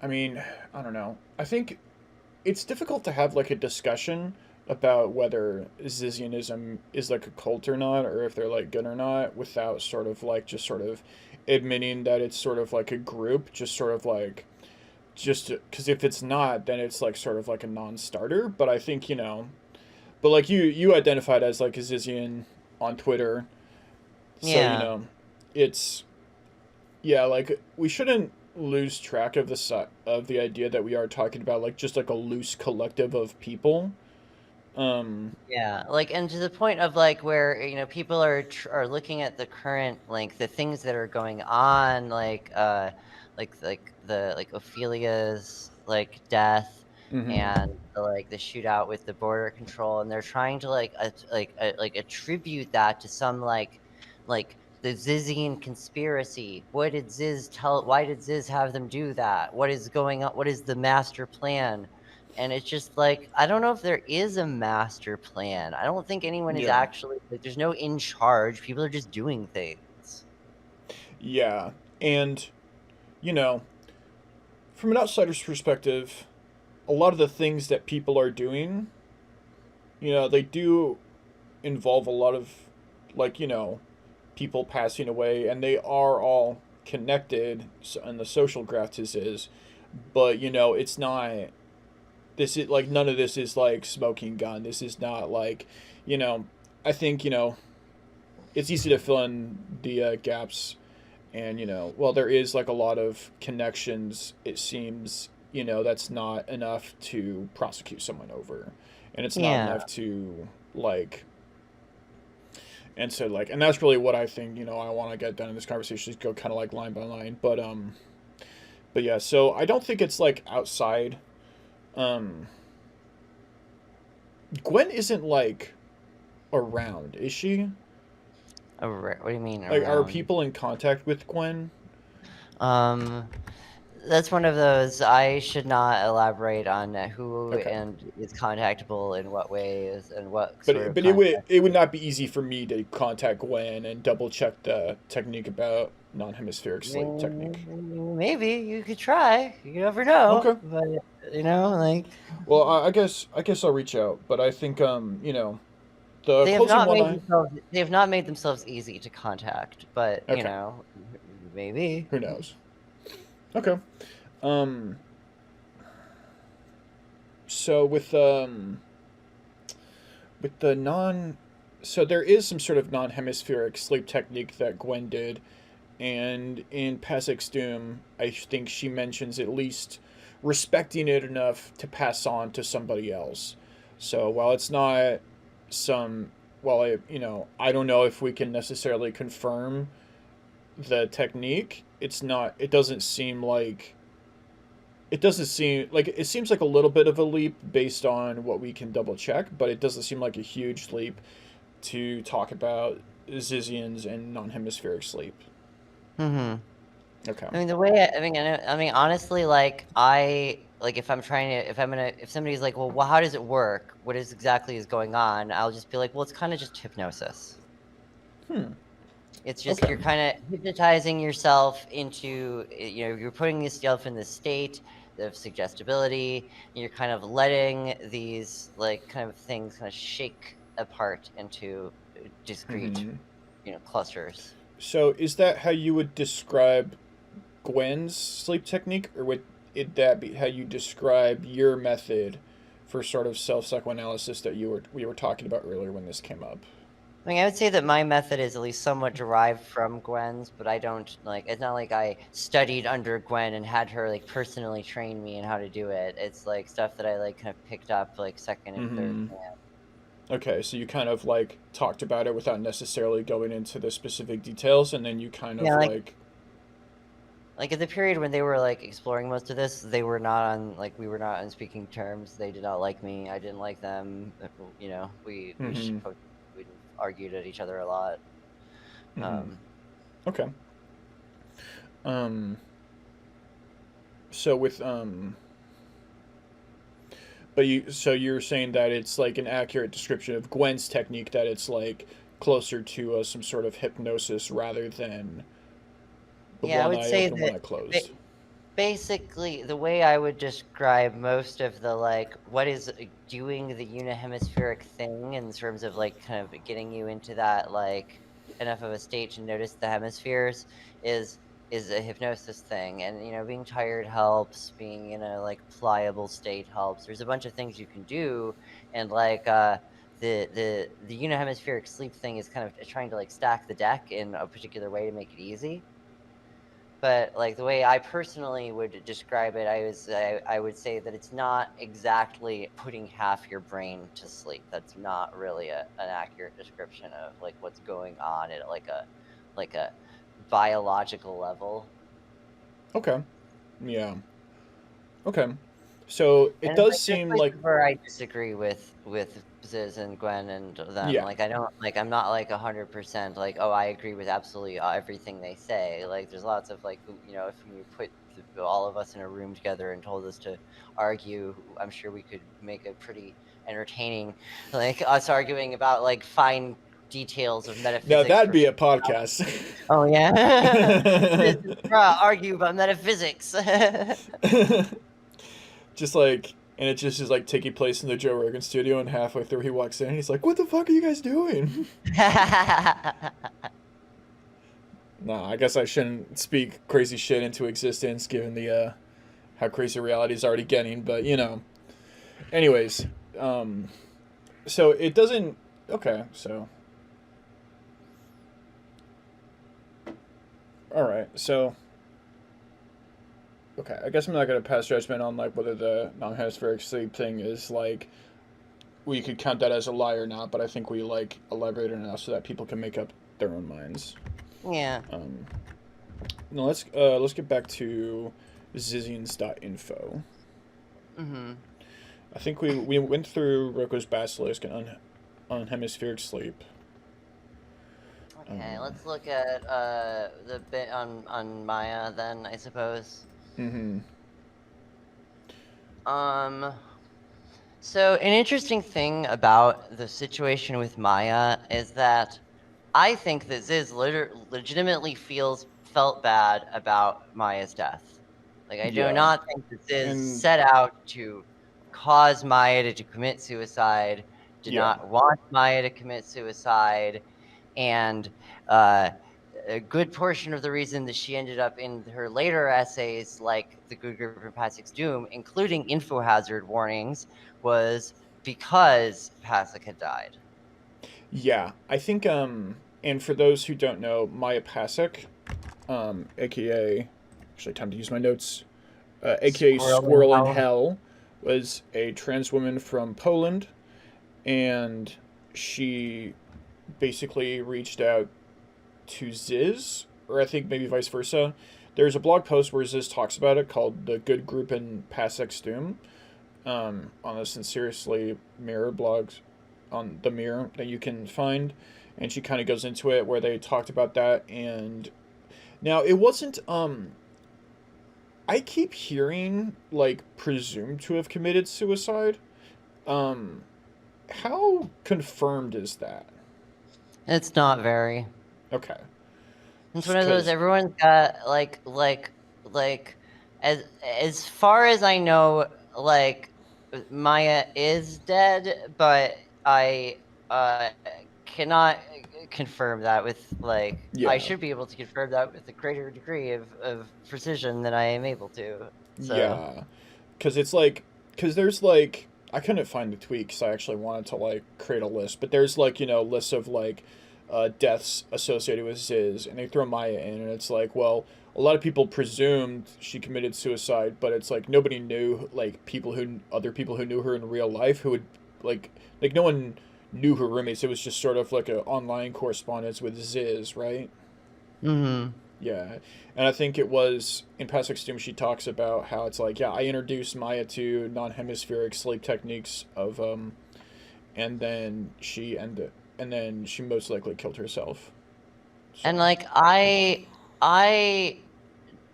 I mean, I don't know. I think it's difficult to have like a discussion about whether Zizianism is like a cult or not, or if they're like good or not, without sort of like just sort of admitting that it's sort of like a group, just sort of like just because if it's not, then it's like sort of like a non-starter. But I think but like you identified as like a Zizian on Twitter, so Yeah. it's yeah, like we shouldn't lose track of of the idea that we are talking about like just like a loose collective of people. Um, Yeah, like, and to the point of like where people are looking at the current like the things that are going on, like the like Ophelia's like death mhm. and the shootout with the border control, and they're trying to like attribute that to some like the Zizian conspiracy. What did Ziz tell? Why did Ziz have them do that? What is going on? What is the master plan? And it's just like, I don't know if there is a master plan. I don't think anyone is Yeah. actually like there's no in charge. People are just doing things. Yeah. And you know, from an outsider's perspective, a lot of the things that people are doing, they do involve a lot of like, people passing away, and they are all connected and the social gratis is, but it's not this is like none of this is like smoking gun. This is not like, you know, I think it's easy to fill in the gaps, and well, there is like a lot of connections. It seems that's not enough to prosecute someone over, and it's not Yeah. enough to like. And so like, and that's really what I think. I want to get done in this conversation is go kind of like line by line, but yeah. So I don't think it's like outside. Um, Gwen isn't like around, is she? What do you mean Like, are around? people in contact with Gwen? Um, that's one of those I should not elaborate on who Okay, and is contactable in what ways and what but sort of it would context. not be easy for me to contact Gwen and double check the technique about non-hemispheric sleep technique. Maybe you could try. You never know. Okay, But like well, I guess I'll reach out, but I think the they have closing not one made I themselves they have not made themselves easy to contact, but okay, maybe. who knows? Okay, um, so with the non, so there is some sort of non-hemispheric sleep technique that Gwen did. And in Pasek's Doom, I think she mentions at least respecting it enough to pass on to somebody else. So while it's not some, while I don't know if we can necessarily confirm the technique, it doesn't seem like it seems like a little bit of a leap based on what we can double check, but it doesn't seem like a huge leap to talk about Zizians and non-hemispheric sleep. Mm-hmm. Okay. I mean, the way I mean, honestly, like if I'm trying to, if somebody's like, well, how does it work? What exactly is going on? I'll just be like, well, it's kind of just hypnosis. It's just Okay. you're kind of hypnotizing yourself into, you're putting yourself in this state of suggestibility. And you're kind of letting these like kind of things kind of shake apart into discrete, clusters. So is that how you would describe Gwen's sleep technique, or would that be how you describe your method for sort of self-psychoanalysis that we were talking about earlier when this came up? I mean, I would say that my method is at least somewhat derived from Gwen's, but I don't it's not like I studied under Gwen and had her like personally train me in how to do it. It's like stuff that I like kind of picked up like second and third hand. Okay, so you kind of like talked about it without necessarily going into the specific details, and then you kind of like at the period when they were like exploring most of this, they were not on we were not on speaking terms. They did not like me. I didn't like them. We argued at each other a lot. Okay. So with so you're saying that it's like an accurate description of Gwen's technique, that it's like closer to some sort of hypnosis rather than the I one would eye say open, that one eye closed. basically the way I would describe most of the what is doing the unihemispheric thing in terms of like kind of getting you into that like enough of a state to notice the hemispheres is a hypnosis thing. And being tired helps, being in a like pliable state helps. There's a bunch of things you can do, and the unihemispheric sleep thing is kind of trying to like stack the deck in a particular way to make it easy. But like the way I personally would describe it, I would say that it's not exactly putting half your brain to sleep. That's not really an accurate description of like what's going on at like a biological level. Okay. Yeah. Okay. So it And does like there's seem like places where I disagree with Ziz and Gwen and them. yeah. Like I don't like I'm not like 100% like, oh, I agree with absolutely everything they say. Like there's lots of like if you put all of us in a room together and told us to argue, I'm sure we could make a pretty entertaining like us arguing about like fine details of metaphysics. Now that'd be a podcast. Oh yeah. Argue about metaphysics. Just like, and it just is like taking place in the Joe Rogan studio, and halfway through he walks in and he's like, "What the fuck are you guys doing?" Nah, I guess I shouldn't speak crazy shit into existence given the how crazy reality is already getting, but anyways, so it doesn't. Okay, so all right, so okay, I guess I'm not gonna pass judgment on like whether the non-hemispheric sleep thing is like we could count that as a lie or not, but I think we like elaborate enough so that people can make up their own minds. Yeah. No, let's get back to Zizians.info. I think we went through Roko's basilisk and unhemispheric sleep. Okay, let's look at the bit on Maia then, I suppose. So an interesting thing about the situation with Maia is that I think that Ziz legitimately felt bad about Maia's death. Like I do not think that Ziz set out to cause Maia to commit suicide, did not want Maia to commit suicide, and a good portion of the reason that she ended up in her later essays, like The Good Grip and Pasek's Doom, including info hazard warnings, was because Pasek had died. Yeah, I think and for those who don't know, Maia Pasek, aka actually time to use my notes, aka Squirrel in Hell, was a trans woman from Poland, and she basically reached out to Ziz, or I think maybe vice versa. There's a blog post where Ziz talks about it called "The Good Group in Pasek Doom" on the Sincerely Mirror blogs on the Mirror that you can find, and she kind of goes into it where they talked about that. And now it wasn't. I keep hearing like presumed to have committed suicide. Um, how confirmed is that? It's not very. Okay, It's one of those because everyone's got like as far as I know, like Maia is dead, but I cannot confirm that with like I yeah, should be able to confirm that with a greater degree of precision than I am able to. So yeah, because it's like because there's like I couldn't find the tweet because I actually wanted to like create a list, but there's like lists of like deaths associated with Ziz, and they throw Maia in, and it's like, well, a lot of people presumed she committed suicide, but it's like nobody knew like other people who knew her in real life who would like no one knew her roommates. It was just sort of like an online correspondence with Ziz, right? mhm. Yeah, and I think it was in Pasek Doom she talks about how it's like, yeah, I introduced Maia to non-hemispheric sleep techniques of and then she most likely killed herself. So And like I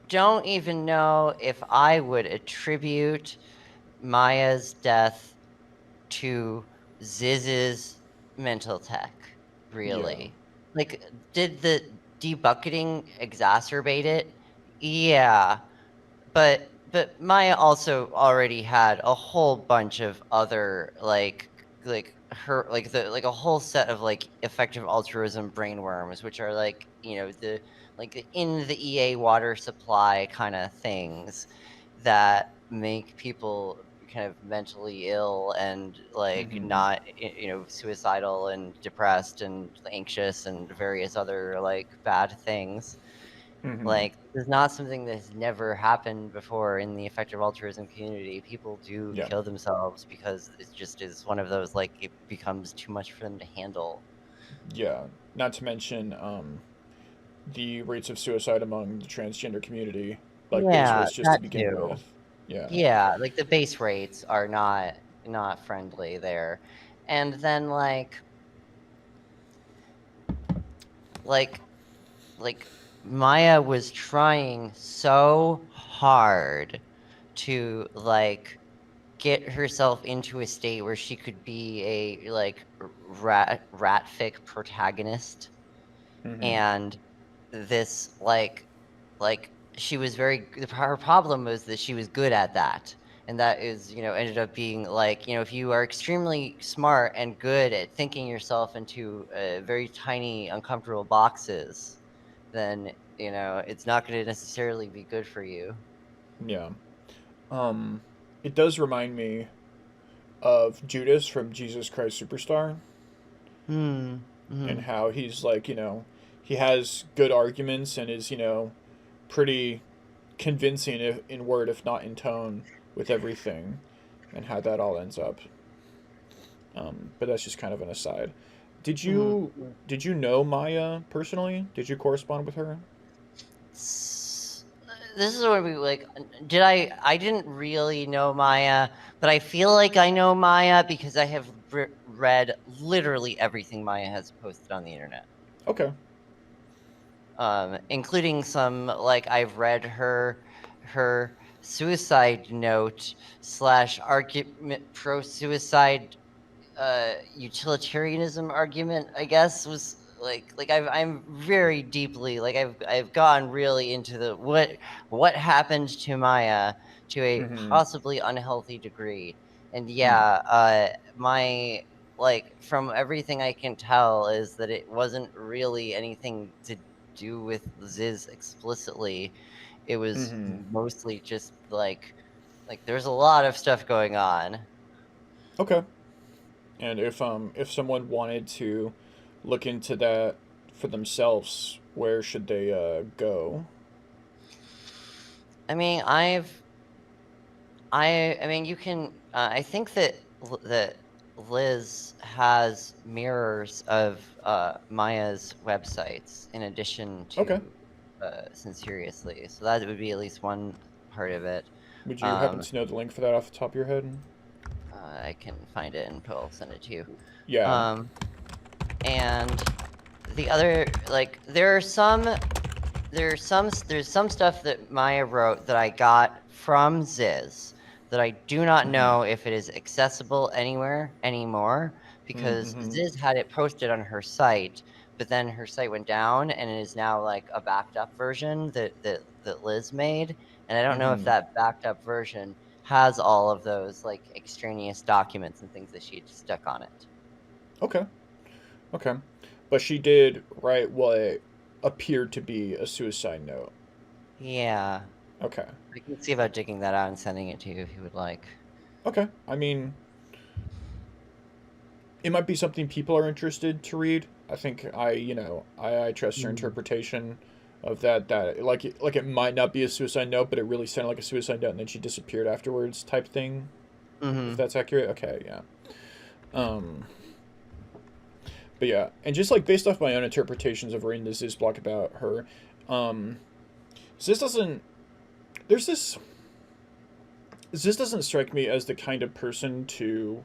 don't even know if I would attribute Maia's death to Ziz's mental tech, yeah, really. Like, did the debucketing exacerbate it? Yeah, but Maia also already had a whole bunch of other like her like a whole set of like effective altruism brainworms, which are like the like in the EA water supply kind of things that make people kind of mentally ill and like mm-hmm. not suicidal and depressed and anxious and various other like bad things. Mm-hmm. Like, this is not something that has never happened before in the effective altruism community. People do Yeah, kill themselves because it just is one of those, like, it becomes too much for them to handle. yeah. Not to mention the rates of suicide among the transgender community, like base Yeah, rates just to that begin too. with. Yeah. Yeah, like the base rates are not friendly there. And then like like Maia was trying so hard to like get herself into a state where she could be a like ratfic protagonist, Mm-hmm. and this like she was her problem was that she was good at that, and that is ended up being like if you are extremely smart and good at thinking yourself into very tiny uncomfortable boxes, then it's not going to necessarily be good for you. Yeah. Um, it does remind me of Judas from Jesus Christ Superstar, Hmm. and Hmm. how he's like, he has good arguments and is, pretty convincing if, in word, if not in tone, with everything, and how that all ends up. But that's just kind of an aside. Did Hmm. you did you know Maya personally? Did you correspond with her? This is where we like did I didn't really know Maya, but I feel like I know Maya because I have read literally everything Maya has posted on the internet, Okay. including some like I've read her suicide note slash argument pro suicide utilitarianism argument, I guess, was like I'm very deeply like I've gone really into the what happened to Maya to a Mm-hmm. possibly unhealthy degree. And Hmm. yeah, my like from everything I can tell is that it wasn't really anything to do with Ziz explicitly. It was Mm-hmm. mostly just like there's a lot of stuff going on. Okay. And if someone wanted to look into that for themselves, where should they go? I mean, I mean, you can. I think that that. Liz has mirrors of Maia's websites in addition Okay. to Sinceriously. So that would be at least one part of it. Would you happen Um, to know the link for that off the top of your head? I can find it and I'll send it to you. Yeah. And the other, like, there's some stuff that Maia wrote that I got from Ziz that I do not know if it is accessible anywhere anymore, because Mm-hmm. Ziz had it posted on her site, but then her site went down and it is now like a backed up version that Liz made, and I don't know if Mm-hmm. that backed up version has all of those like extraneous documents and things that she stuck on it. Okay. Okay. But she did write what appeared to be a suicide note. Yeah, Okay. I can see about digging that out and sending it to you if you would like. Okay. I mean, it might be something people are interested to read. I think I trust her interpretation of that like it might not be a suicide note, but it really sounded like a suicide note, and then she disappeared afterwards, type thing. If Mm-hmm. that's accurate, okay, yeah. Um, but yeah, and just like based off my own interpretations of reading this Ziz block about her, um, Ziz doesn't. There's this. Ziz doesn't strike me as the kind of person to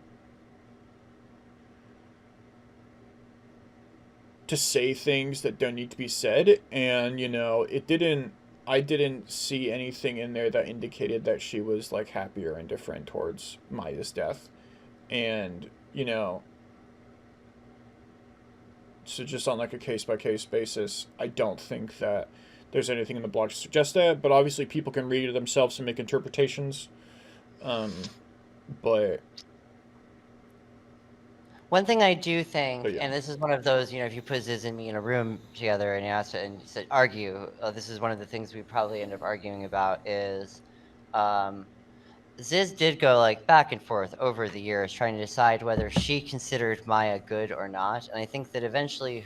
say things that don't need to be said, and I didn't see anything in there that indicated that she was like happy or indifferent towards Maia's death. And so just on like a case by case basis, I don't think that there's anything in the blog to suggest that, but obviously people can read it themselves and make interpretations. But One thing I do think, yeah. and this is one of those, if you put Ziz and me in a room together and you asked it and you said argue, this is one of the things we probably end up arguing about is um, Ziz did go like back and forth over the years trying to decide whether she considered Maia good or not. And I think that eventually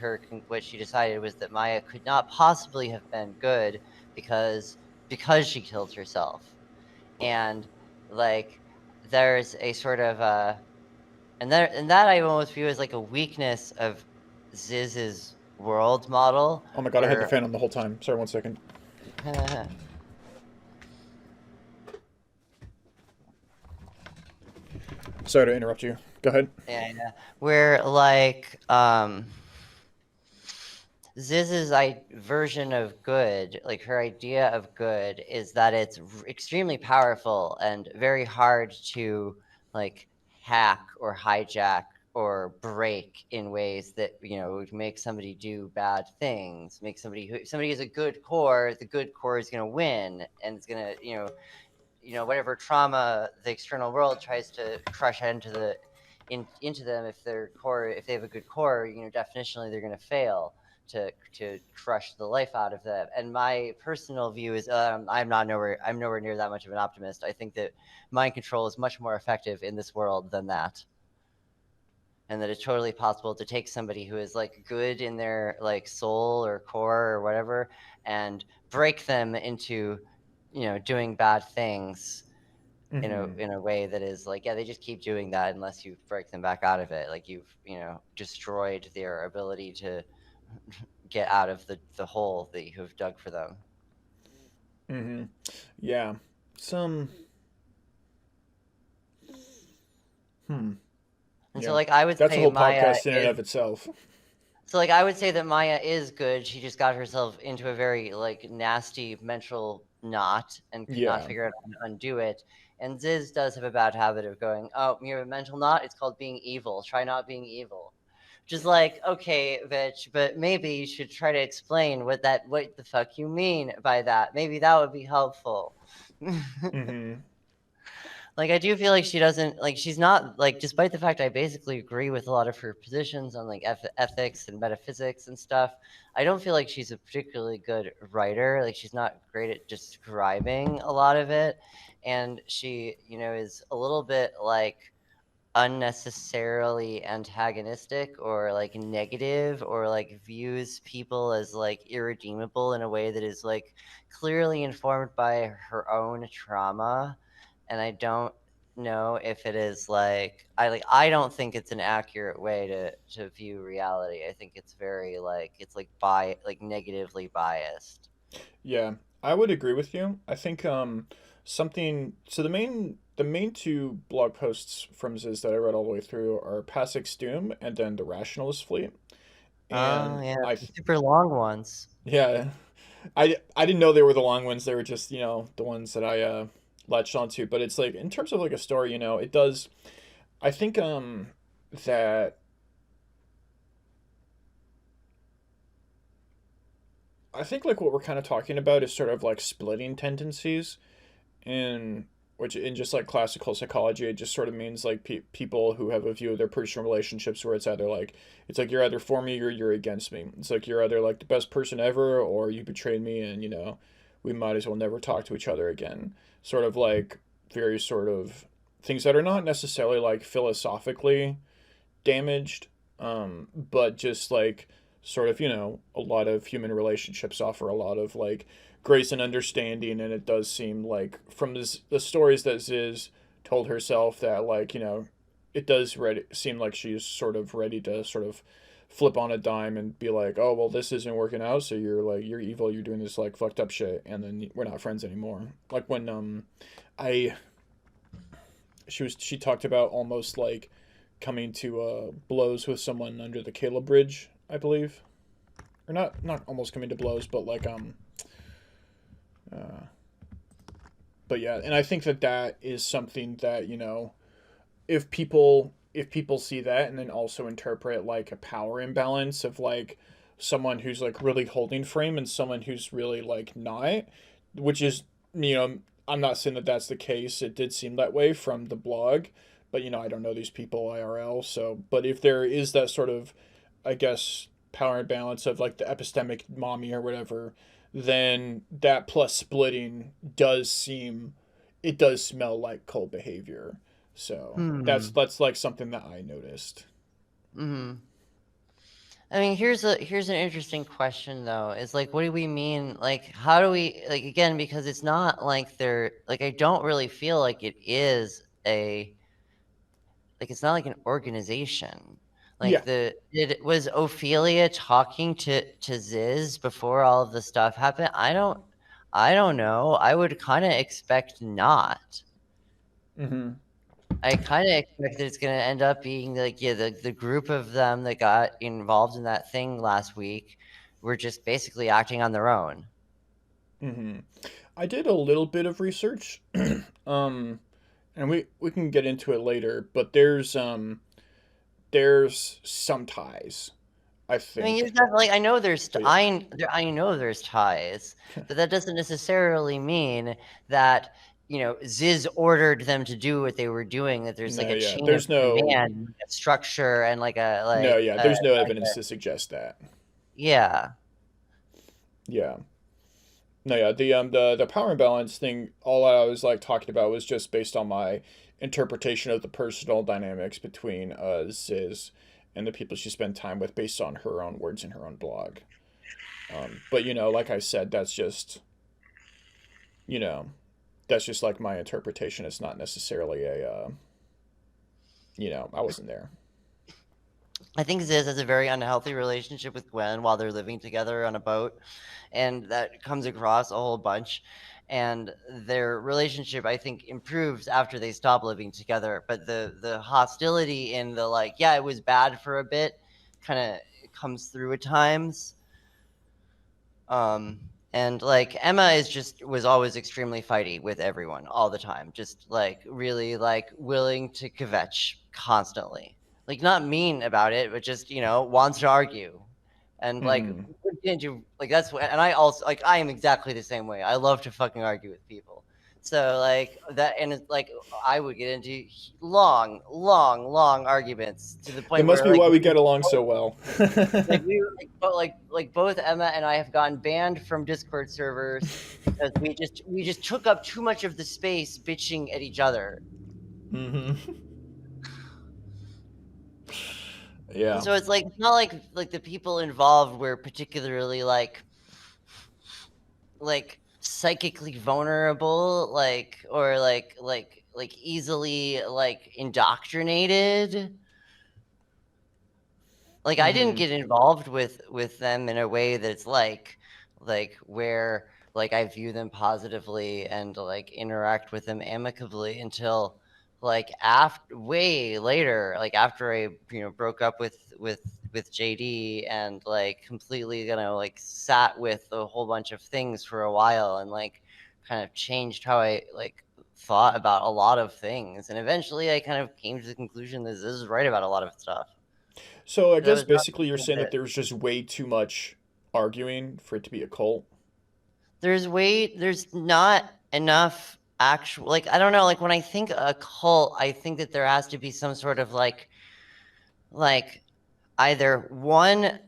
what she decided was that Maia could not possibly have been good because she killed herself. And like there's a sort of and that I almost view as like a weakness of Ziz's world model, Oh my god, I had the where fan on the whole time. Sorry, 1 second. Sorry to interrupt you. Go ahead. yeah, where like Ziz's version of good, like her idea of good, is that it's extremely powerful and very hard to like hack or hijack or break in ways that would make somebody do bad things, make somebody has a good core. The good core is going to win, and it's going to whatever trauma the external world tries to crush into them, if they have a good core, definitionally they're going to fail to crush the life out of them. And my personal view is I'm nowhere near that much of an optimist. I think that mind control is much more effective in this world than that, and that it's totally possible to take somebody who is like good in their like soul or core or whatever and break them into doing bad things Mm-hmm. in a way that is like, yeah, they just keep doing that unless you break them back out of it, like you've destroyed their ability to get out of the hole that you have dug for them. Mm-hmm. Yeah. Some. Hmm. And so Yeah. like I would That's a say whole Maia podcast in and is of itself. so like I would say that Maia is good. She just got herself into a very like nasty mental knot and could not Yeah. figure out how to undo it. And Ziz does have a bad habit of going, oh, you have a mental knot, it's called being evil, try not being evil. Just like, okay, bitch, but maybe you should try to explain what the fuck you mean by that. Maybe that would be helpful. Mm-hmm. Like, I do feel like she doesn't like she's not like, despite the fact I basically agree with a lot of her positions on like ethics and metaphysics and stuff, I don't feel like she's a particularly good writer. Like, she's not great at describing a lot of it, and she is a little bit like unnecessarily antagonistic or like negative, or like views people as like irredeemable in a way that is like clearly informed by her own trauma. And I don't know if it is I don't think it's an accurate way to view reality. I think it's very it's negatively biased. Yeah, I would agree with you. I think something so the main two blog posts from Ziz that I read all the way through are Pasek's Doom and then the Rationalist Fleet. Oh And yeah, I the super long ones. yeah, I didn't know they were the long ones. They were just, the ones that I latched onto, but it's like in terms of like a story, it does I think that I think like what we're kind of talking about is sort of like splitting tendencies in which in just like classical psychology it just sort of means like people who have a view of their personal relationships where it's like you're either for me or you're against me. It's like you're either like the best person ever or you betrayed me and we might as well never talk to each other again. Sort of like very sort of things that are not necessarily like philosophically damaged, but just like sort of a lot of human relationships offer a lot of like grace and understanding, and it does seem like from the stories that Ziz told herself that it does seem like she's sort of ready to sort of flip on a dime and be like, oh well, this isn't working out, so you're evil, you're doing this like fucked up shit, and then we're not friends anymore. Like when I she talked about almost like coming to blows with someone under the Caleb Bridge, I believe, or not almost coming to blows, but like uh, but yeah, and I think that that is something that if people see that and then also interpret like a power imbalance of like someone who's like really holding frame and someone who's really like not, which is I'm not saying that that's the case. It did seem that way from the blog, but I don't know these people IRL. So, but if there is that sort of, I guess, power imbalance of like the epistemic mommy or whatever, then that plus splitting it does smell like cult behavior. So Hmm. that's like something that I noticed. Hmm. I mean, here's an interesting question though. Is like, what do we mean? Like, how do we again? Because it's not like they're I don't really feel like it is a it's not like an organization. Yeah. Was Ophelia talking to Ziz before all of the stuff happened? I don't know. I would kind of expect not. Mm-hmm. I kind of expect that it's going to end up being yeah, the group of them that got involved in that thing last week were just basically acting on their own. Mm-hmm. I did a little bit of research, um, and we can get into it later. But there's some ties, I I mean, think. there's definitely I know there's But yeah, I know there's ties, but that doesn't necessarily mean that Ziz ordered them to do what they were doing. That there's no, a yeah, chain of there's no, command, a structure, and no, yeah, there's no evidence to suggest that. yeah. Yeah, no, yeah, the power imbalance thing. All I was like talking about was just based on my interpretation of the personal dynamics between Ziz and the people she spent time with, based on her own words in her own blog. But like I said, you know, that's just like my interpretation. It's not necessarily I wasn't there. I think Ziz has a very unhealthy relationship with Gwen while they're living together on a boat, and that comes across a whole bunch. And their relationship, I think, improves after they stop living together. But the hostility in the yeah, it was bad for a bit, kind of comes through at times. Um, and Emma was always extremely fighty with everyone all the time, just really willing to kvetch constantly. Not mean about it, but just wants to argue. And Mm-hmm. what can't you that's what and I also I am exactly the same way. I love to fucking argue with people. So that and it's I would get into long arguments to the That point must where be why we get along so well. we were both Emma and I have gotten banned from Discord servers because we just took up too much of the space bitching at each other. Mm-hmm. And Yeah. so it's it's not the people involved were particularly psychically vulnerable or easily indoctrinated. Like I didn't Mm-hmm. get involved with them in a way that's where I view them positively and interact with them amicably until after way later, after I broke up with JD and completely sat with a whole bunch of things for a while and kind of changed how I thought about a lot of things, and eventually I kind of came to the conclusion that this is right about a lot of stuff. So I That guess was not basically you're something saying that that there's just way too much arguing for it to be a cult. there's not enough actual, I don't know, when I think a cult, I think that there has to be some sort of like either one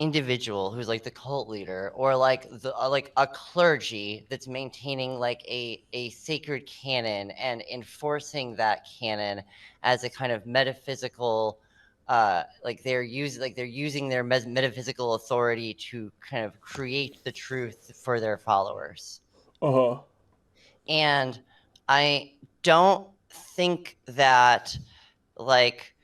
individual who's the cult leader, or a clergy that's maintaining a sacred canon and enforcing that canon as a kind of metaphysical, they're using their metaphysical authority to kind of create the truth for their followers. Uh-huh. And I don't think that like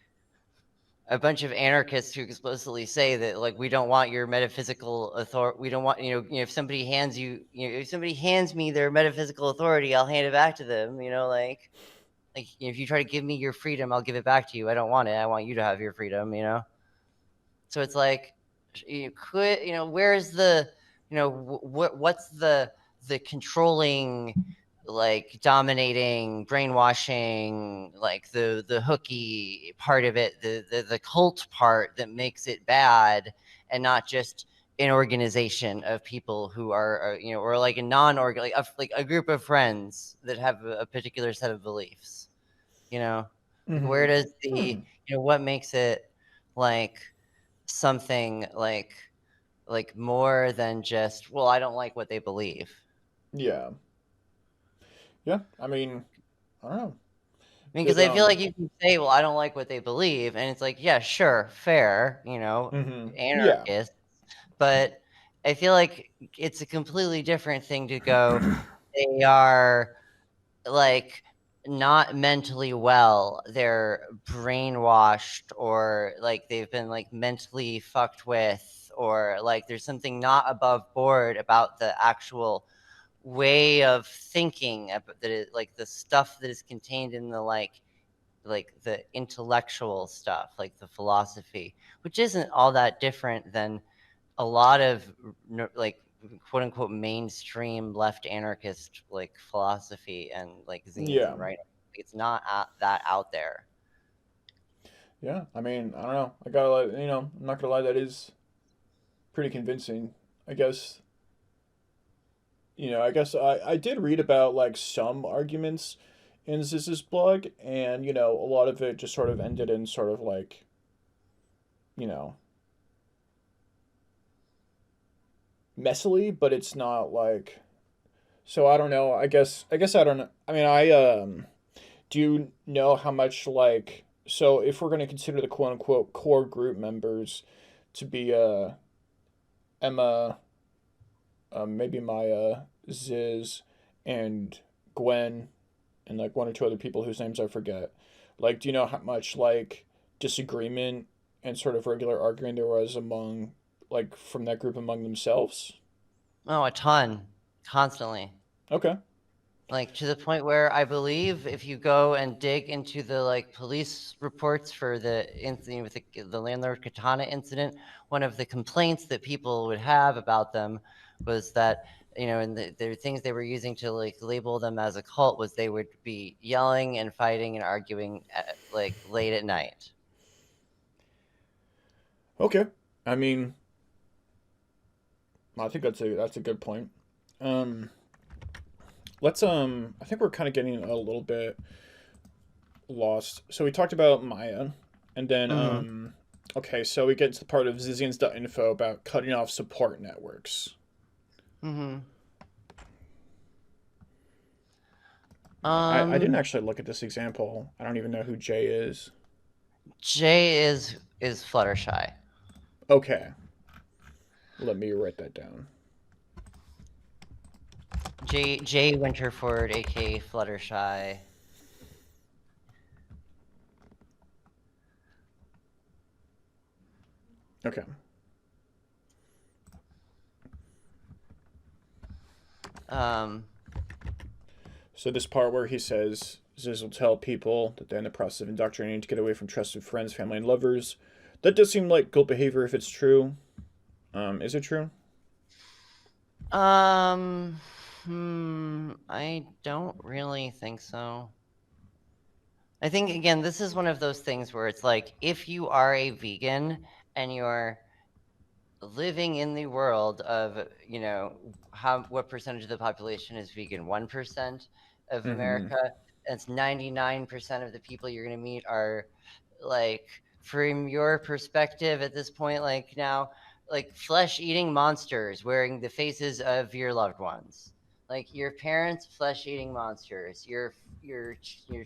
a bunch of anarchists who explicitly say that we don't want your metaphysical authority, we don't want, if somebody hands if somebody hands me their metaphysical authority, I'll hand it back to them, if you try to give me your freedom, I'll give it back to you. I don't want it, I want you to have your freedom. So it's where's the, what's the controlling, dominating, brainwashing, the hooky part of it, the cult part that makes it bad, and not just an organization of people who are or a non-organ, a group of friends that have a particular set of beliefs. Where Mm-hmm. does Hmm. the, what makes it like something more than just, well, I don't like what they believe. Yeah. Yeah. I mean, I don't know. I mean, because Good. I feel like you can say, well, I don't like what they believe, and it's yeah, sure, fair, Mm-hmm. Yeah. anarchist. But I feel like it's a completely different thing to go, they are not mentally well, they're brainwashed, or they've been mentally fucked with, or there's something not above board about the actual way of thinking that is the stuff that is contained in the the intellectual stuff, the philosophy, which isn't all that different than a lot of quote unquote mainstream left anarchist philosophy and zines Yeah. and writing. It's not that out there. Yeah. I mean, I don't know. I gotta let I'm not gonna lie, that is pretty convincing. I guess I guess I did read about like some arguments in Ziz's blog, and a lot of it just sort of ended in sort of like, you know, messily, but it's not like, so I don't know. I guess I don't know. I mean, I do you know how much like, so if we're going to consider the quote unquote core group members to be Emma, maybe Maia, Ziz, and Gwen, and like one or two other people whose names I forget. Like, do you know how much like disagreement and sort of regular arguing there was among like from that group among themselves? Oh, a ton, constantly. Okay. To the point where I believe if you go and dig into the police reports for the incident with the landlord katana incident, one of the complaints that people would have about them was that, and the things they were using to label them as a cult was they would be yelling and fighting and arguing at, late at night. Okay. I mean, I think that's a good point. Um, let's I think we're kind of getting a little bit lost. So we talked about Maya, and then Mm-hmm. okay, so we get to the part of Zizians.info about cutting off support networks. Mm-hmm. I didn't actually look at this example. I don't even know who Jay is. Jay is Fluttershy. Okay, let me write that down. Jay Winterford, aka Fluttershy. Okay. Um, So this part where he says Ziz will tell people that they're in the process of indoctrinating to get away from trusted friends, family, and lovers. That does seem like cult behavior if it's true. Is it true? um, I don't really think so. I think again, this is one of those things where it's like if you are a vegan and you're living in the world of, what percentage of the population is vegan? 1% of Mm-hmm. America. It's 99% of the people you're going to meet are like, from your perspective at this point, like now, like flesh eating monsters wearing the faces of your loved ones, like your parents, flesh eating monsters, your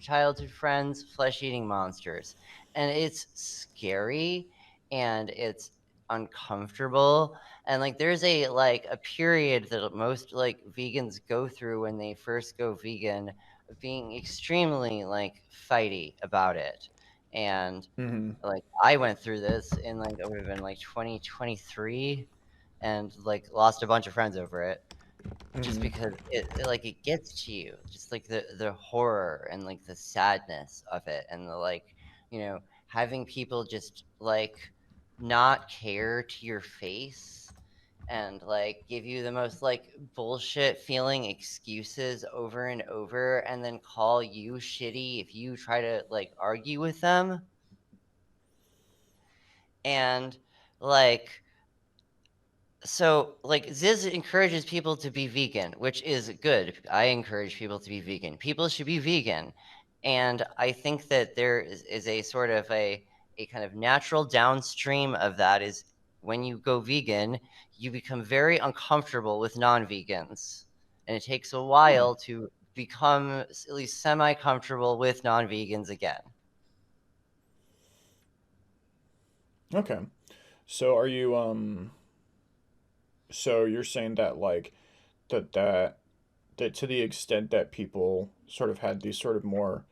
childhood friends, flesh eating monsters. And it's scary and it's uncomfortable, and like there's a period that most like vegans go through when they first go vegan, of being extremely like fighty about it. And Mm-hmm. like I went through this in like it would have been like 2023, and like lost a bunch of friends over it, just Mm-hmm. because like it gets to you, just like the horror and like the sadness of it, and the like, having people just like not care to your face and like give you the most like bullshit feeling excuses over and over, and then call you shitty if you try to like argue with them. And like, so like Ziz encourages people to be vegan, which is good. I encourage people to be vegan. People should be vegan. And I think that there is a sort of a kind of natural downstream of that is when you go vegan, you become very uncomfortable with non-vegans. And it takes a Hmm. while to become at least semi-comfortable with non-vegans again. Okay. So are you so you're saying that like that that to the extent that people sort of had these sort of more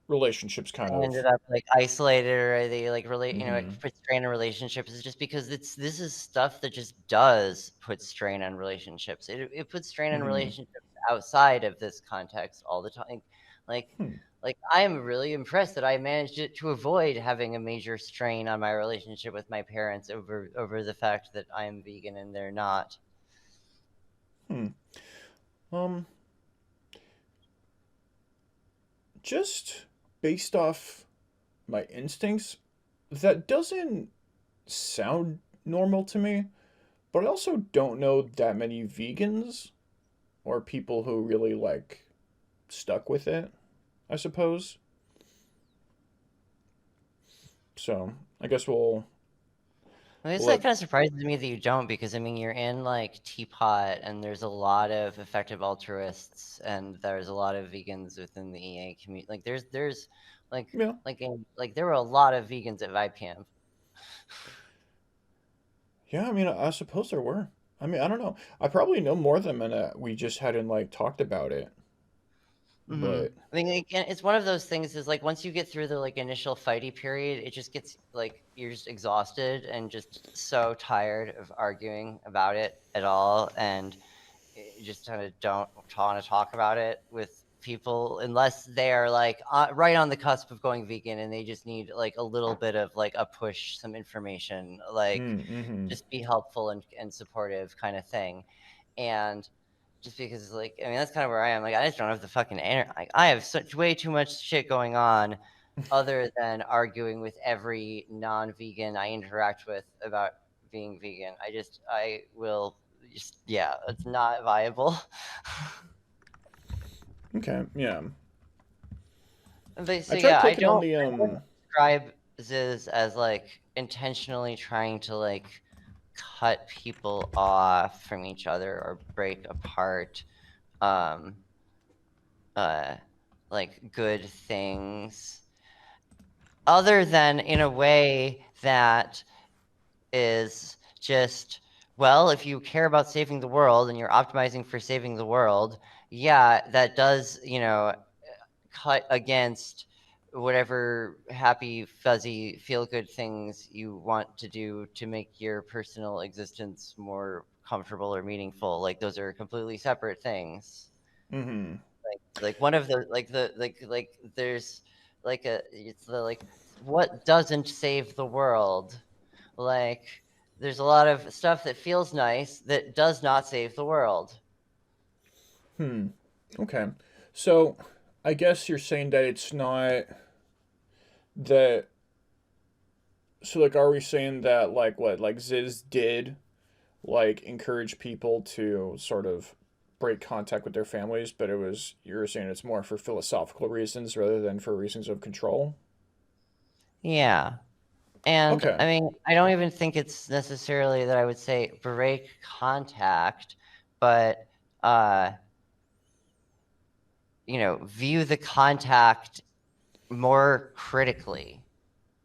relationships kind They ended of up like isolated, or they like relate, like mm-hmm. put strain on relationships, is just because this is stuff that just does put strain on relationships. It puts strain on Mm-hmm. relationships outside of this context all the time. Like Hmm. like I am really impressed that I managed to avoid having a major strain on my relationship with my parents over the fact that I am vegan and they're not. Hmm. Um just based off my instincts, that doesn't sound normal to me, but I also don't know that many vegans or people who really like stuck with it, I suppose. So I guess I guess we'll that let kind of surprises me that you don't, because I mean you're in like Teapot, and there's a lot of effective altruists, and there's a lot of vegans within the EA community. Like there's like yeah. like there were a lot of vegans at VIPAM. Yeah, I mean I suppose there were. I mean, I don't know. I probably know more of them and we just hadn't like talked about it. But I mean, again, it's one of those things. Is like once you get through the like initial fighty period, it just gets like you're just exhausted and just so tired of arguing about it at all, and you just kind of don't want to talk about it with people unless they're like right on the cusp of going vegan and they just need like a little bit of like a push, some information, like mm-hmm. just be helpful and supportive kind of thing. And just because like I mean that's kind of where I am. Like I just don't have the fucking energy. Like, I have such way too much shit going on other than arguing with every non-vegan I interact with about being vegan. I will just, yeah, it's not viable. Okay, yeah. But I so tried yeah, clicking on the I wouldn't describe Ziz as like intentionally trying to like cut people off from each other or break apart um uh like good things, other than in a way that is just, well, if you care about saving the world and you're optimizing for saving the world, yeah, that does, cut against whatever happy, fuzzy, feel good things you want to do to make your personal existence more comfortable or meaningful. Like those are completely separate things. Mm-hmm. Like one of the like there's like a it's the like what doesn't save the world. Like there's a lot of stuff that feels nice that does not save the world. Hmm. Okay. So, I guess you're saying that it's not that. So, like, are we saying that, like, what, like, Ziz did, like, encourage people to sort of break contact with their families, but you're saying it's more for philosophical reasons rather than for reasons of control? Yeah. And Okay. I mean, I don't even think it's necessarily that I would say break contact, but uh, view the contact more critically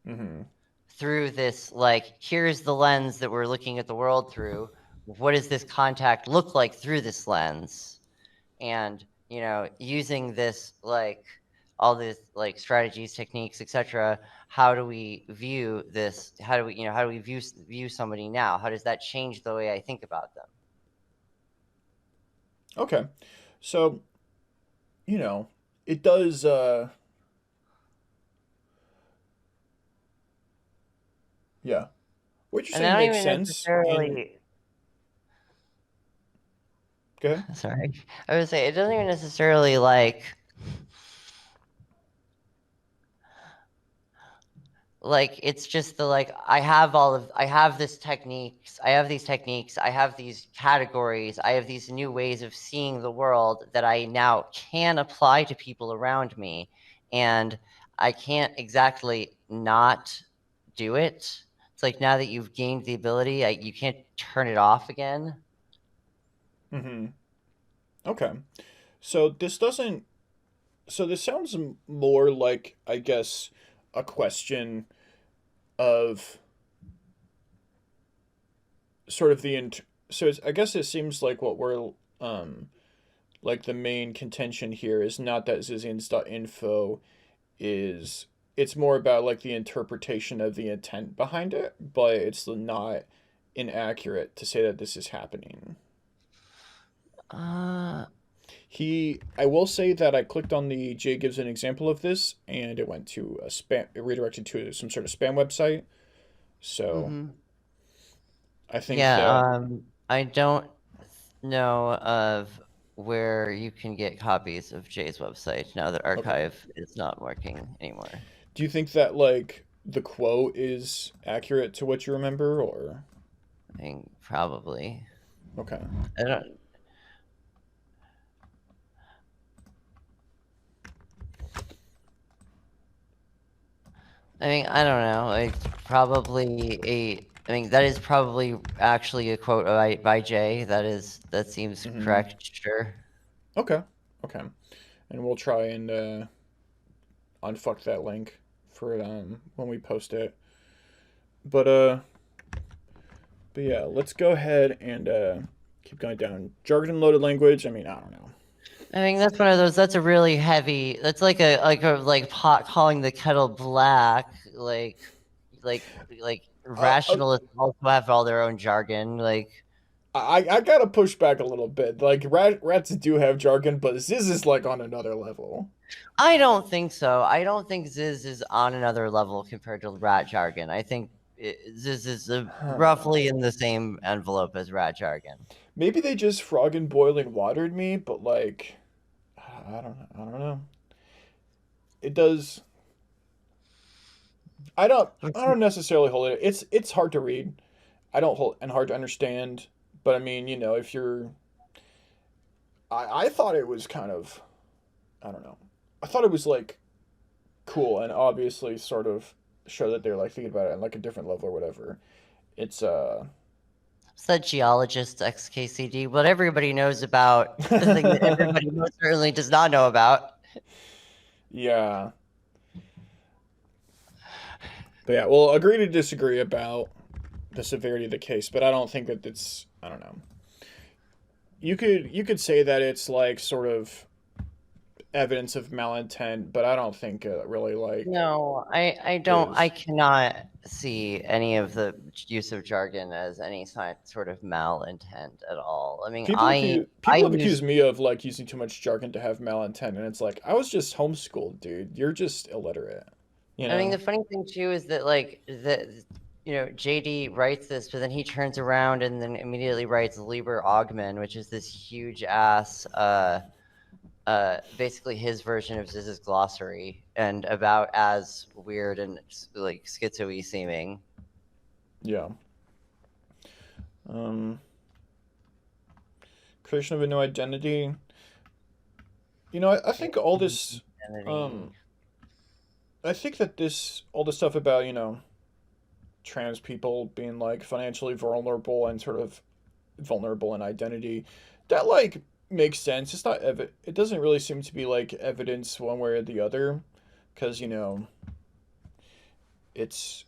Mm-hmm. through this, like, here's the lens that we're looking at the world through. What does this contact look like through this lens? And, using this, like, all this, like, strategies, techniques, etc. How do we view this? How do we view somebody now? How does that change the way I think about them? Okay. So, you know, it does, yeah. What you're And I saying don't makes even sense in. necessarily Go ahead. sorry. I would say it doesn't even necessarily like it's just the like I have these techniques, I have these categories, I have these new ways of seeing the world that I now can apply to people around me, and I can't exactly not do it. It's like now that you've gained the ability, you can't turn it off again. Mm-hmm. Okay. So this doesn't. So this sounds more like, I guess, a question of sort of the so I guess it seems like what we're like the main contention here is not that Zizians.info is it's more about like the interpretation of the intent behind it, but it's not inaccurate to say that this is happening. uh I will say that I clicked on the Jay gives an example of this, and it went to a spam. It redirected to some sort of spam website. So mhm. I think Yeah, that I don't know of where you can get copies of Jay's website now that okay. archive is not working anymore. Do you think that like the quote is accurate to what you remember, or I think probably. okay? I don't. I mean, I don't know. Like probably a. I mean, that is probably actually a quote by Jay. That seems Mm-hmm. correct. Sure. Okay, okay, and we'll try and unfuck that link for when we post it. But yeah, let's go ahead and keep going down. Jargon loaded language. I mean, I don't know. I mean, that's one of those. That's a really heavy. That's like pot calling the kettle black. Like like Uh, uh, rationalists also have all their own jargon. Like I gotta push back a little bit. Like rats do have jargon, but Ziz is like on another level. I don't think so. I don't think Ziz is on another level compared to rat jargon. I think Ziz is Huh. roughly in the same envelope as rat jargon. Maybe they just frog and boiling watered me, but like, I don't know. It does. I don't necessarily hold it. It's hard to read. I don't hold and hard to understand. But I mean, if you're, I thought it was kind of, I don't know. I thought it was like cool and obviously sort of show that they're like thinking about it on like a different level or whatever. It's Said geologist XKCD. What everybody knows about the thing that everybody most certainly does not know about. yeah. But yeah, we'll agree to disagree about the severity of the case, but I don't think that it's I don't know. You could say that it's like sort of evidence of malintent, but I don't think it really like No, I don't. I is. cannot see any of the use of jargon as any sort of malintent at all. I mean, I People have use. accused me of like using too much jargon to have malintent, and it's like I was just homeschooled, dude. You're just illiterate, you I mean, know? the funny thing too is that like JD writes this, but then he turns around and then immediately writes Liber Augmen, which is this huge ass basically his version of Ziz's glossary and about as weird and like schizo-y seeming. Yeah. Um, Creation of a new identity. I think all this, Identity. um, I think that all this stuff about, trans people being like financially vulnerable and sort of vulnerable in identity, that like makes sense. It doesn't really seem to be like evidence one way or the other, because, it's,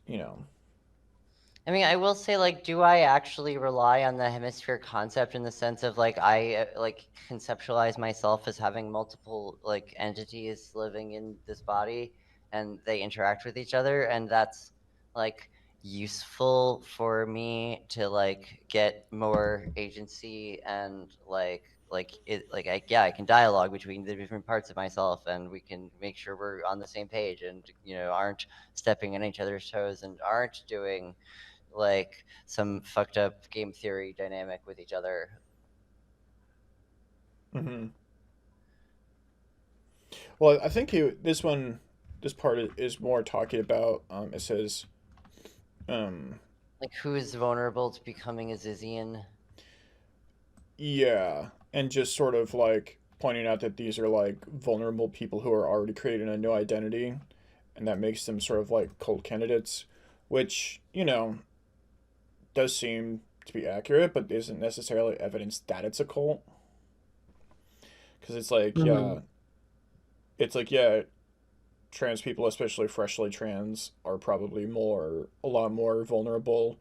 I mean, I will say, like, do I actually rely on the hemisphere concept in the sense of like I like conceptualize myself as having multiple like entities living in this body and they interact with each other, and that's like useful for me to like get more agency and I can dialogue between the different parts of myself and we can make sure we're on the same page and aren't stepping on each other's toes and aren't doing like some fucked up game theory dynamic with each other. hmm well, I think this part is more talking about, it says, um, Like, who is vulnerable to becoming a Zizian? yeah, and just sort of like pointing out that these are like vulnerable people who are already creating a new identity, and that makes them sort of like cult candidates, which, does seem to be accurate, but isn't necessarily evidence that it's a cult. Because Mm-hmm. it's like, yeah, trans people, especially freshly trans, are probably a lot more vulnerable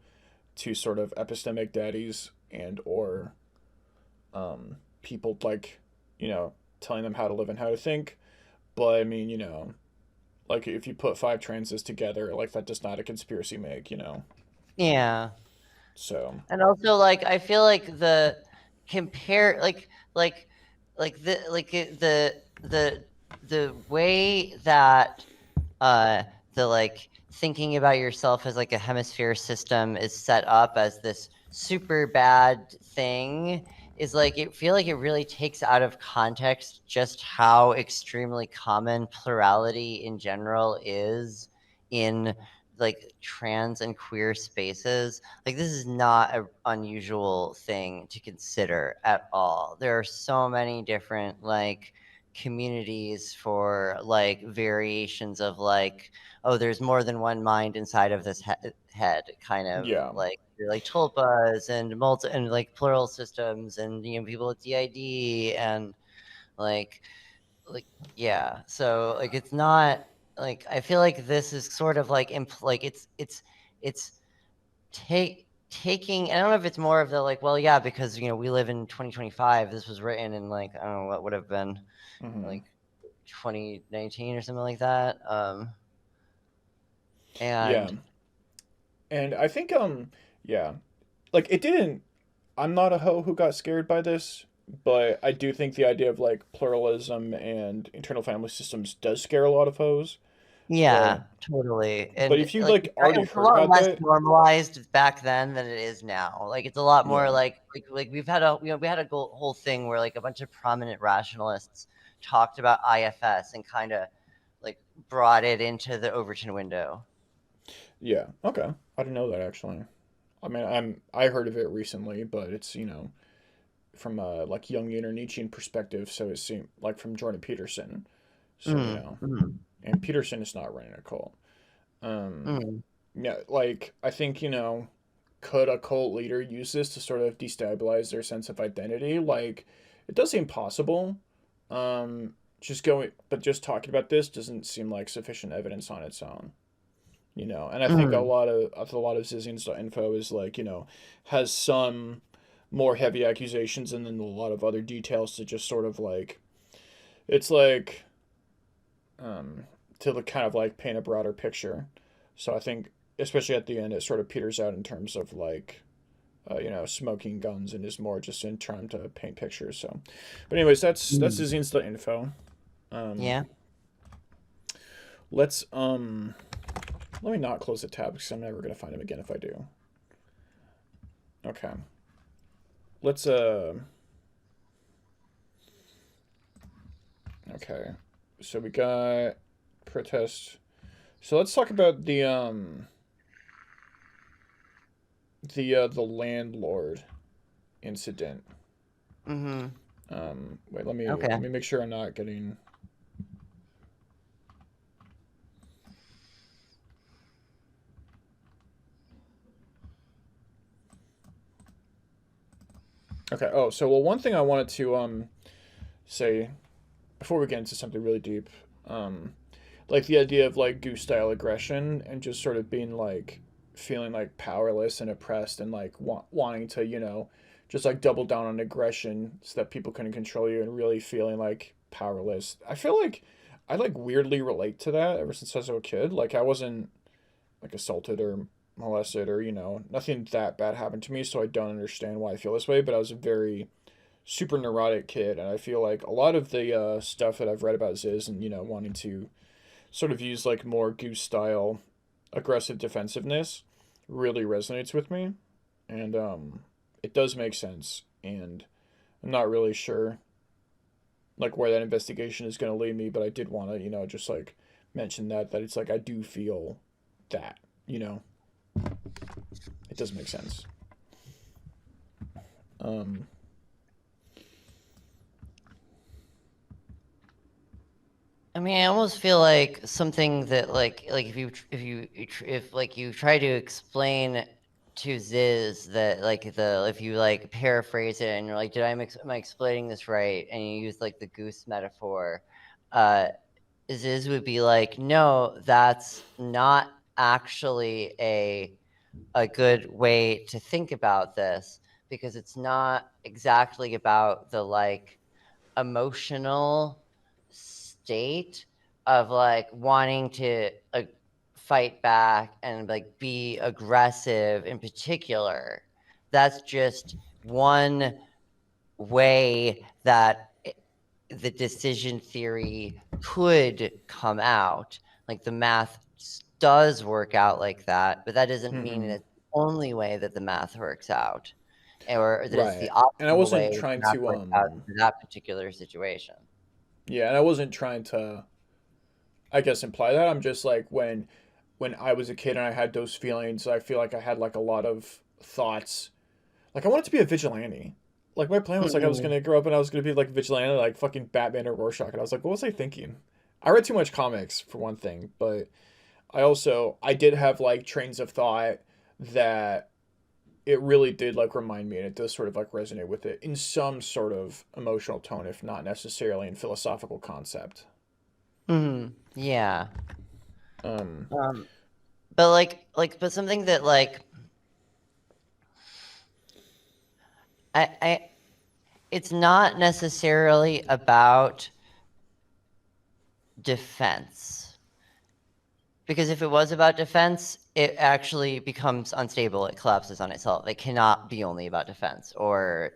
to sort of epistemic daddies and or people like, you know, telling them how to live and how to think. But I mean, like if you put five transes together, like that does not a conspiracy make. Yeah. So, And also, like, I feel like the compare, like, the the way that uh the like thinking about yourself as like a hemisphere system is set up as this super bad thing is like it feel like it really takes out of context just how extremely common plurality in general is in like trans and queer spaces. Like, this is not an unusual thing to consider at all. There are so many different like communities for like variations of like, oh, there's more than one mind inside of this head, kind of yeah. like tulpas and multi and like plural systems and people with DID and like like yeah. So like it's not like I feel like this is sort of like like it's taking. I don't know if it's more of the like, well, yeah, because we live in 2025. This was written in like I don't know what would have been hmm like 2019 or something like that. Yeah. And And I think, yeah, like it didn't, I'm not a hoe who got scared by this, but I do think the idea of like pluralism and internal family systems does scare a lot of hoes. But yeah, totally. but And if you like like already it's a heard lot about less that, normalized back then than it is now. Like it's a lot more yeah, like we've had a we had a whole thing where like a bunch of prominent rationalists talked about IFS and kind of like brought it into the Overton window. yeah, okay, I didn't know that actually. I mean, I heard of it recently, but it's from a like Jungian or Nietzschean perspective, so it seemed like from Jordan Peterson. So Mm, mm, and Peterson is not running a cult. Um, mm. yeah, like I think could a cult leader use this to sort of destabilize their sense of identity? Like, it does seem possible. But just talking about this doesn't seem like sufficient evidence on its own. And I think Mm. a lot of Zizians.info is like, has some more heavy accusations and then a lot of other details to just sort of like it's like to kind of like paint a broader picture. So I think, especially at the end, it sort of peters out in terms of like, smoking guns and is more just in trying to paint pictures. So, but anyways, that's Mm. Zizians.info. Um, Yeah. let's let me not close the tab because I'm never gonna find him again if I do. Okay. Let's okay. So we got protest. So let's talk about the landlord incident. Mm-hmm. Wait, let Okay. me make sure I'm not getting. Okay. Oh, so well, one thing I wanted to say before we get into something really deep, um, like the idea of like Goose-style aggression and just sort of being like feeling like powerless and oppressed and like wanting to just like double down on aggression so that people couldn't control you and really feeling like powerless. I feel like I like weirdly relate to that ever since I was a kid. Like I wasn't like assaulted or molested or nothing that bad happened to me, so I don't understand why I feel this way. But I was a very super neurotic kid, and I feel like a lot of the stuff that I've read about Ziz and wanting to sort of use like more Goose style aggressive defensiveness really resonates with me, and it does make sense. And I'm not really sure like where that investigation is going to lead me, but I did want to just like mention that it's like I do feel that you know it does make sense. Um, I mean, I almost feel like something that like if like you try to explain to Ziz that like the if you like paraphrase it and you're like, am I explaining this right? And you use like the goose metaphor, uh, Ziz would be like, no, that's not actually a good way to think about this because it's not exactly about the like emotional state of like wanting to fight back and like be aggressive in particular. That's just one way that the decision theory could come out. Like the math does work out like that, but that doesn't mean mm-hmm. it's the only way that the math works out, or that it's the Right. And I optimal way wasn't that the trying math to works out for that particular situation. yeah, and I wasn't trying to I guess imply that. I'm just like when I was a kid and I had those feelings, I feel like I had like a lot of thoughts. Like I wanted to be a vigilante. Like my plan was like I was Mm-mm. gonna grow up and I was gonna be like vigilante, like fucking Batman or Rorschach. And I was like, what was I thinking? I read too much comics for one thing, but I did have like trains of thought that it really did like remind me, and it does sort of like resonate with it in some sort of emotional tone, if not necessarily in philosophical concept. Yeah. Um, Um, but but something that like I it's not necessarily about defense. Because if it was about defense, it actually becomes unstable. It collapses on itself. It cannot be only about defense, or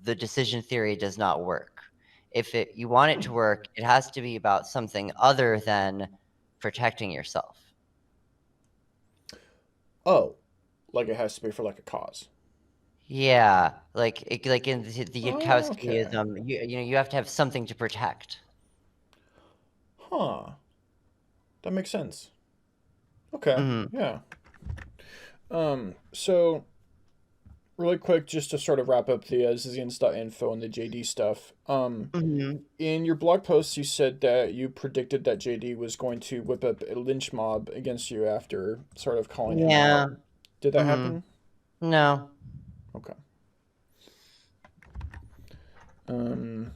the decision theory does not work. If you want it to work, it has to be about something other than protecting yourself. oh, like it has to be for like a cause. Yeah, like in the Oh, okay. Yudkowskyism, you have to have something to protect. Huh. That makes sense. Okay. Hmm. Yeah. So really quick, just to sort of wrap up the Zizians.info and the JD stuff. Hmm. In your blog post, you said that you predicted that JD was going to whip up a lynch mob against you after sort of calling him Yeah. out. Did that Hmm. happen? No. Okay. Um,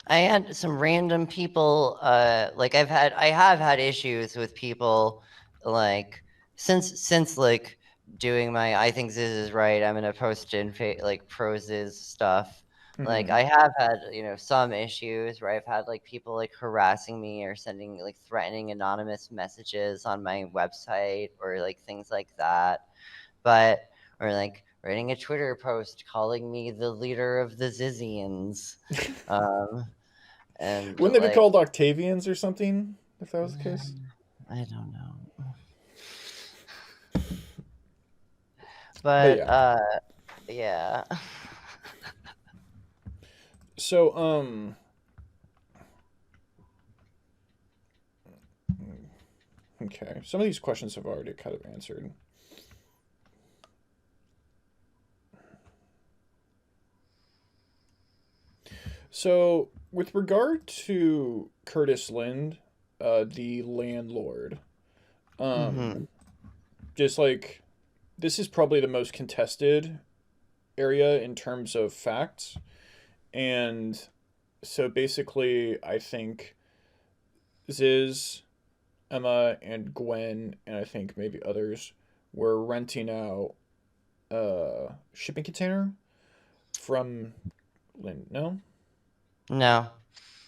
I had some random people, like I have had issues with people, like since doing my I think this is right. I'm gonna post in like proses stuff. Like Mm-hmm. I have had, some issues where I've had like people like harassing me or sending like threatening anonymous messages on my website or like things like that. But or like writing a Twitter post calling me the leader of the Zizians. Um and Wouldn't they be like called Octavians or something if that was the case? I don't know. But But yeah. yeah. So okay. Some of these questions have already kind of answered. So with regard to Curtis Lind, the landlord, Mhm. just like this is probably the most contested area in terms of facts. And so basically, I think Ziz, Emma, and Gwen, and I think maybe others were renting out a shipping container from Lynn. No? No.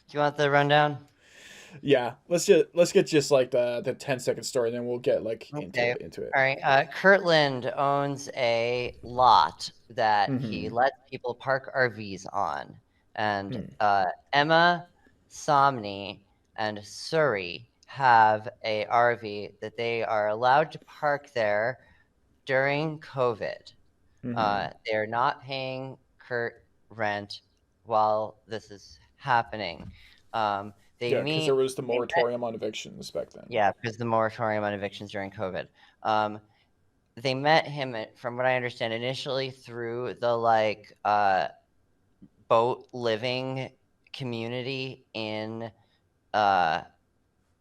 Do you want the rundown? Yeah, let's get just like the 10-second story, and then we'll get like Okay. into it. All right. Kirtland owns a lot that he Mm-hmm. lets people park RVs on. And Hmm. Emma, Somni, and Surrey have a RV that they are allowed to park there during COVID. Mm-hmm. They're not paying Kurt rent while this is happening. They Yeah, because there meet. was the They met, moratorium on evictions back then. yeah, because the moratorium on evictions during COVID. Um, they met him, from what I understand, initially through the like boat living community in uh,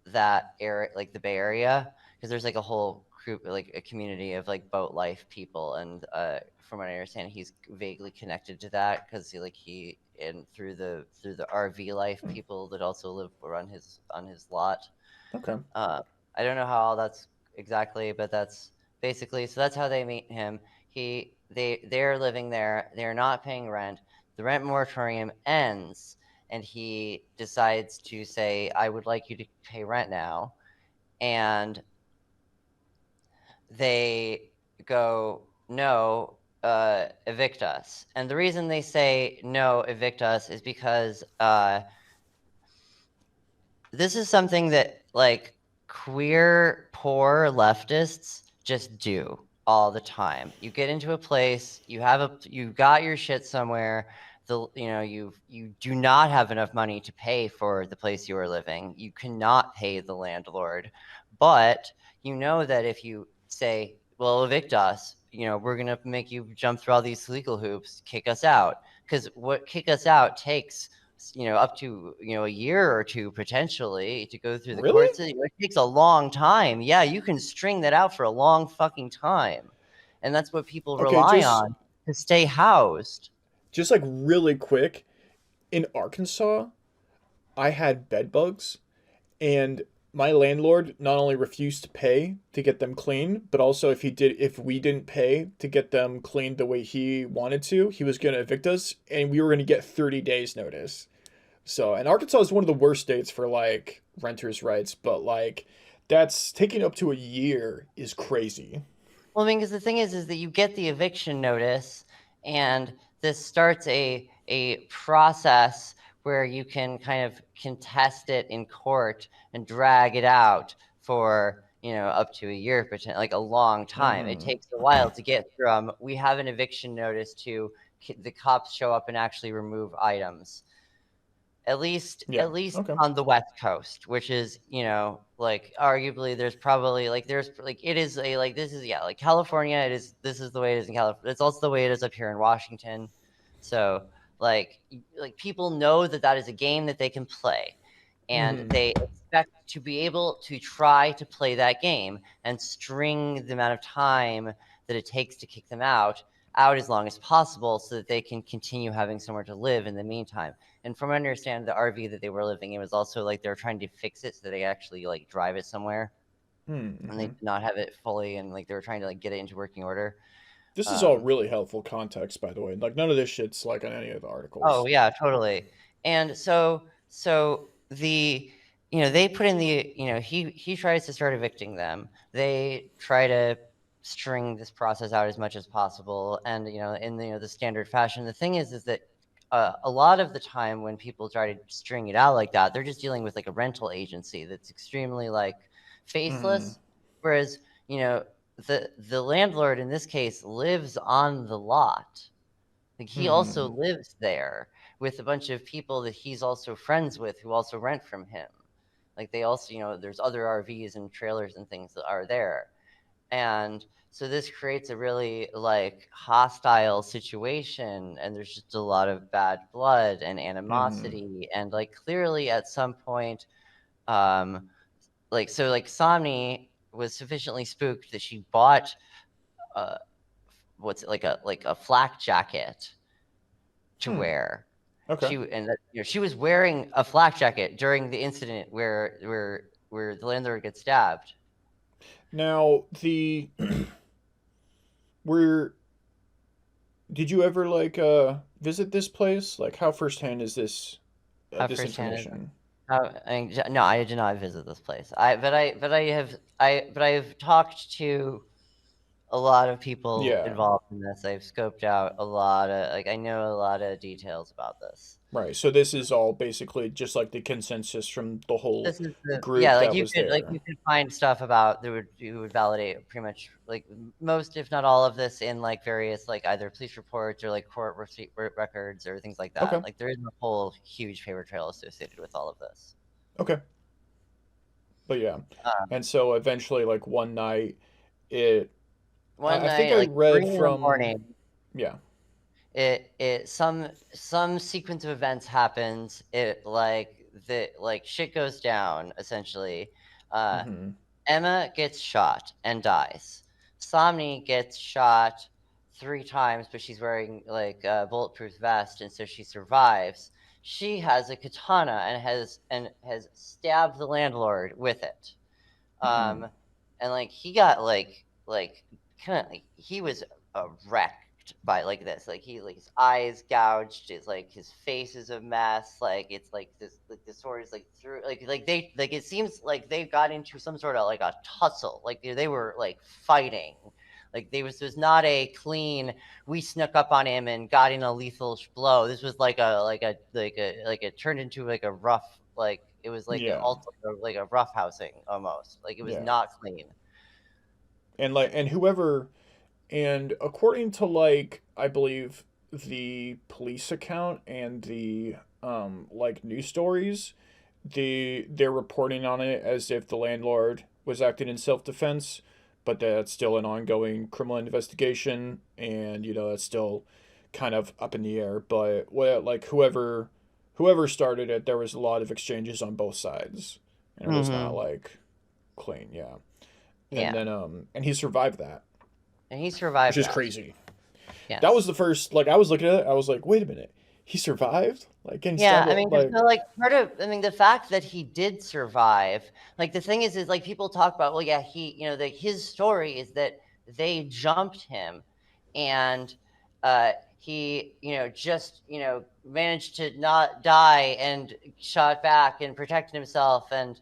that area, like the Bay Area, because there's like a whole group, like a community of like boat life people, and from what I understand, he's vaguely connected to that because he and through the RV life people that also live on his lot. Okay. Uh, I don't know how all that's exactly, but that's basically so. That's how they meet him. They're living there. They're not paying rent. The rent moratorium ends, and he decides to say, "I would like you to pay rent now." And they go, "No, evict us." And the reason they say no, evict us, is because this is something that like queer poor leftists just do all the time. You get into a place, you got your shit somewhere, you do not have enough money to pay for the place you are living. You cannot pay the landlord. But you know that if you say, well, evict us, we're going to make you jump through all these legal hoops, kick us out. Because what kick us out takes up to a year or two potentially to go through the Really? courts. It takes a long time. Yeah, you can string that out for a long fucking time, and that's what people Okay, rely on to stay housed. just like really quick, in Arkansas, I had bed bugs, and my landlord not only refused to pay to get them clean, but also if we didn't pay to get them cleaned the way he wanted to, he was gonna evict us, and we were gonna get 30 days notice. So, and Arkansas is one of the worst states for like renters' rights, but like that's taking up to a year is crazy. Well, I mean, because the thing is that you get the eviction notice, and this starts a process where you can kind of contest it in court and drag it out for up to a year, like a long time. It Mm-hmm. takes a while to get from we have an eviction notice to the cops show up and actually remove items, Yeah. at least Okay. on the West Coast, which is, like arguably there's probably like there's like it is a like this is yeah, like California, this is the way it is in California. It's also the way it is up here in Washington. So like people know that that is a game that they can play, and Mm-hmm. they expect to be able to try to play that game and string the amount of time that it takes to kick them out as long as possible so that they can continue having somewhere to live in the meantime. And from what I understand, the RV that they were living in was also like they were trying to fix it so they actually like drive it somewhere, and they Mm-hmm. did not have it fully, and like they were trying to like get it into working order. This is all Um, really helpful context, by the way. Like none of this shit's like on any of the oh articles. yeah, totally. And so the they put in the he tries to start evicting them. They try to string this process out as much as possible, and in the standard fashion. The thing is that a lot of the time when people try to string it out like that, they're just dealing with like a rental agency that's extremely like Mm-hmm. faceless. Whereas the landlord in this case lives on the lot. Like he also Mm-hmm. lives there with a bunch of people that he's also friends with who also rent from him. Like they also, there's other RVs and trailers and things that are there. And so this creates a really like hostile situation, and there's just a lot of bad blood and Mm-hmm. animosity, and like clearly at some point, um like Somni was sufficiently spooked that she bought uh what's it, like a flak jacket to Hmm. wear. Okay. She was wearing a flak jacket during the incident where the landlord gets stabbed. Now the were did you ever like visit this place? Like how firsthand is How this firsthand is information? no, I did not visit this place. But I have talked to a lot of people Yeah. involved in this. I've scoped out a lot of like I know a lot of details about this. Right. So this is all basically just like the consensus from the whole This is the group like that was you there. could find stuff about that would you would validate pretty much like most, if not all of this in like various like either police reports or like court receipt records or things like that. Okay. Like there is a whole huge paper trail associated with all of this. Okay. But yeah. Uh, And so eventually like one night it One I think night, I like read 3 in the from morning, yeah. it some sequence of events happens. It like the like shit goes down essentially. Uh, Mhm. Emma gets shot and dies. Somni gets shot 3 times, but she's wearing like a bulletproof vest, and so she survives. She has a katana and has stabbed the landlord with it. Mhm. Um, and like he got like kind of like he was wrecked by like this. Like he like his eyes gouged. His like his face is a mess. Like it's like the sword is like through like they like it seems like they got into some sort of like a tussle. Like they were like fighting. Like there's not a clean. We snuck up on him and got in a lethal blow. This was like it turned into like a rough like it was like Yeah. like a rough housing almost. Like it was Yeah. not clean. And like and whoever and according to like I believe the police account and the like news stories, they're reporting on it as if the landlord was acting in self-defense, but that's still an ongoing criminal investigation, and that's still kind of up in the air. But well, like whoever started it, there was a lot of exchanges on both sides, and it was not Mm-hmm. like clean. Yeah. And Yeah, then and he survived that, and he which survived is that. crazy. That was Yes. the first, like, I was looking at it, I was like, wait a minute, he survived, like getting Yeah, stabbed I mean, like so like part of, I mean, the fact that he did survive, like the thing is like people talk about, well, yeah, his story is that they jumped him, and he, just managed to not die and shot back and protected himself, and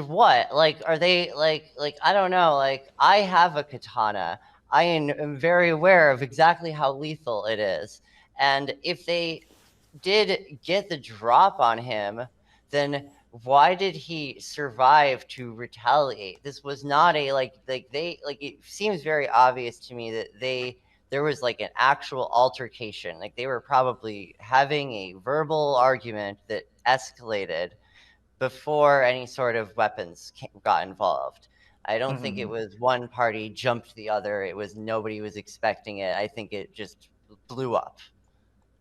what like are they like I don't know, like I have a katana. I am very aware of exactly how lethal it is, and if they did get the drop on him, then why did he survive to retaliate? This was not a like they like it seems very obvious to me that there was like an actual altercation. Like they were probably having a verbal argument that escalated before any sort of weapons got involved. I don't think it mm-hmm. was one party jumped the other. It was nobody was expecting it. I think it just blew up.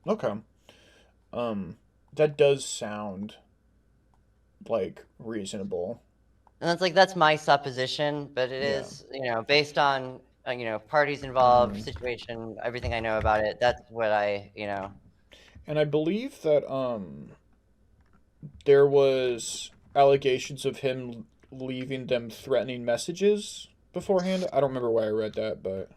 Okay. um that does sound like reasonable. And that's my supposition, but it Yeah. is, based on, parties involved, Mm-hmm. situation, everything I know about it. That's what And I believe that there was allegations of him leaving them threatening messages beforehand. I don't remember where I read that, but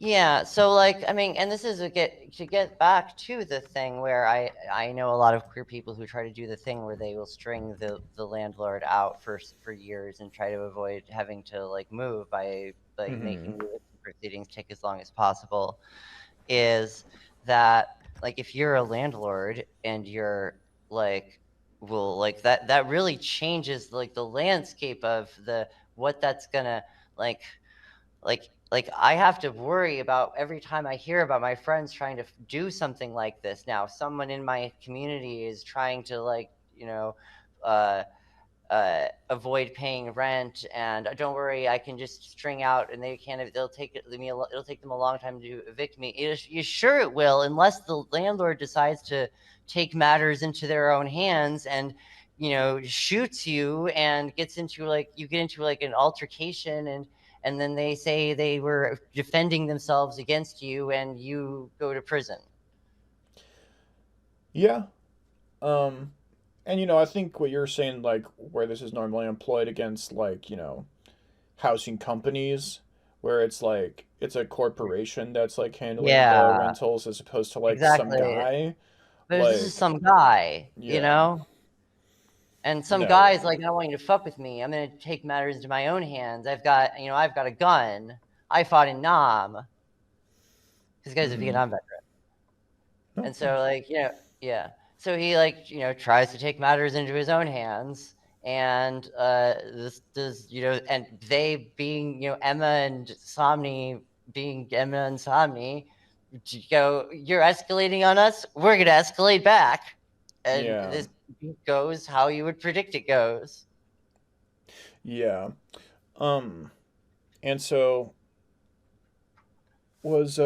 Yeah, so like I mean, and this is to get back to the thing where I know a lot of queer people who try to do the thing where they will string the landlord out for years and try to avoid having to like move by like Mm-hmm. making the eviction proceedings take as long as possible. Is that like if you're a landlord and you're like well like that really changes like the landscape of the what that's gonna like like I have to worry about every time I hear about my friends trying to do something like this. Now, someone in my community is trying to like, uh, avoid paying rent, and don't worry, I can just string out, and they can't. They'll take it. It'll take them a long time to evict me. You sure it will, unless the landlord decides to take matters into their own hands and shoots you and gets into like you get into like an altercation and then they say they were defending themselves against you and you go to prison. Yeah. Um, and I think what you're saying, like where this is normally employed against, like housing companies, where it's like it's a corporation that's like handling the Yeah, rentals as opposed to like some exactly. guy. But this is Like, some guy, yeah, and some no, guy's yeah. like, I don't want you to fuck with me. I'm gonna take matters into my own hands. I've got a gun. I fought in Nam. This guy's a Mm-hmm. Vietnam veteran. And Okay. so like, yeah. So he like, tries to take matters into his own hands. And this does, and they being, being Emma and Somni, you're escalating on us, we're gonna escalate back. And Yeah. this goes how you would predict it goes. Yeah. Um, and so was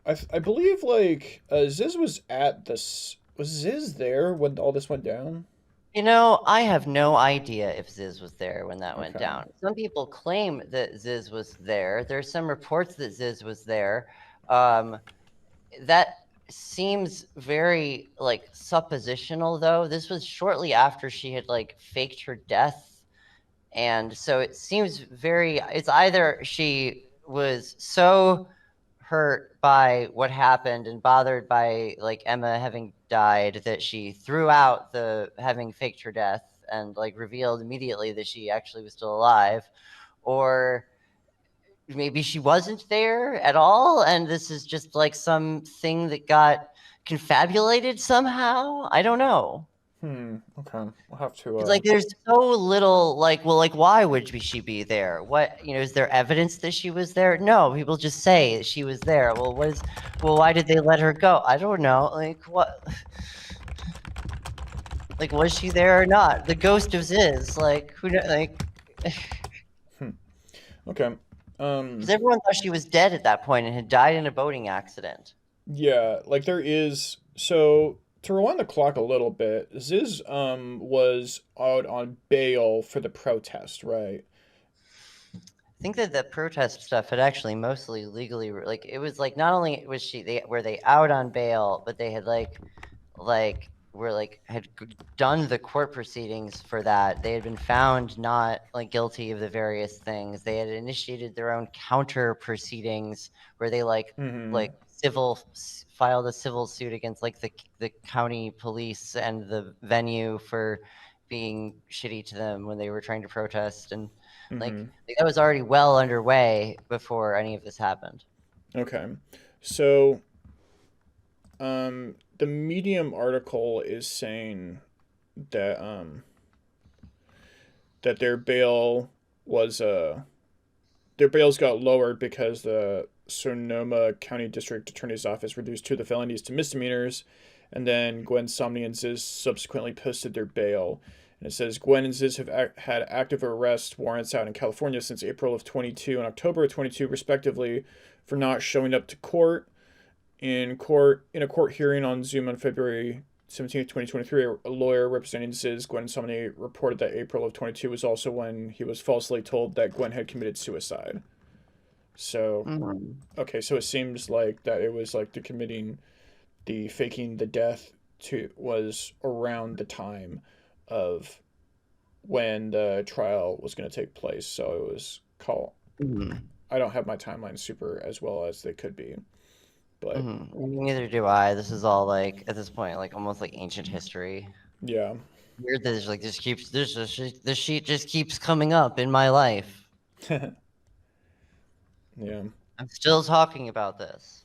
I believe like Ziz was at this was Ziz there when all this went down? I have no idea if Ziz was there when that went Okay. down. Some people claim that Ziz was there. There's some reports that Ziz was there. Um, that seems very like suppositional, though. This was shortly after she had like faked her death, and so it seems very. It's either she was so hurt by what happened and bothered by like Emma having died that she threw out the having faked her death and like revealed immediately that she actually was still alive, or maybe she wasn't there at all and this is just like something that got confabulated somehow. I don't know. Okay. We'll have to It's like there's so little like, well, like why would she be there? What, is there evidence that she was there? No, people just say she was there. Well, why did they let her go? I don't know. Like what, like was she there or not? The ghost of Ziz, like who know, like hmm. Okay. because Um everyone thought she was dead at that point and had died in a boating accident. yeah, like there is so to rewind the clock a little bit, Ziz was out on bail for the protest, right? I think that the protest stuff had actually mostly legally like it was like not only was they were they out on bail, but they had like were like had done the court proceedings for that. They had been found not like guilty of the various things. They had initiated their own counter proceedings where they Mm-hmm. like filed a civil suit against like the county police and the venue for being shitty to them when they were trying to protest and like Mm-hmm. that was already well underway before any of this happened. Okay. So the Medium article is saying that that was their bails got lowered because the Sonoma County District Attorney's Office reduced two of the felonies to misdemeanors, and then Gwen Somney and Ziz subsequently posted their bail. And it says Gwen and Ziz have had active arrest warrants out in California since April of 22 and October of 22, respectively, for not showing up to court. In a court hearing on Zoom on February 17th, 2023, a lawyer representing Ziz, Gwen Somney, reported that April of 22 was also when he was falsely told that Gwen had committed suicide. So, Mm-hmm. okay, so it seems like that it was like the faking the death to was around the time of when the trial was going to take place. So it was called. Mm-hmm. I don't have my timeline super as well as they could be. But Neither do I. This is all like at this point, like almost like ancient history. yeah. Weird that there's like just keeps this sheet just keeps coming up in my life. Yeah. I'm still talking about this.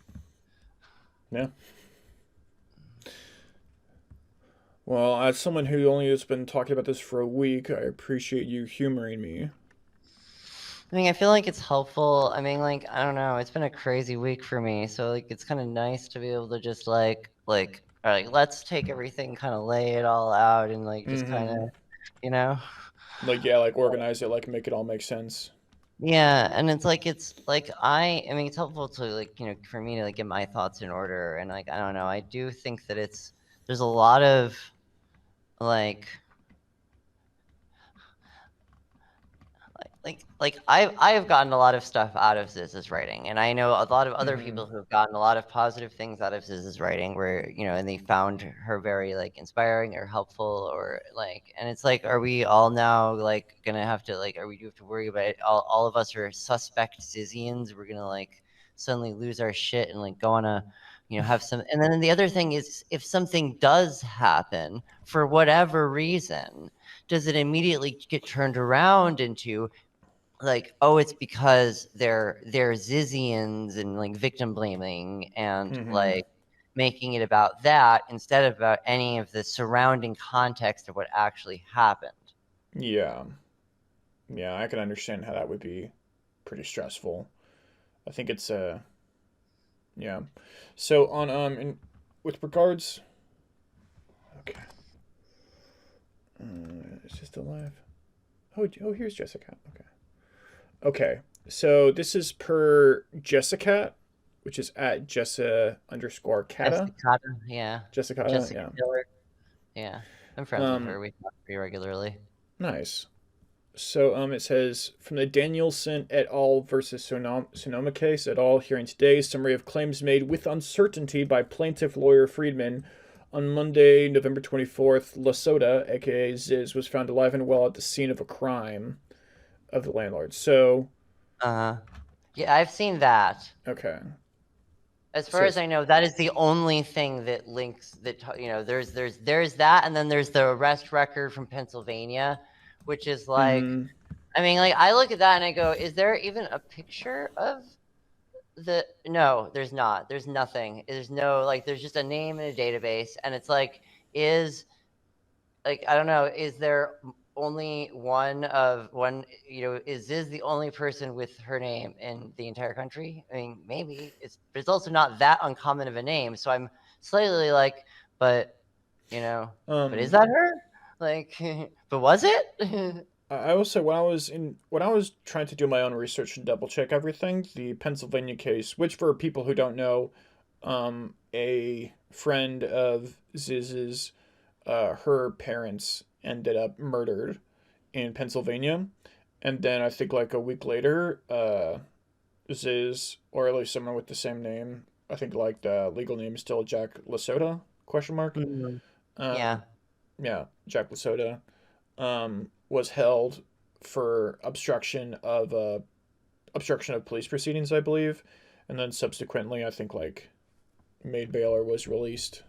Yeah. Well, as someone who only has been talking about this for a week, I appreciate you humoring me. I mean, I feel like it's helpful. I mean, like, I don't know. It's been a crazy week for me, so like, it's kind of nice to be able to just all right, let's take everything, kind of lay it all out, and like just kind of, Mm-hmm. you know, Like, yeah, like organize it, like make it all make sense. yeah. And it's like I mean, it's helpful to like for me to like get my thoughts in order, and like I don't know. I do think that there's a lot of like I have gotten a lot of stuff out of Ziz's writing, and I know a lot of other Mm-hmm. people who have gotten a lot of positive things out of Ziz's writing, where and they found her very like inspiring or helpful, or like, and it's like, are we all now like gonna have to like, are we do have to worry about it? All of us are suspect Zizians. We're gonna like suddenly lose our shit and like go on a have some, and then the other thing is, if something does happen for whatever reason, does it immediately get turned around into like, oh, it's because they're Zizians and like victim blaming and Mm-hmm. like making it about that instead of about any of the surrounding context of what actually happened. Yeah. Yeah, I can understand how that would be pretty stressful. I think it's yeah. So on with regards okay. It's just alive. Oh, here's Jessica. Okay. Okay. So this is per Jessica, which is at Jessa underscore Kata. Jessica, yeah, Jessica, Jessica yeah. Taylor, yeah, I'm friends with Um, her. We talk pretty regularly. nice. So it says from the Danielson et al. Versus Sonoma case et al. Hearing today, summary of claims made with uncertainty by plaintiff lawyer Friedman. On Monday, November 24th, Lasota, aka Ziz, was found alive and well at the scene of a crime of the landlord. So, Uh, yeah, I've seen that. okay. As It far as says, I know, that is the only thing that links that there's that, and then there's the arrest record from Pennsylvania, which is like, mm-hmm, I mean, like I look at that and I go, is there even a picture of the? No, there's not. There's nothing. There's no like. There's just a name in a database, and it's like, is like I don't know. Is there only one? Is Ziz the only person with her name in the entire country? I mean, maybe but it's also not that uncommon of a name. So I'm slightly like, but but is um, that her? Like, but was it? I will say when I was trying to do my own research and double check everything, the Pennsylvania case, which for people who don't know, a friend of Ziz's, her parents ended up murdered in Pennsylvania, and then I think like a week later, Ziz, or at least someone with the same name, I think like the legal name is still Jack Lasota question mark, Mhm. Yeah. um, yeah, Jack Lasota, was held for obstruction of police proceedings, I believe, and then subsequently, I think like made bail or was released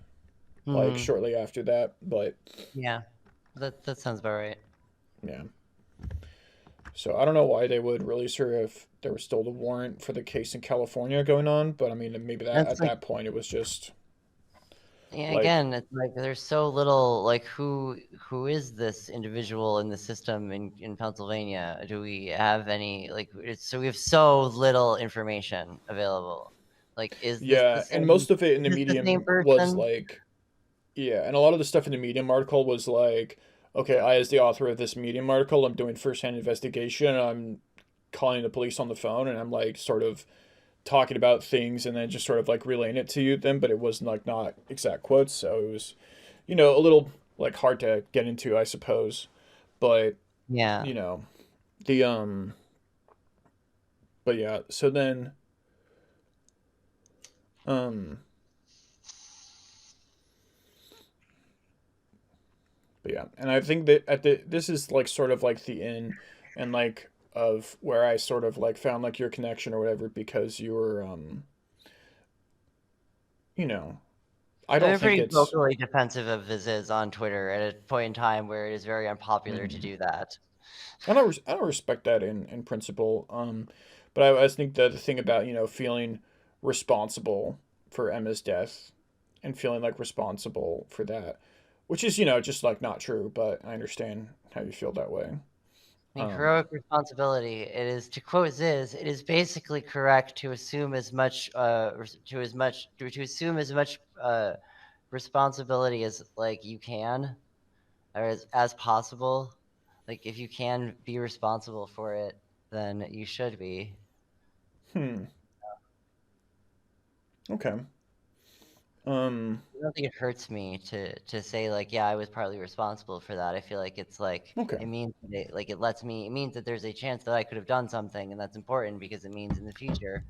like Hmm. shortly after that. But Yeah. That sounds about right. yeah, so I don't know why they would release her if there was still the warrant for the case in California going on. But I mean, maybe that That's at like, that point it was just yeah, like again, it's like there's so little like who is this individual in the system in Pennsylvania? Do we have any like so we have so little information available. Like, yeah, and most of it in the is this the same medium was person? like yeah, and a lot of the stuff in the Medium article was like, okay, I, as the author of this Medium article, I'm doing firsthand investigation. I'm calling the police on the phone, and I'm like sort of talking about things, and then just sort of like relaying it to you then. But it was like not exact quotes, so it was, a little like hard to get into, I suppose. But Yeah. you know, the but yeah. So then, um, but yeah, and I think that at the this is like sort of like the end, and like of where I sort of like found like your connection or whatever because you were you know, I I've don't been think pretty it's vocally defensive of the Ziz on Twitter at a point in time where it is very unpopular to mhm. do that. I don't respect that in principle. But I think that the thing about feeling responsible for Emma's death and feeling like responsible for that, which is just like not true, but I understand how you feel that way. I mean, Um, heroic responsibility. It is, to quote Ziz, it is basically correct to assume as much, to assume as much responsibility as like you can, or as possible. Like if you can be responsible for it, then you should be. hmm. Okay. Um. I don't think it hurts me to say like, yeah, I was partly responsible for that. I feel like it's like Okay. it means that it means that there's a chance that I could have done something, and that's important because it means in the future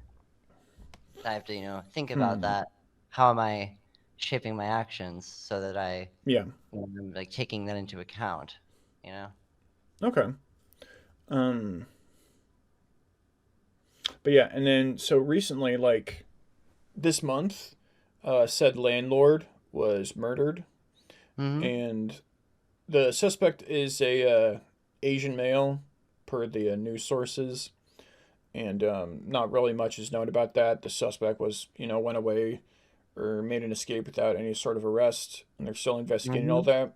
I have to think about Hmm. that. How am I shaping my actions so that Yeah. I'm like taking that into account? You know. Okay. Um. But yeah, and then so recently, like this month, said landlord was murdered, Hmm. and the suspect is a Asian male, per the news sources, and not really much is known about that. The suspect was, went away or made an escape without any sort of arrest, and they're still investigating all Hmm. that.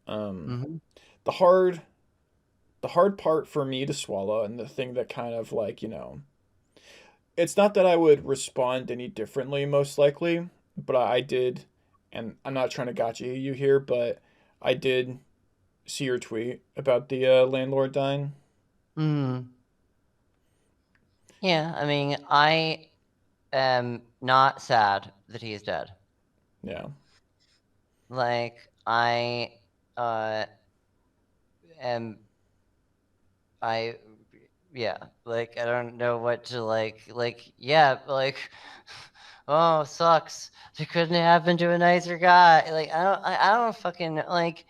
Um, Hmm. the hard, the hard part for me to swallow, and the thing that kind of like, it's not that I would respond any differently, most likely, but I did, and I'm not trying to gotcha you here, but I did see your tweet about the landlord dying. Hmm. Yeah. I mean, I am not sad that he is dead. Yeah. Like I uh am I yeah, like I don't know what to yeah, oh, sucks. It couldn't happen to a nicer guy. Like I don't fucking like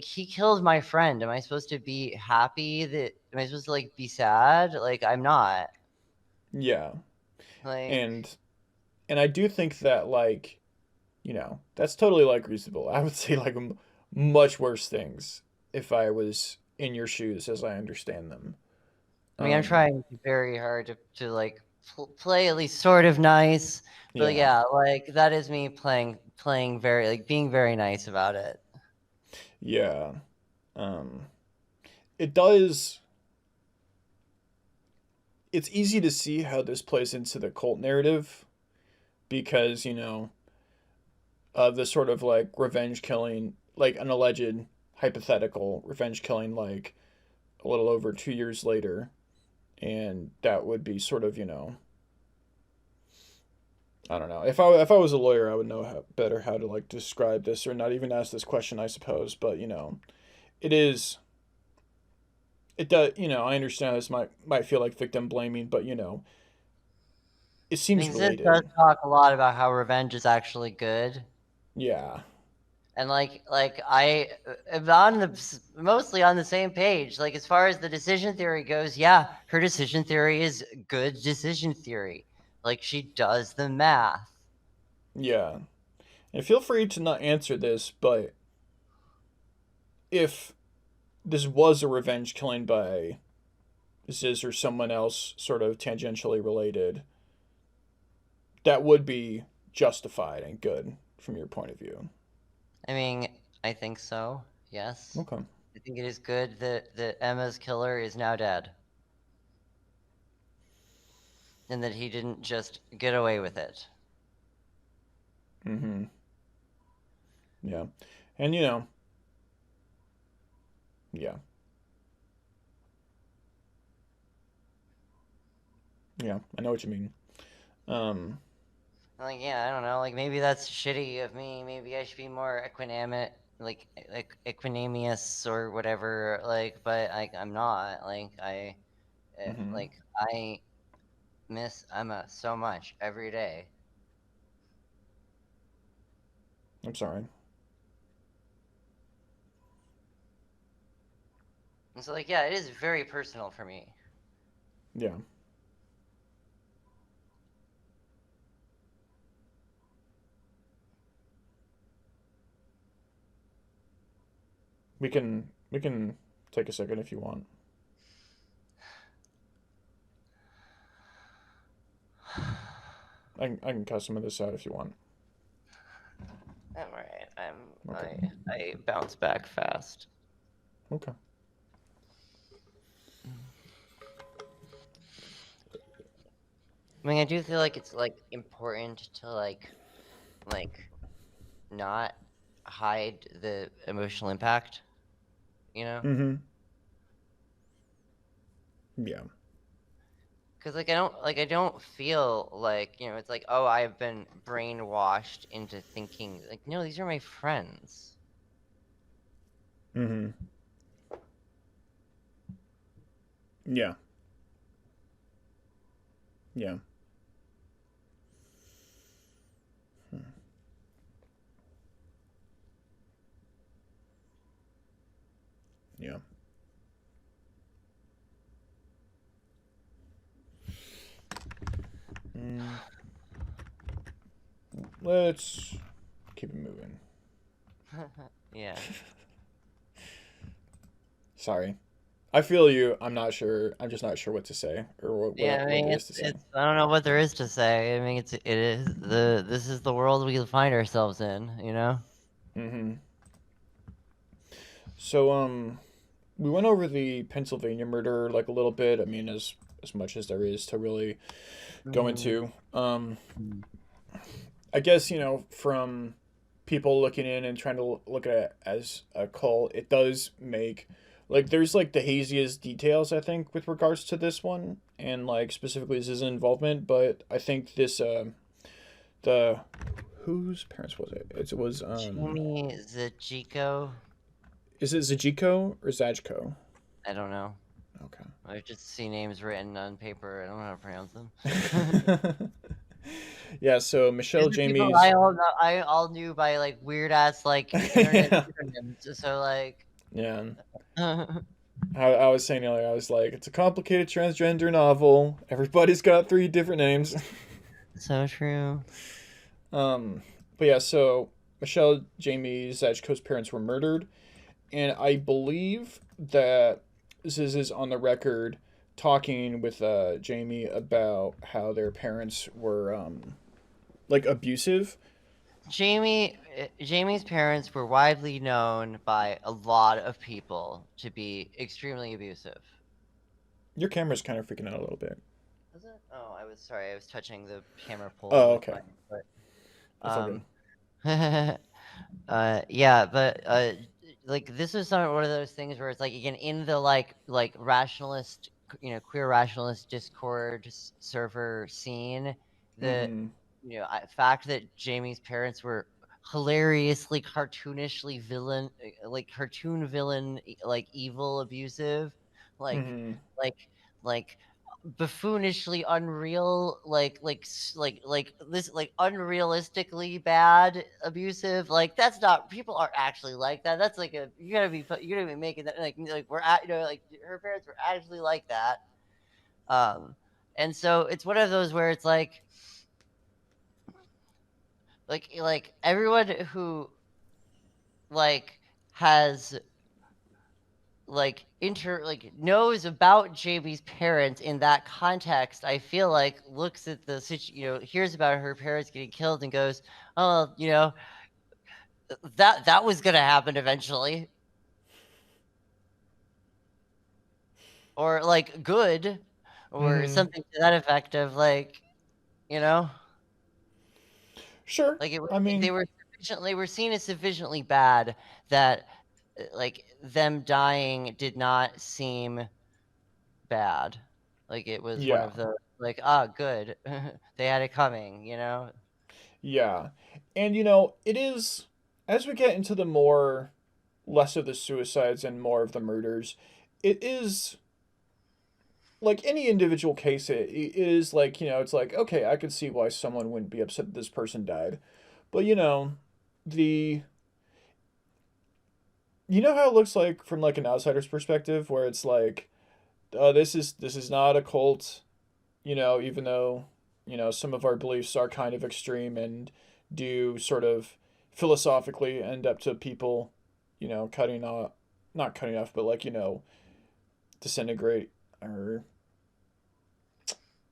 he killed my friend. Am I supposed to be happy that am I supposed to like be sad? Like I'm not. Yeah. Like And I do think that like, that's totally like reasonable. I would say like much worse things if I was in your shoes as I understand them. I mean, I'm Um trying very hard to like play at least sort of nice, but yeah. yeah, like that is me playing very like being very nice about it. Yeah. Um it does it's easy to see how this plays into the cult narrative because, the sort of like revenge killing, like an alleged hypothetical revenge killing like a little over 2 years later, and that would be sort of I don't know. If I was a lawyer, I would know better how to like describe this or not even ask this question, I suppose. But it is it does I understand this might feel like victim blaming, but it I seems mean, Ziz does related. talk a lot about how revenge is actually good, Yeah, and like I am on the mostly on the same page. Like as far as the decision theory goes, yeah, her decision theory is good decision theory. Like she does the math. yeah. And feel free to not answer this, but if this was a revenge killing by Ziz or someone else, sort of tangentially related, that would be justified and good from your point of view. I mean, I think so. Yes. Okay. I think it is good that Emma's killer is now dead and that he didn't just get away with it. Mm-hmm. Yeah. And yeah. Yeah. I know what you mean. Um, Like, yeah, I don't know. Like, maybe that's shitty of me. Maybe I should be more equanimous, like equanimous or whatever. Like, but I'm not. mm-hmm. Like, I miss Emma so much every day. I'm sorry. And so, like, yeah, it is very personal for me. Yeah. We can take a second if you want. I can cut some of this out if you want. I'm alright. Okay. I bounce back fast. Okay. I mean, I do feel like it's like important to like not hide the emotional impact, you know? Mm-hmm. Yeah. Because I don't feel like, you know, it's like, oh, I've been brainwashed into thinking like, no, these are my friends. Mm-hmm. Yeah. Yeah. Hmm. Yeah. Mm. Let's keep it moving. Yeah. Sorry. I feel you. I'm not sure. I'm just not sure what to say or Yeah, I what mean, there is to say. it's I don't know what there is to say. I mean, it is this is the world we find ourselves in, you know? Mm-hmm. So we went over the Pennsylvania murder like a little bit. I mean, as much as there is to really go Mm-hmm. into. I guess from people looking in and trying to look at it as a cult, it does make like there's like the haziest details I think with regards to this one and like specifically his involvement, but I think this the whose parents was it? It was Jimmy Zachiko? is it Zajiko or Zajko? I don't know. Okay. I've just seen names written on paper. I don't know how to pronounce them. Yeah, so These Michelle are people Jamie's I all knew by like weird ass like internet yeah. pseudonyms. So like, Yeah. I was saying earlier, I was like, it's a complicated transgender novel. Everybody's got three different names. so true. um, but yeah, so Michelle Jamie Zajko's parents were murdered, and I believe that Ziz is on the record talking with Jamie about how their parents were like abusive. Jamie's parents were widely known by a lot of people to be extremely abusive. Your camera's kind of freaking out a little bit. Was it? Oh, I was sorry. I was touching the camera pole Oh, with okay. my foot. That's all good. Um, yeah, but like this is one of those things where it's like again in the like rationalist, you know, queer rationalist Discord server scene, the Mm-hmm. fact that Jamie's parents were hilariously cartoonishly villain, like cartoon villain, like evil, abusive, like Mm-hmm. like like buffoonishly unreal, like this, like unrealistically bad abusive, like that's not, people aren't actually like that. That's like a, you gotta be making that like we're at, like her parents were actually like that. um and so it's one of those where it's like everyone who like has knows about Jamie's parents in that context, I feel like looks at the hears about her parents getting killed and goes, "Oh, that was gonna happen eventually," or like good, or Mm-hmm. something to that effect of like, you know, Sure. like it was, I mean, they were seen as sufficiently bad that like them dying did not seem bad. Like it was one yeah. of the like, ah, good. They had it coming, you know? Yeah. And it is as we get into the more less of the suicides and more of the murders, it is like any individual case it is like, it's like, okay, I could see why someone wouldn't be upset that this person died. But the you know how it looks like from like an outsider's perspective, where it's like, this is not a cult, even though, some of our beliefs are kind of extreme and do sort of philosophically end up to people, cutting off, not cutting off, but like, disintegrate or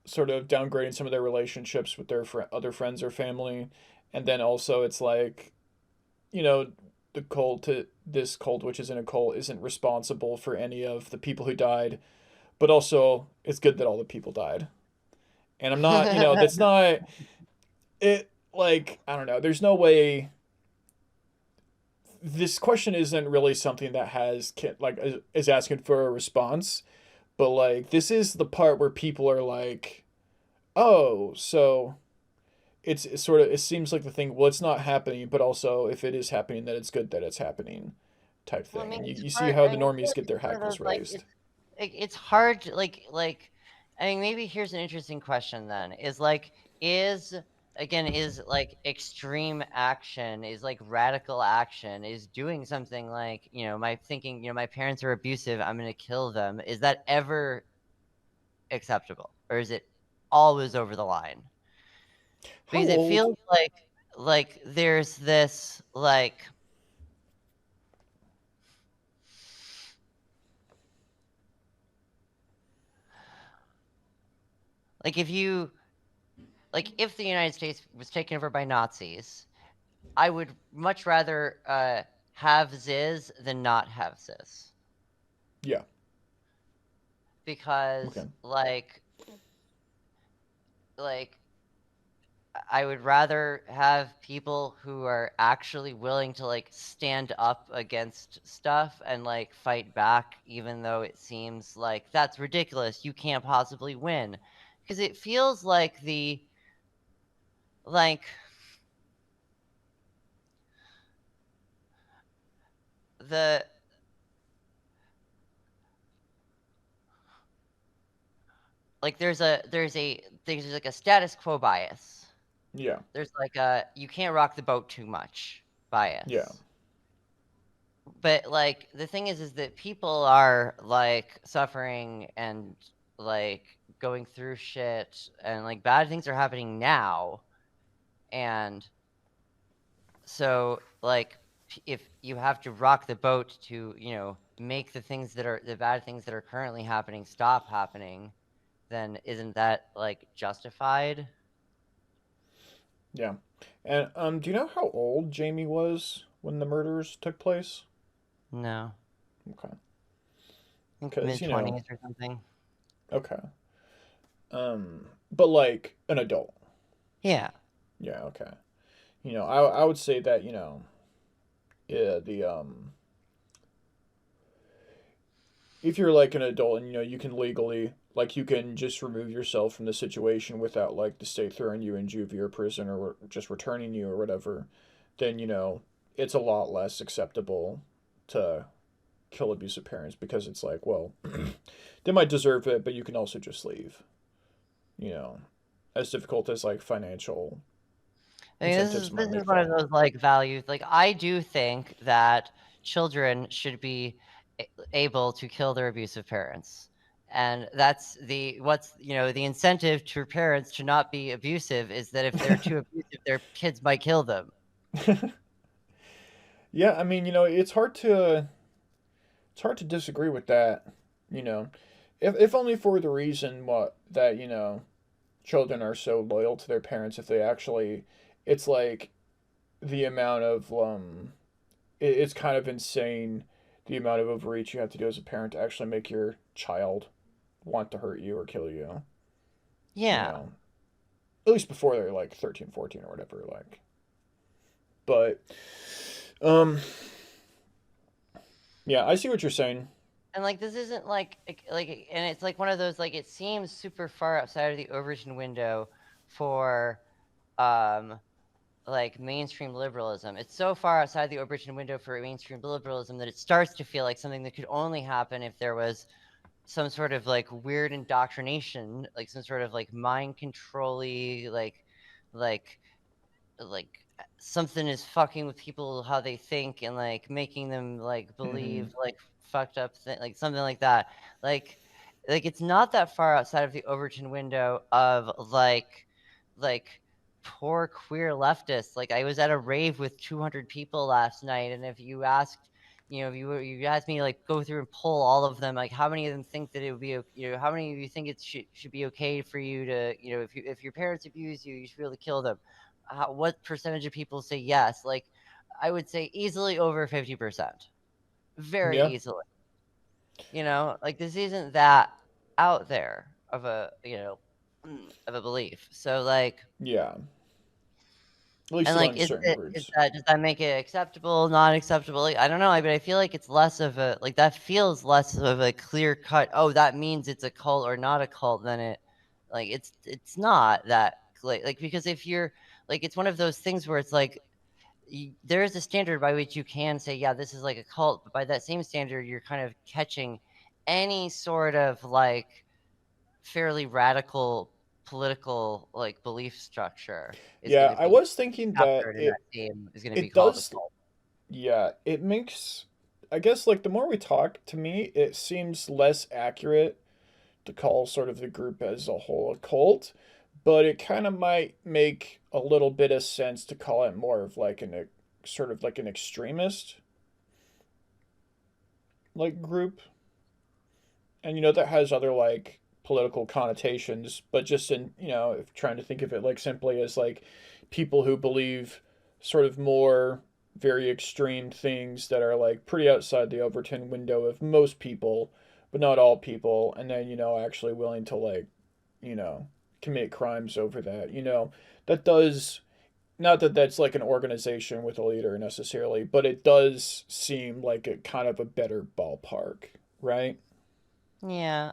sort of downgrading some of their relationships with their other friends or family. And then also it's like, you know, the cult, this cult, which is in a cult, isn't responsible for any of the people who died, but also it's good that all the people died. And I'm not, that's not it. Like, I don't know. There's no way. This question isn't really something that is asking for a response, but like this is the part where people are like, oh, so it's sort of, it seems like the thing. Well, it's not happening, but also if it is happening, that it's good that it's happening, type Well, I thing. mean, And you, it's you see hard. how I the mean, I feel normies like get it's their one of hackles those like raised. it's hard like I mean, maybe here's an interesting question then. Is again is like extreme action, is like radical action, is doing something like, my thinking, my parents are abusive, I'm going to kill them. Is that ever acceptable, or is it always over the line? How Because it old? feels like there's this like if the United States was taken over by Nazis, I would much rather have Ziz than not have Ziz, Yeah. because Okay. like I would rather have people who are actually willing to like stand up against stuff and like fight back, even though it seems like that's ridiculous. You can't possibly win, because it feels like like the like there's like a status quo bias. Yeah. There's like a you can't rock the boat too much Yeah. bias. But like the thing is that people are like suffering and like going through shit, and like bad things are happening now. And so like if you have to rock the boat to, make the bad things that are currently happening stop happening, then isn't that like justified? Yeah. And do you know how old Jamie was when the murders took place? No. Okay. I think Because, mid-20s or something. okay. But like an adult. Yeah. Yeah, okay. I would say that, yeah, if you're like an adult and you can legally, like, you can just remove yourself from the situation without like the state throwing you in juvie or prison or just returning you or whatever, then it's a lot less acceptable to kill abusive parents, because it's like, well, they might deserve it, but you can also just leave. You know, as difficult as like financial I mean, incentives this might is make one of that. those like values. Like, I do think that children should be able to kill their abusive parents, and that's the incentive to parents to not be abusive is that if they're too abusive, their kids might kill them. Yeah, I mean, it's hard to disagree with that. You know, if only for the reason what that children are so loyal to their parents. If they actually, it's like the amount of it's kind of insane the amount of overreach you have to do as a parent to actually make your child want to hurt you or kill you. You Yeah, know, at least before they're like 13, 14 or whatever. Like, but um, yeah, I see what you're saying. and like this isn't and it's like one of those like it seems super far outside of the Overton window for um like mainstream liberalism. It's so far outside the Overton window for mainstream liberalism that it starts to feel like something that could only happen if there was some sort of like weird indoctrination, like some sort of like mind controlly, like like something is fucking with people how they think and like making them like Mm-hmm. believe like fucked up like something like that. Like it's not that far outside of the Overton window of like poor queer leftists. Like I was at a rave with 200 people last night, and if you asked, if you asked me like go through and pull all of them, like how many of them think that it would be, how many of you think it should be okay for you to, if your parents abuse you, you should be able to kill them. What percentage of people say yes? Like I would say easily over 50%, very Yeah. easily. Like this isn't that out there of a of a belief. So like, Yeah. At least and like, among certain groups. does that make it acceptable, not acceptable? Like, I don't know, but I feel like it's less of a like that feels less of a clear cut. Oh, that means it's a cult or not a cult than it. Like it's not that like because if you're like it's one of those things where it's like there is a standard by which you can say, yeah, this is like a cult, but by that same standard, you're kind of catching any sort of like fairly radical political like belief structure is going Yeah, to I be was thinking that captured in that same is going to be it called a does. cult. Yeah, it makes. I guess like the more we talk, to me, it seems less accurate to call sort of the group as a whole a cult, but it kind of might make a little bit of sense to call it more of like an sort of like an extremist like group, and that has other like political connotations, but just in if trying to think of it like simply as like people who believe sort of more very extreme things that are like pretty outside the Overton window of most people, but not all people, and then actually willing to like you know commit crimes over that. That does, not that that's like an organization with a leader necessarily, but it does seem like a kind of a better ballpark, right? Yeah,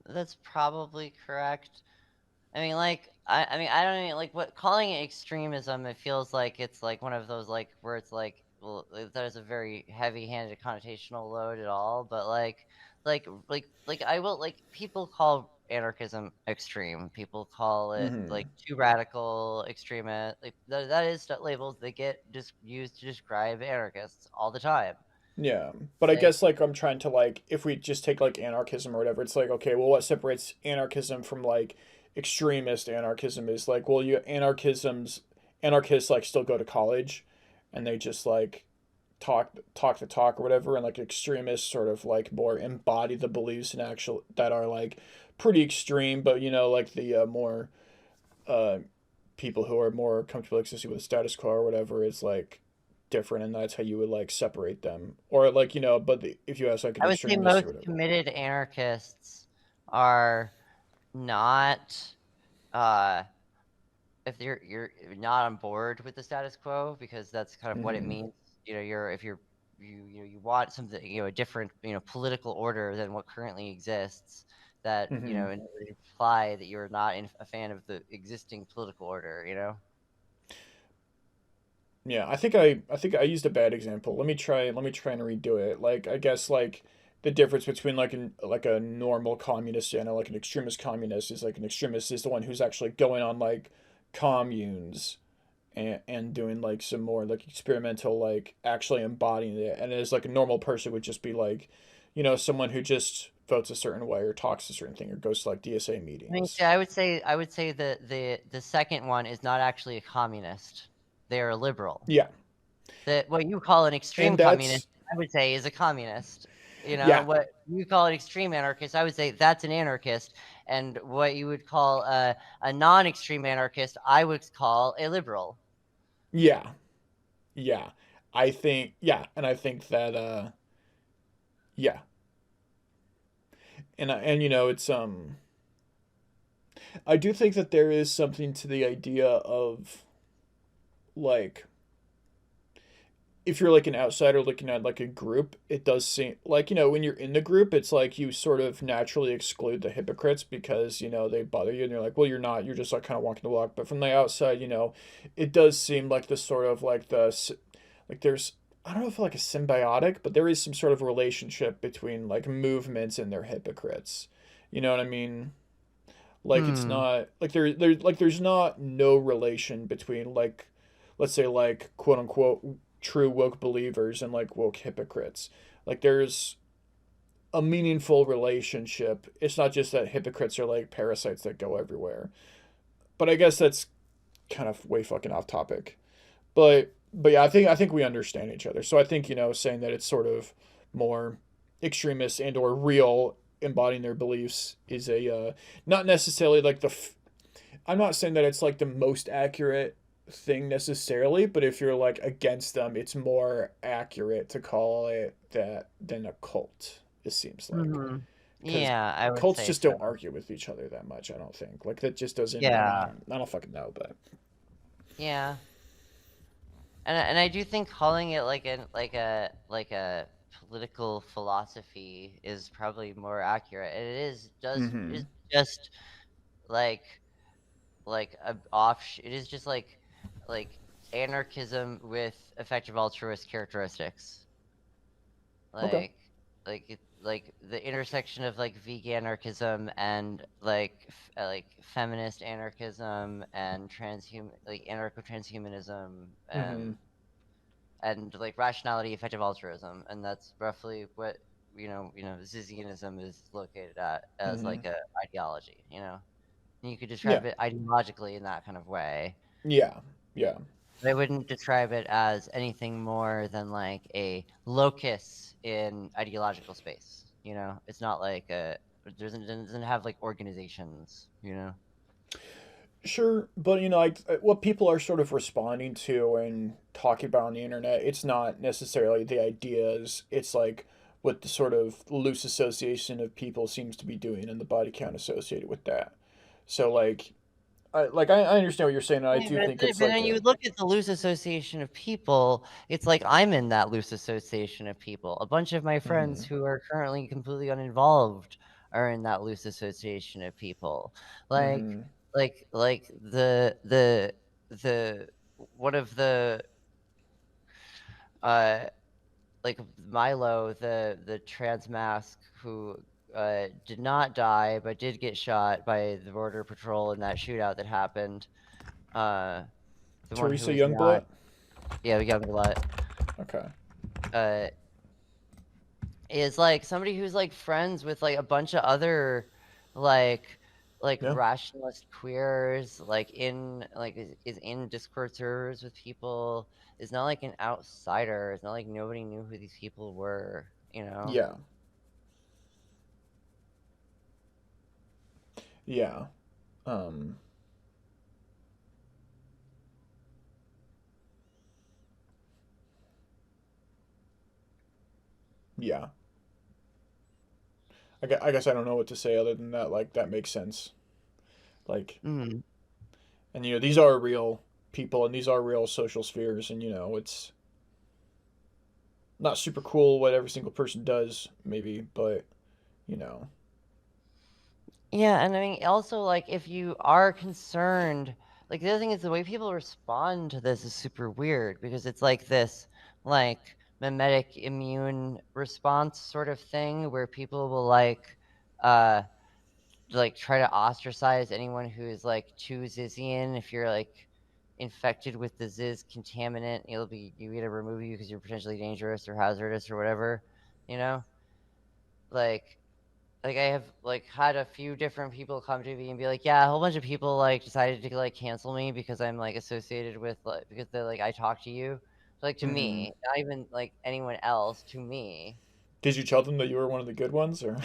that's probably correct. I mean, like, I mean, I don't even like what calling it extremism. It feels like it's like one of those like where it's like, well, that is a very heavy-handed connotational load at all. But like, I will like people call anarchism extreme. People call it Mm-hmm. like too radical, extremist. Like that is labels that get just used to describe anarchists all the time. Yeah, but I Like, guess like I'm trying to like if we just take like anarchism or whatever, it's like okay, well, what separates anarchism from like extremist anarchism is like, well, you anarchists like still go to college, and they just like talk the talk or whatever, and like extremists sort of like more embody the beliefs and actual that are like pretty extreme, but like the more uh people who are more comfortable existing with the status quo or whatever is like different, and that's how you would like separate them, or like but if you ask like an I would say extremist most or whatever. committed anarchists are not. Uh, if you're not on board with the status quo because that's kind of what it Mm-hmm. means. You're if you're you want something, a different, political order than what currently exists. That Mm-hmm. and it would imply that you're not a fan of the existing political order. Yeah, I think I used a bad example. Let me try and redo it. Like I guess like the difference between like a normal communist and like an extremist communist is like an extremist is the one who's actually going on like communes and doing like some more like experimental like actually embodying it, and as like a normal person would just be like someone who just votes a certain way or talks a certain thing or goes to like DSA I mean, meetings. see, I would say that the second one is not actually a communist. They are a liberal. Yeah, That what you call an extreme and communist, that's I would say, is a communist. yeah, What you call an extreme anarchist, I would say that's an anarchist. And what you would call a non-extreme anarchist, I would call a liberal. yeah, yeah. And I think that yeah, and it's I do think that there is something to the idea of like if you're like an outsider looking at like a group, it does seem like when you're in the group, it's like you sort of naturally exclude the hypocrites because they bother you, and you're like, well, you're not, you're just like kind of walking the walk. But from the outside, it does seem like the sort of like like there's, I don't know if like a symbiotic, but there is some sort of relationship between like movements and their hypocrites. You know what I mean? Like it's Hmm. not like there's not no relation between like let's say like quote unquote true woke believers and like woke hypocrites. Like there's a meaningful relationship. It's not just that hypocrites are like parasites that go everywhere. But I guess that's kind of way fucking off topic. But yeah, I think we understand each other. So I think, saying that it's sort of more extremist and or real embodying their beliefs is a not necessarily like I'm not saying that it's like the most accurate thing necessarily, but if you're like against them, it's more accurate to call it that than a cult, it seems like. Hmm. Because Yeah, I would cults say just so. don't argue with each other that much, I don't think. Like that just doesn't, Yeah, I don't fucking know, but yeah. And I do think calling it like a political philosophy is probably more accurate. It is does mm-hmm. is just like a off. It is just like anarchism with effective altruist characteristics. Okay. Like like the intersection of like vegan anarchism and like feminist anarchism and transhuman like anarcho transhumanism Mm-hmm. and like rationality effective altruism, and that's roughly what Zizianism is located at as Mm-hmm. like a ideology, and you could Yeah. describe it ideologically in that kind of way. Yeah. Yeah. But I wouldn't describe it as anything more than like a locus in ideological space. It's not like it doesn't have like organizations. Sure, but like what people are sort of responding to and talking about on the internet, it's not necessarily the ideas. It's like what the sort of loose association of people seems to be doing and the body count associated with that. So I understand what you're saying, and I Yeah, do think but it's like then you a look at the loose association of people, it's like I'm in that loose association of people. A bunch of my friends mm-hmm, who are currently completely uninvolved are in that loose association of people. Like mm-hmm, like the one of the uh like Milo, the trans mask who did not die but did get shot by the border patrol in that shootout that happened. Uh the one who Teresa is not Youngblood. Yeah, Youngblood, Okay. uh, is like somebody who's like friends with like a bunch of other like Yeah. rationalist queers, like is in Discord servers with people, is not like an outsider. It's not like nobody knew who these people were. Yeah. Yeah. Um. Yeah. I guess I don't know what to say other than that. Like that makes sense. Like, Mm. and these are real people and these are real social spheres, and it's not super cool what every single person does, maybe, but you know. Yeah, and I mean, also, like, if you are concerned, like, the other thing is the way people respond to this is super weird because it's like this, like, mimetic immune response sort of thing where people will, uh, try to ostracize anyone who is, like, too Zizian. If you're, like, infected with the Ziz contaminant, you gotta remove you because you're potentially dangerous or hazardous or whatever, you know? Like, I have had a few different people come to me and be like, yeah, a whole bunch of people decided to cancel me because I'm associated with because they I talk to you. So, to Mm-hmm. me, not even anyone else, to me. Did you tell them that you were one of the good ones, or?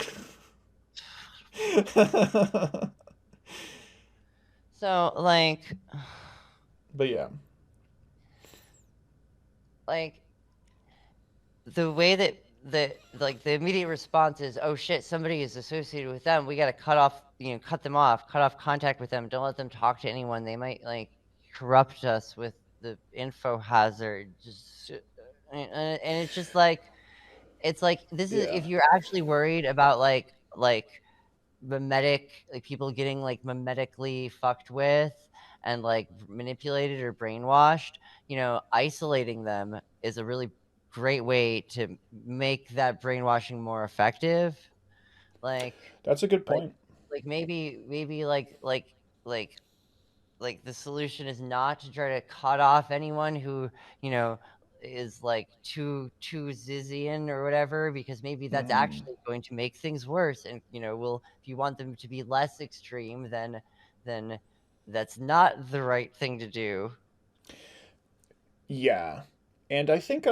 So But yeah. like the way that the immediate response is, oh shit, somebody is associated with them, we got to cut them off, cut off contact with them, don't let them talk to anyone, they might corrupt us with the info hazard, just and it's just it's like this is Yeah. if you're actually worried about mimetic people getting mimetically fucked with and manipulated or brainwashed, isolating them is a really great way to make that brainwashing more effective. like That's a good like point. maybe like the solution is not to try to cut off anyone who, you know, is like too Zizian or whatever, because maybe that's Hmm. actually going to make things worse. And will, if you want them to be less extreme, then that's not the right thing to do. Yeah. And I think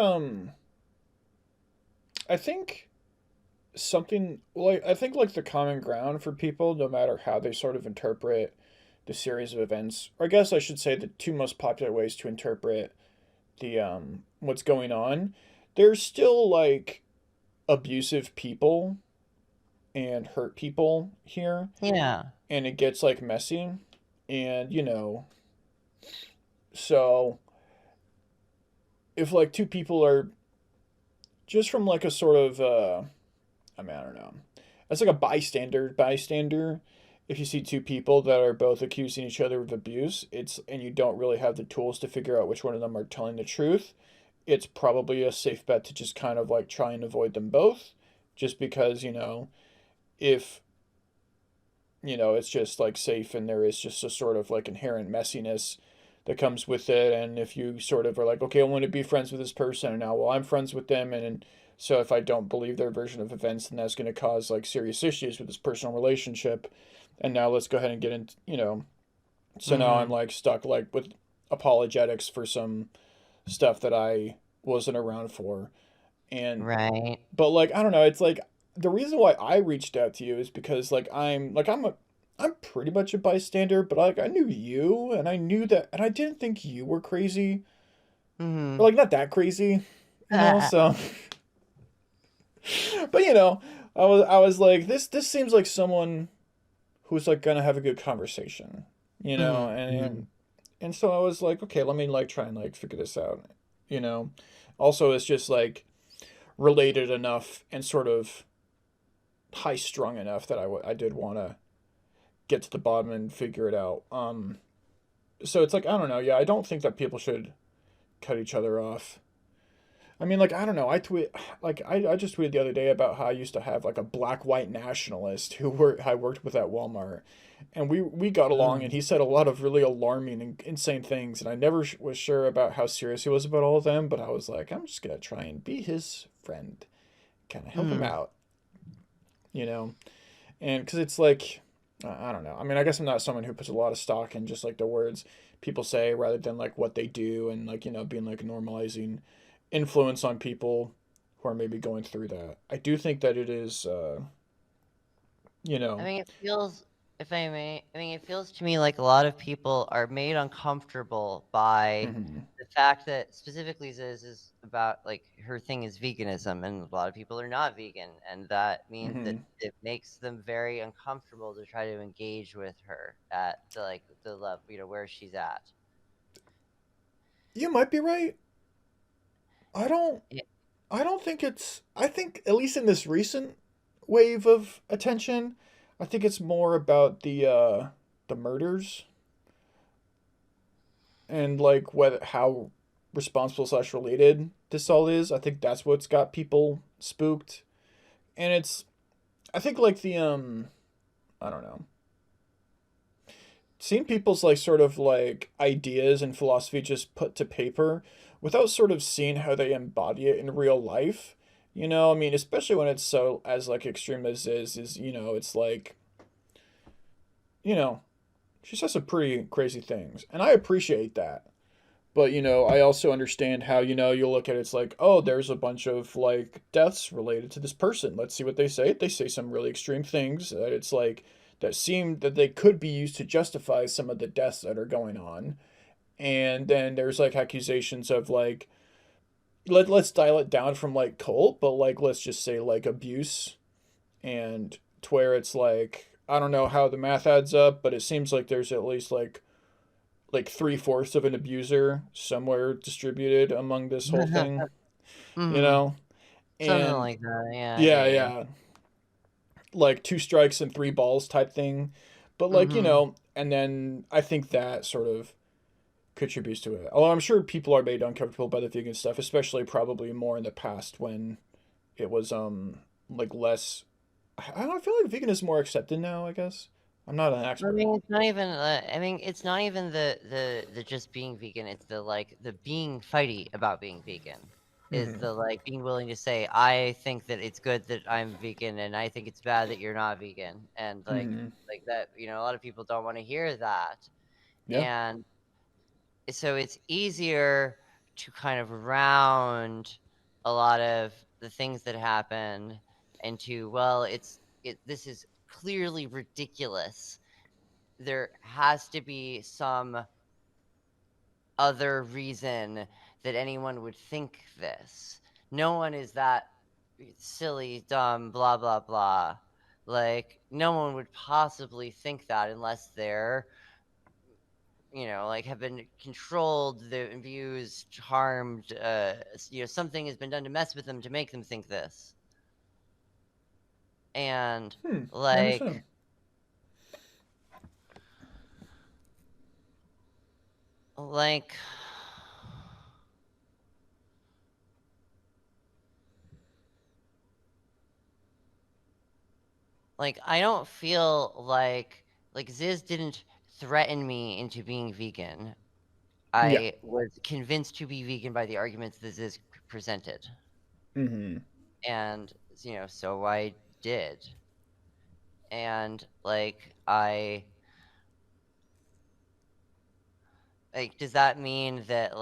something like I think like the common ground for people, no matter how they sort of interpret the series of events, or I guess I should say the two most popular ways to interpret the what's going on, there's still like abusive people and hurt people here, Yeah. and it gets like messy, and so if like two people are just from like a sort of I mean, I don't know. As like a bystander, if you see two people that are both accusing each other of abuse, it's and you don't really have the tools to figure out which one of them are telling the truth, it's probably a safe bet to just kind of like try and avoid them both, just because, if it's just like safe and there is just a sort of like inherent messiness that comes with it. And if you sort of are like, okay, I want to be friends with this person, and now, well, I'm friends with them, and so if I don't believe their version of events, then that's going to cause like serious issues with this personal relationship. And now let's go ahead and get into, so now I'm Mm-hmm. like stuck like with apologetics for some stuff that I wasn't around for. And Right. but like I don't know, it's like the reason why I reached out to you is because I'm pretty much a bystander, but like I knew you and I knew that and I didn't think you were crazy. Or Mm-hmm. like not that crazy, so but I was like this seems like someone who's like gonna have a good conversation, Mm-hmm. and so I was like, okay, let me like try and like figure this out. You know. Also it's just like related enough and sort of high strung enough that I did want to get to the bottom and figure it out. So it's like I don't know. Yeah, I don't think that people should cut each other off. I mean, like I don't know. I just tweeted the other day about how I used to have like a black white nationalist I worked with at Walmart, and we got along, and he said a lot of really alarming and insane things, and I never was sure about how serious he was about all of them, but I was like, I'm just gonna try and be his friend, kind of help him Mm-hmm. out, you know. And because it's like I don't know. I mean, I guess I'm not someone who puts a lot of stock in just like the words people say rather than like what they do, and like being like normalizing influence on people who are maybe going through that. I do think that it is you I know mean, it feels, if I may, I mean, it feels to me like a lot of people are made uncomfortable by mhm, the fact that specifically Ziz is about, like, her thing is veganism, and a lot of people are not vegan, and that means that mhm. it makes them very uncomfortable to try to engage with her at the level, where she's at. You might be right. I don't Yeah. I don't think it's I think at least in this recent wave of attention, I think it's more about the murders and like what how responsible slash related this all is. I think that's what's got people spooked, and it's I think like the I don't know, seeing people's like sort of like ideas and philosophy just put to paper without sort of seeing how they embody it in real life. I mean, especially when it's so as like extreme as is it's like you know she says some pretty crazy things, and I appreciate that. But I also understand how you'll look at it, it's like, oh, there's a bunch of like deaths related to this person. Let's see what they say. They say some really extreme things that it's like that seem that they could be used to justify some of the deaths that are going on. And then there's like accusations of like let's dial it down from like cult, but like let's just say like abuse, and to where it's like I don't know how the math adds up, but it seems like there's at least like three-fourths of an abuser somewhere distributed among this whole thing, you Mm-hmm. know? Something And like that. Yeah, I yeah, get you. yeah, like two strikes and three balls type thing. But like, Mm-hmm. and then I think that sort of contributes to it. Although I'm sure people are made uncomfortable by the vegan stuff, especially probably more in the past when it was like less I don't know, I feel like vegan is more accepted now, I guess. I'm not an I expert. mean, it's not even. I mean, it's not even the just being vegan. It's the like the being fighty about being vegan. Is Mm-hmm. the like being willing to say, I think that it's good that I'm vegan, and I think it's bad that you're not vegan, and Mm-hmm. like that. You know, a lot of people don't want to hear that, Yeah. and so it's easier to kind of round a lot of the things that happen into, well, this is clearly ridiculous. There has to be some other reason that anyone would think this. No one is that silly, dumb, blah, blah, blah. Like, no one would possibly think that unless they're, like have been controlled, their views harmed, something has been done to mess with them to make them think this. And, I understand. like, like, I don't feel like Ziz didn't threaten me into being vegan. Yeah. I was convinced to be vegan by the arguments that Ziz presented. Mm-hmm. And, so I did. And does that mean that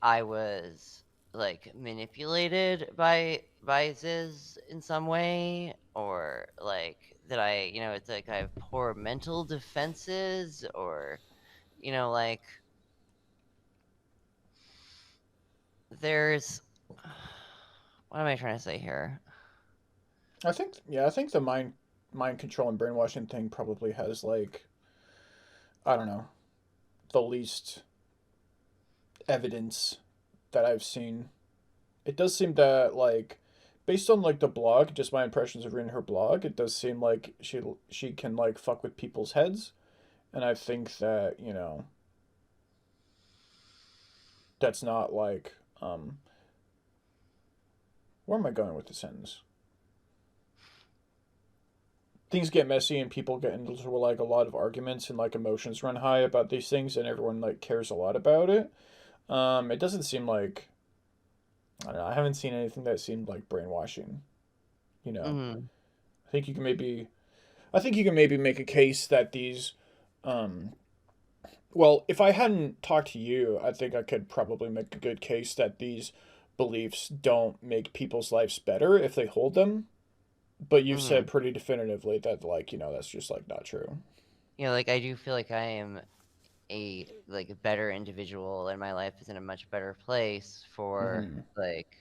I was manipulated by Ziz in some way? Or that it's like I have poor mental defenses, or like there's what am I trying to say here? I think the mind control and brainwashing thing probably has like, I don't know, the least evidence that I've seen. It does seem that like, based on like the blog, just my impressions of reading her blog, it does seem like she can like fuck with people's heads, and I think that, that's not like, where am I going with the sentence? Things get messy and people get into like a lot of arguments and like emotions run high about these things and everyone like cares a lot about it. It doesn't seem like, I don't know. I haven't seen anything that seemed like brainwashing. You know, Mm-hmm. I think you can maybe, I think you can maybe make a case that these, um, well, if I hadn't talked to you, I think I could probably make a good case that these beliefs don't make people's lives better if they hold them. But you've Mm-hmm. said pretty definitively that like, that's just like not true. I do feel like I am a better individual, and my life is in a much better place for Mm-hmm. like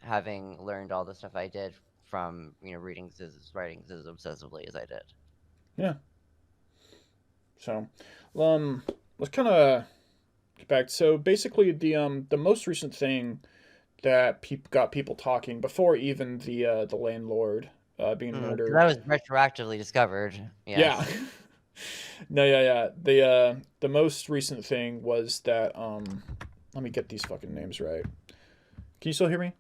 having learned all the stuff I did from reading Ziz's writings as obsessively as I did. Yeah. So, um, let's kind of get back. So basically, the most recent thing that got people talking before even the landlord being Because murdered. that was retroactively discovered. Yeah. Yes. No, yeah, yeah. The most recent thing was that let me get these fucking names right. Can you still hear me?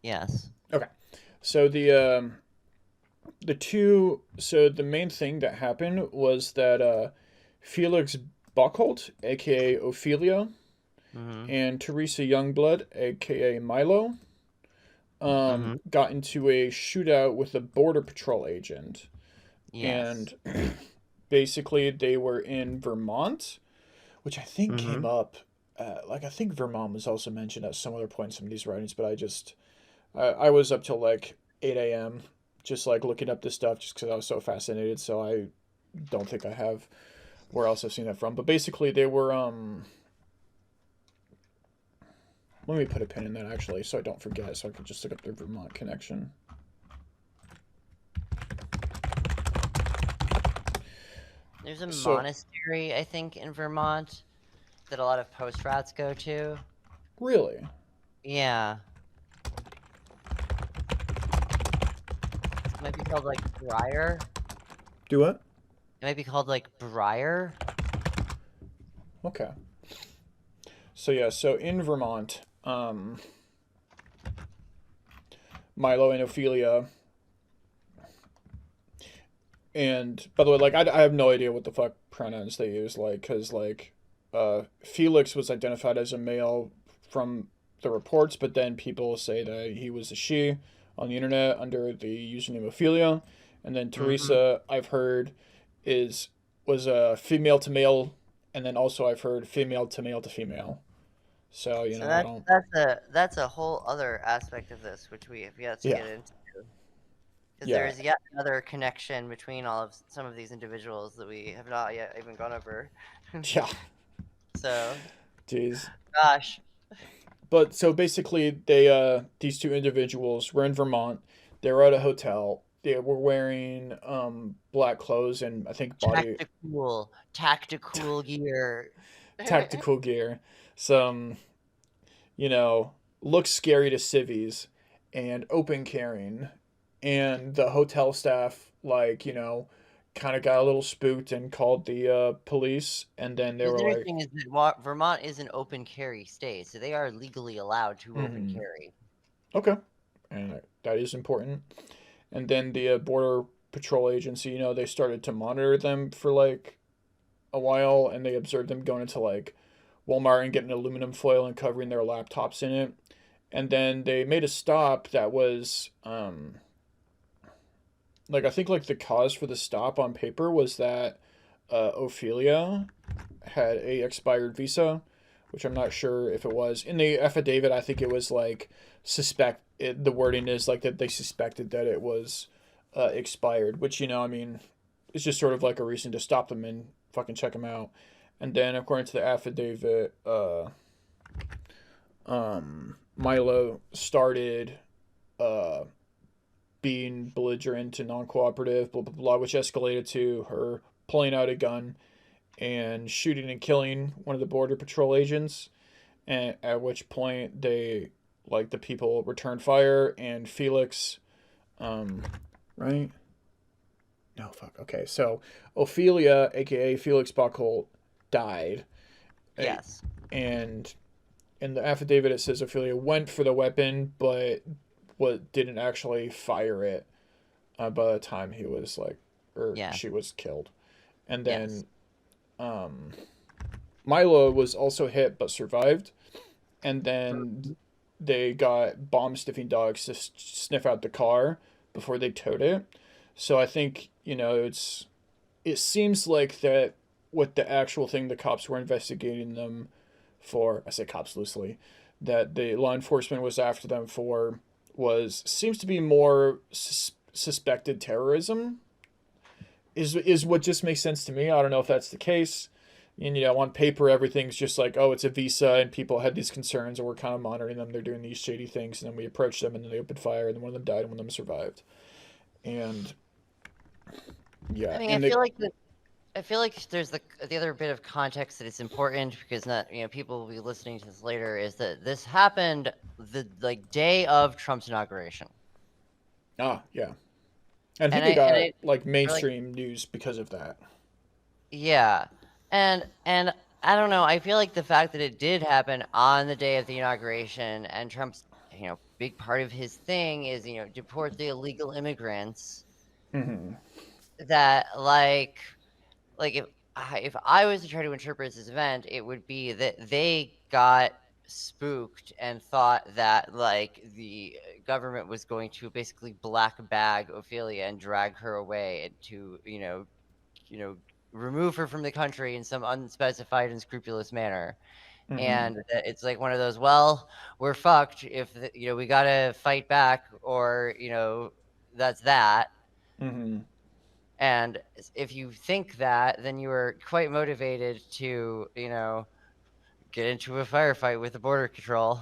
Yes. Okay. So the main thing that happened was that Felix Bockholt, aka Ophelia, Mm-hmm. and Teresa Youngblood, aka Milo, Mm-hmm. got into a shootout with a border patrol agent, Yes. and basically they were in Vermont, which I think Mm-hmm. came up. I think Vermont was also mentioned at some other point in some of these writings, but I was up till like 8 a.m. just like looking up this stuff just because I was so fascinated. So I don't think I have where else I've seen that from. But basically they were let me put a pin in that actually so I don't forget so I could just look up the Vermont connection. There's a So monastery, I think, in Vermont that a lot of post rats go to. really, Yeah. It might be called Briar. do what? It might be called Briar. Okay. So yeah, so in Vermont, Milo and Ophelia And by the way, like I have no idea what the fuck pronouns they use, like, because like Felix was identified as a male from the reports, but then people say that he was a she on the internet under the username Ophelia, and then Mm-hmm. Teresa I've heard is was a female to male, and then also I've heard female to male to female. So So I that's don't. that's a whole other aspect of this, which we have yet to Yeah, get into, because there yeah, is yet another connection between all of some of these individuals that we have not yet even gone over. yeah. So, Jeez. gosh, But so basically, they these two individuals were in Vermont. They were at a hotel. They were wearing black clothes and I think body tactical gear. tactical gear. Some look scary to civvies and open carrying. And the hotel staff kind of got a little spooked and called the police. And then they What's were like, interesting is that Vermont is an open carry state, so they are legally allowed to open mm-hmm, carry. okay, and that is important. And then the border patrol agency, they started to monitor them for like a while, and they observed them going into like Walmart and getting aluminum foil and covering their laptops in it. And then they made a stop that was like I think like the cause for the stop on paper was that Ophelia had a expired visa, which I'm not sure if it was. In the affidavit, I think it was like the wording is like that they suspected that it was expired, which I mean, it's just sort of like a reason to stop them and fucking check them out. And then according to the affidavit, Milo started uh, being belligerent and non-cooperative, blah blah blah, which escalated to her pulling out a gun and shooting and killing one of the border patrol agents. And at which point the people returned fire and Felix, um, right? No, fuck. Okay, so Ophelia, aka Felix Buckholt, died, Yes. and in the affidavit it says Ophelia went for the weapon, but what didn't actually fire it by the time he was like, or Yeah. she was killed, and Yes. then um, Milo was also hit but survived, and then Mhm. they got bomb sniffing dogs to sniff out the car before they towed it. So I think it seems like that what the actual thing the cops were investigating them for, I say cops loosely, that the law enforcement was after them for was seems to be more suspected terrorism is what just makes sense to me. I don't know if that's the case. And on paper everything's just like, oh, it's a visa and people had these concerns and we're kind of monitoring them. They're doing these shady things, and then we approached them and then they opened fire and then one of them died and one of them survived. And I yeah, mean, and they I feel like there's the other bit of context that is important, because not people will be listening to this later, is that this happened the day of Trump's inauguration. yeah. And I think And they got I like like, mainstream news because of that. yeah. And I don't know, I feel like the fact that it did happen on the day of the inauguration, and Trump's, big part of his thing is, deport the illegal immigrants, Hmm. that if I was to try to interpret this event, it would be that they got spooked and thought that like the government was going to basically black bag Ophelia and drag her away, and to you know remove her from the country in some unspecified and scrupulous manner. Hmm. And it's like one of those, well, we're fucked if we gotta fight back, or that's that. Hmm. And if you think that, then you are quite motivated to, get into a firefight with the border control.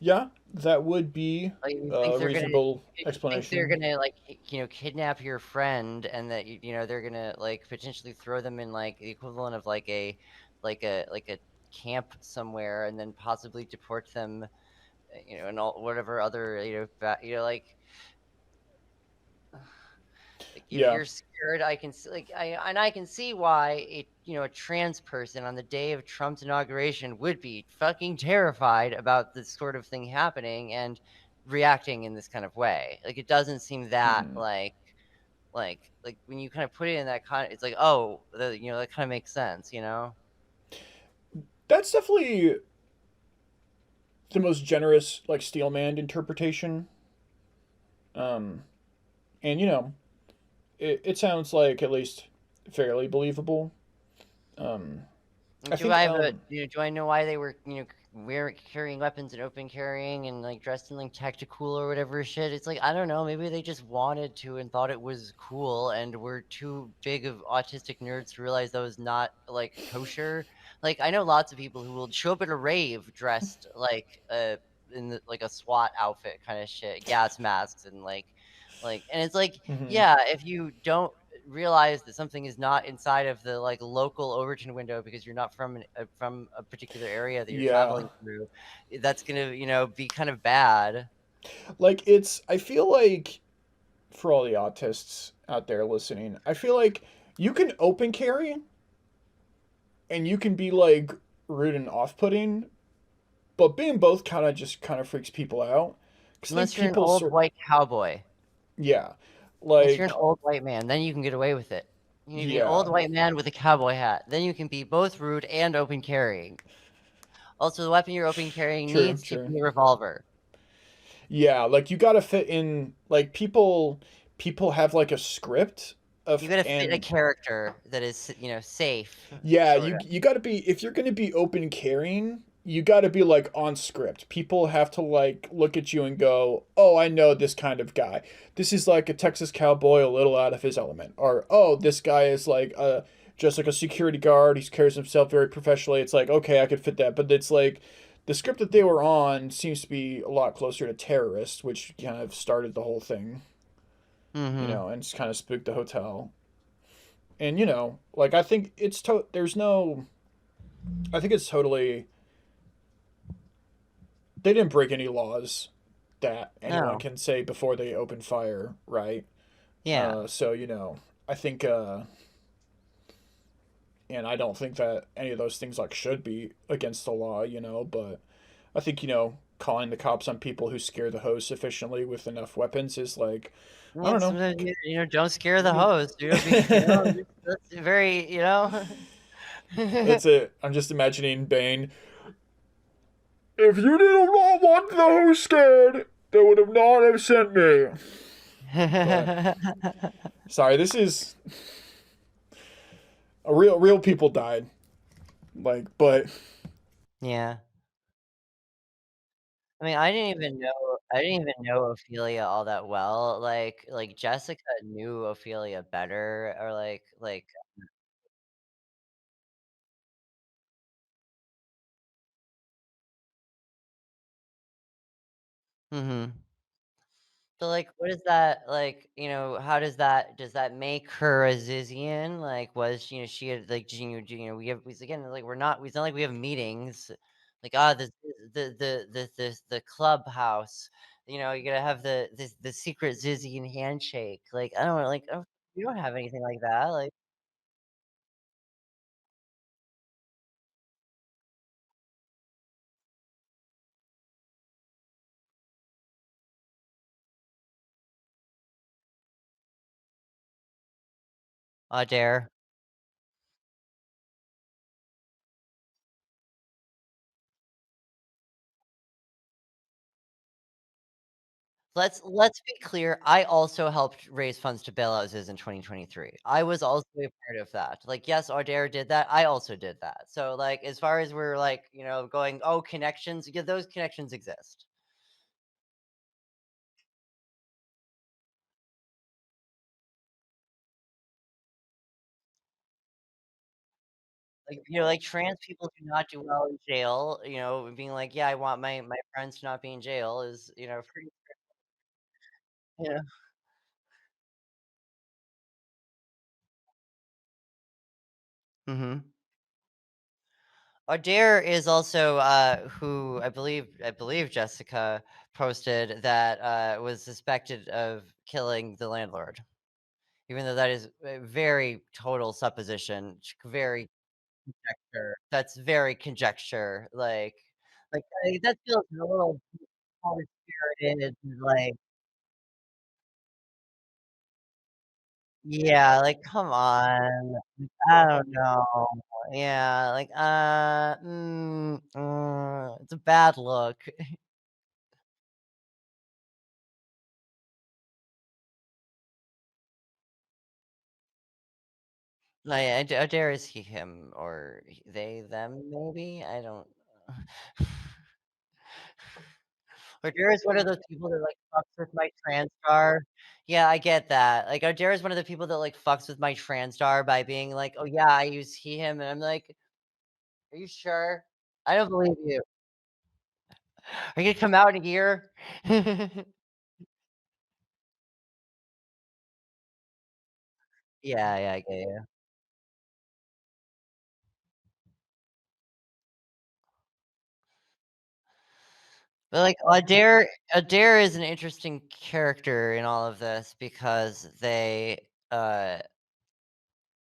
Yeah, that would be Like, you think a they're gonna, reasonable you think they're explanation. gonna like, kidnap your friend, and that they're gonna like potentially throw them in like the equivalent of like a camp somewhere, and then possibly deport them, and all whatever other like, if Yeah. you're scared, I can see, I can see why a trans person on the day of Trump's inauguration would be fucking terrified about this sort of thing happening and reacting in this kind of way. Like, it doesn't seem that Hmm. like Like when you kind of put it in that kind, it's like, oh, that kind of makes sense, That's definitely the most generous, like, steelman interpretation. Um, and, it sounds like at least fairly believable. Um, I Do think, I have a do I know why they were, carrying weapons and open carrying and, like, dressed in, like, tactical or whatever shit? It's like, I don't know, maybe they just wanted to and thought it was cool and were too big of autistic nerds to realize that was not, like, kosher. Like, I know lots of people who will show up at a rave dressed in like a SWAT outfit kinda shit, gas masks and, and it's like, mhm. yeah, if you don't realize that something is not inside of the like local Overton window because you're not from a particular area that you're Yeah. traveling through, that's gonna be kind of bad. Like, I feel like, for all the autists out there listening, I feel like you can open carry and you can be, like, rude and off putting, but being both kind of freaks people out. Because I think Unless you're an people old sort. white cowboy. Yeah. Unless you're an Like, old white man, then you can get away with it. You need to be an old yeah. white man with a cowboy hat. Then you can be both rude and open carrying. Also, the weapon you're open carrying True, needs to true. be a revolver. Yeah, like, you gotta fit in, like, people have, like, a script You of, gotta fit a and character that is, safe, yeah, sort you got to be, if you're going to be open carrying, you got to be, like, on script. People have to, like, look at you and go, "Oh, I know this kind of guy. This is like a Texas cowboy a little out of his element." Or, "Oh, this guy is like just like a security guard. He carries himself very professionally." It's like, "Okay, I could fit that." But it's like the script that they were on seems to be a lot closer to terrorist, which kind of started the whole thing, of. Mm-hmm. and just kind of spooked the hotel. And, like, I think there's no, I think it's totally, they didn't break any laws that anyone No. can say before they open fire, right? Yeah. So, I think, and I don't think that any of those things, like, should be against the law, but I think, calling the cops on people who scare the hose sufficiently with enough weapons is like, I Yeah, don't know. sometimes don't scare the Maybe. host. That's very, That's it. I'm just imagining Bane. If you did not want the host scared, they would have not have sent me. But sorry, this is a real people died. Like, but Yeah. I mean, I didn't even know Ophelia all that well. Like Jessica knew Ophelia better, or mhm. So, like, what is that like, how does that make her a Zizian? Like, was she had like we have, again, like, it's not like we have meetings, like, the clubhouse, you gotta have the secret Zizian handshake. Like, I don't know, like, oh, you don't have anything like that. Audere. Let's be clear, I also helped raise funds to bail out Ziz in 2023. I was also a part of that. Like, yes, Ardare did that, I also did that. So, like, as far as we're, like, going, "Oh, connections," yeah, those connections exist. Like, like, trans people do not do well in jail, being like, "Yeah, I want my friends to not be in jail," is, pretty, you Mhm. Adair is also, who I believe Jessica posted that, was suspected of killing the landlord, even though that is a very total supposition, very conjecture. That's very conjecture, that feels a little hard-spirited, like Yeah, like, come on. I don't know. Yeah, like, it's a bad look. Like, I dare is he, him, or they, them, maybe? I don't Adair is one of those people that, like, fucks with my Transtar. Yeah, I get that. Like, Adair is one of the people that, like, fucks with my Transtar by being like, "Oh, yeah, I use he, him," and I'm like, "Are you sure? I don't believe you. Are you gonna come out in a year?" Yeah, yeah, I get you. But, like, Adair is an interesting character in all of this because uh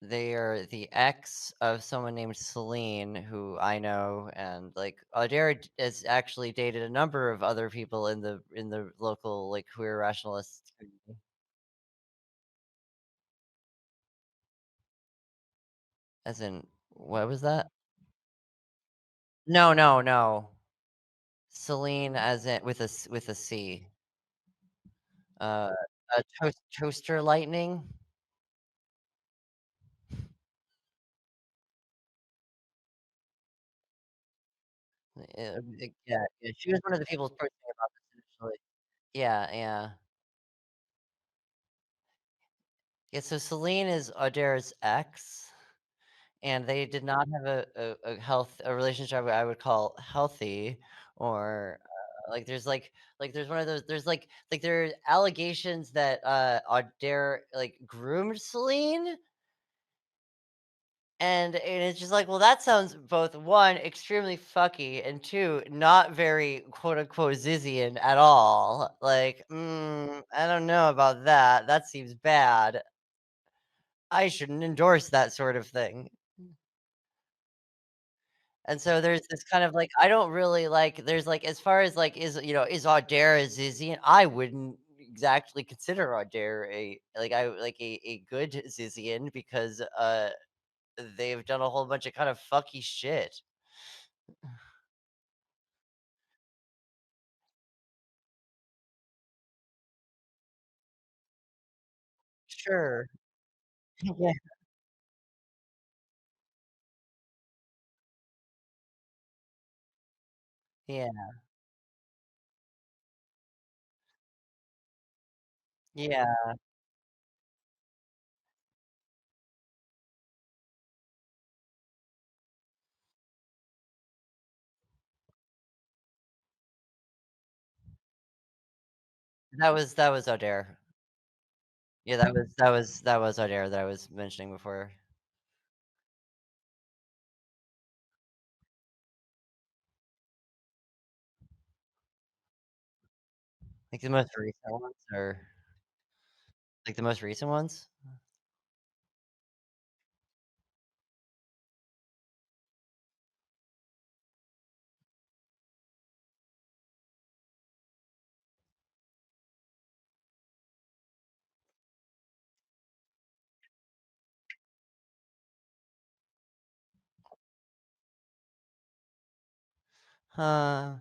they are the ex of someone named Celine, who I know, and, like, Audere has actually dated a number of other people in the local, like, queer rationalist community. As in, what was that? No, no, no. Celine as in with a C. Uh, Toaster Lightning? Yeah, yeah, she was one of the people posting about this initially. Yeah, yeah. Yeah, so Celine is Audere's ex. And they did not have a relationship I would call healthy or, like, there's one of those there are allegations that, Adair, like, groomed Celine, and it's just like, well, that sounds both, 1, extremely fucky, and 2, not very, quote, unquote, "Zizian" at all. Like, I don't know about that. That seems bad. I shouldn't endorse that sort of thing. And so there's this kind of like I don't really like there's like as far as like is Audere a Zizian? I wouldn't exactly consider Audere a good Zizian because they've done a whole bunch of kind of fucky shit. Sure. Yeah. Yeah. Yeah. That was Audere. Yeah, that was Audere that I was mentioning before. Like the most recent ones or like the most recent ones? Uh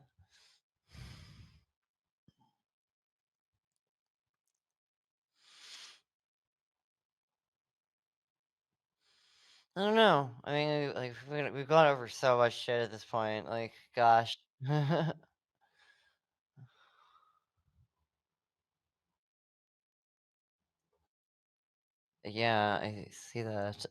I don't know. I mean, like we've gone over so much shit at this point. Like, gosh. Yeah, I see that.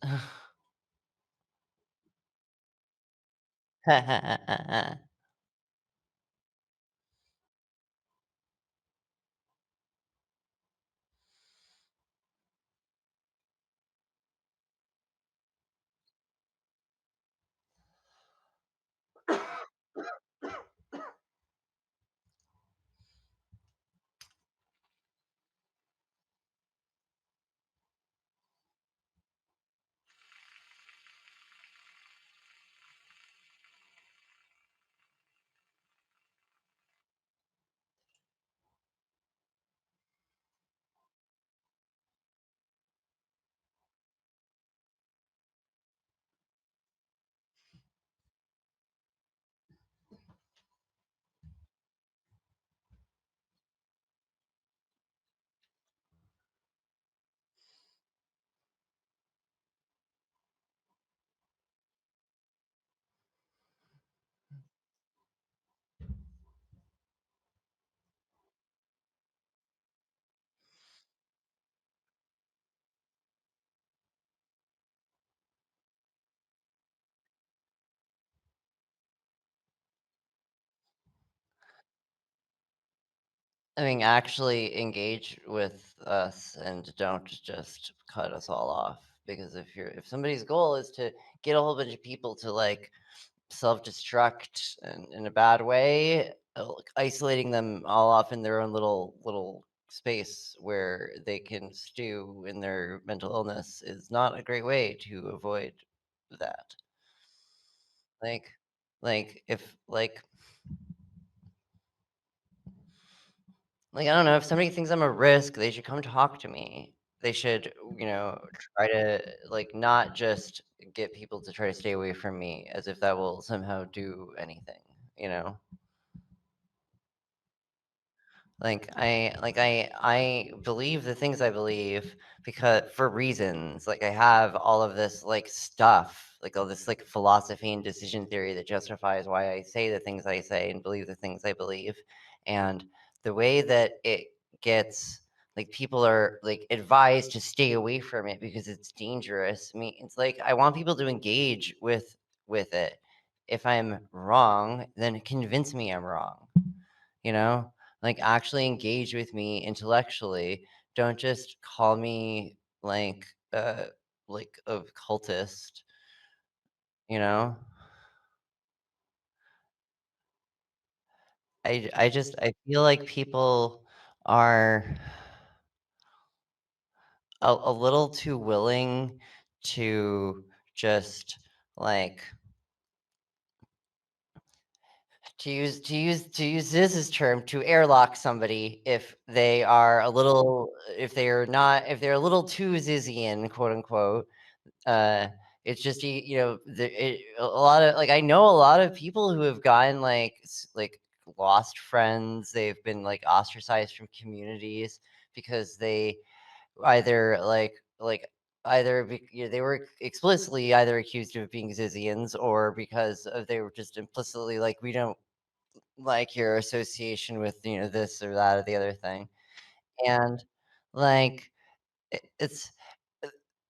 I mean, actually engage with us and don't just cut us all off. Because if somebody's goal is to get a whole bunch of people to like self-destruct in a bad way, like, isolating them all off in their own little space where they can stew in their mental illness is not a great way to avoid that. Like, if I don't know, if somebody thinks I'm a risk, they should come talk to me. They should, try to, like, not just get people to try to stay away from me as if that will somehow do anything, you know? I believe the things I believe because for reasons. Like, I have all of this, like, stuff, like, all this, like, philosophy and decision theory that justifies why I say the things I say and believe the things I believe, and the way that it gets like, people are, like, advised to stay away from it because it's dangerous. I mean, it's like, I want people to engage with it. If I'm wrong, then convince me I'm wrong. You know? Like, actually engage with me intellectually. Don't just call me like a cultist, you know? I feel like people are a little too willing to just like to use this term, to airlock somebody if they are a little if they are not if they're a little too Zizian, quote unquote. Uh, it's just a lot of, like, I know a lot of people who have gotten like lost friends. They've been like ostracized from communities because they either they were explicitly either accused of being Zizians, or because of they were just implicitly like, we don't like your association with this or that or the other thing. And like it's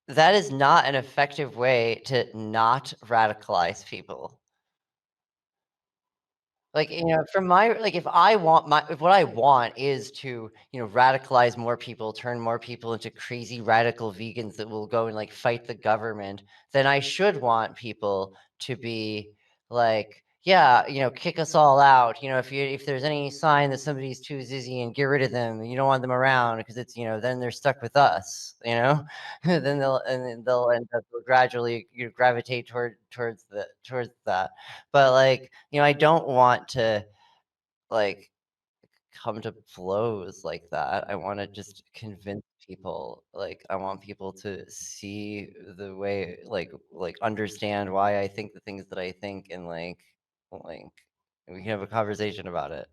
that is not an effective way to not radicalize people. Like, from my like, if what I want is to, radicalize more people, turn more people into crazy radical vegans that will go and, like, fight the government, then I should want people to be like, "Yeah, kick us all out." If there's any sign that somebody's too zizzy and get rid of them, you don't want them around because it's, then they're stuck with us, you know? Then they'll end up gradually, gravitate towards that. But, like, I don't want to, like, come to blows like that. I wanna just convince people, like, I want people to see the way understand why I think the things that I think, and, like, we can have a conversation about it.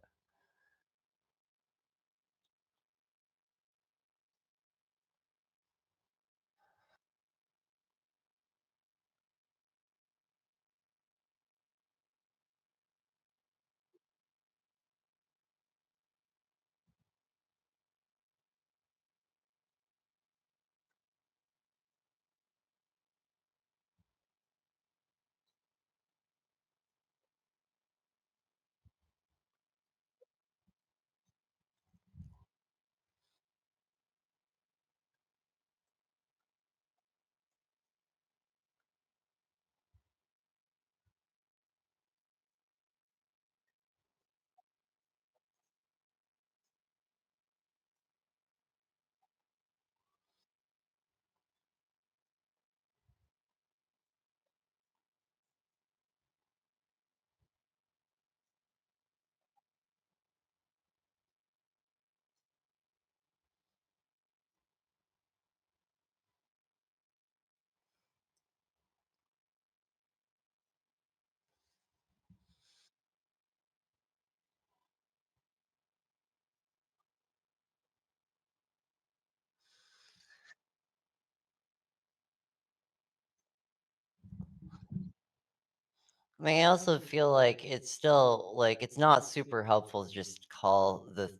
I mean, I also feel like it's still like, it's not super helpful to just call the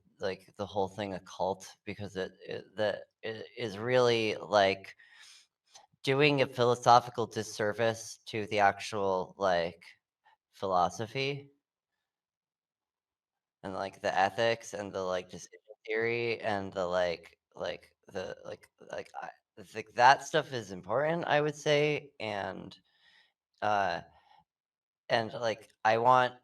whole thing a cult, because it is really, like, doing a philosophical disservice to the actual, like, philosophy and, like, the ethics and the, like, decision theory and the I think that stuff is important, I would say, uh I want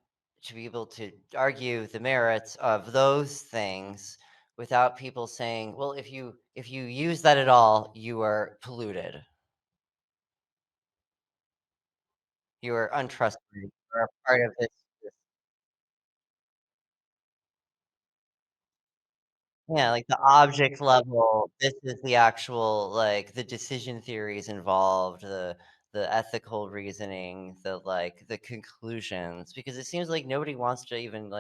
to be able to argue the merits of those things without people saying, well, if you use that at all, you are polluted. You are untrustworthy. You are a part of this. Yeah, like the object level, this is the actual, the decision theories involved, the ethical reasoning, the conclusions, because it seems like nobody wants to even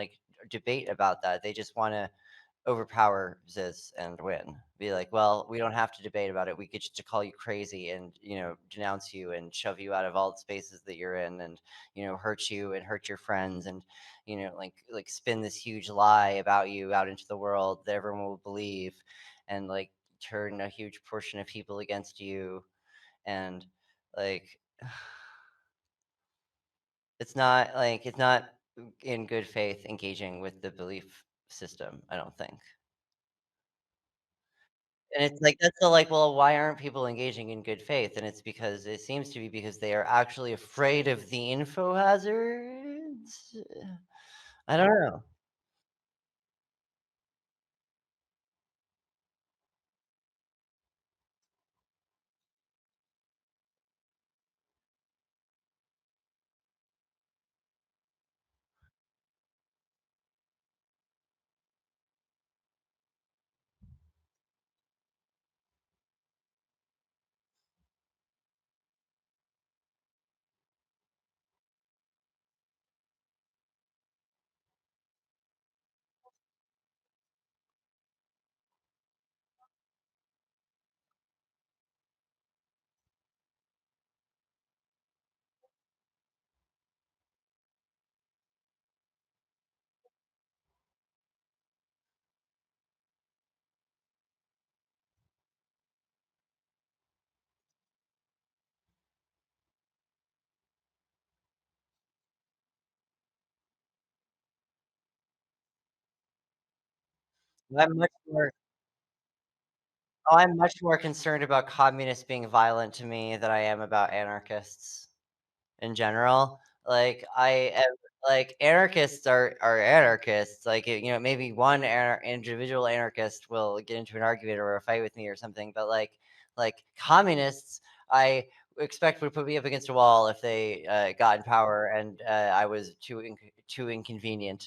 debate about that. They just want to overpower Ziz and win. Be like, well, we don't have to debate about it. We get to call you crazy and denounce you and shove you out of all the spaces that you're in, and hurt you and hurt your friends, and spin this huge lie about you out into the world that everyone will believe, and turn a huge portion of people against you, and like it's not in good faith engaging with the belief system, I don't think. And it's like, that's the well, why aren't people engaging in good faith? And it's because it seems to be because they are actually afraid of the info hazards. I don't know. I'm much more I'm much more concerned about communists being violent to me than I am about anarchists in general. I am anarchists are anarchists. Maybe one individual anarchist will get into an argument or a fight with me or something, but communists, I expect would put me up against a wall if they got in power and I was too inconvenient.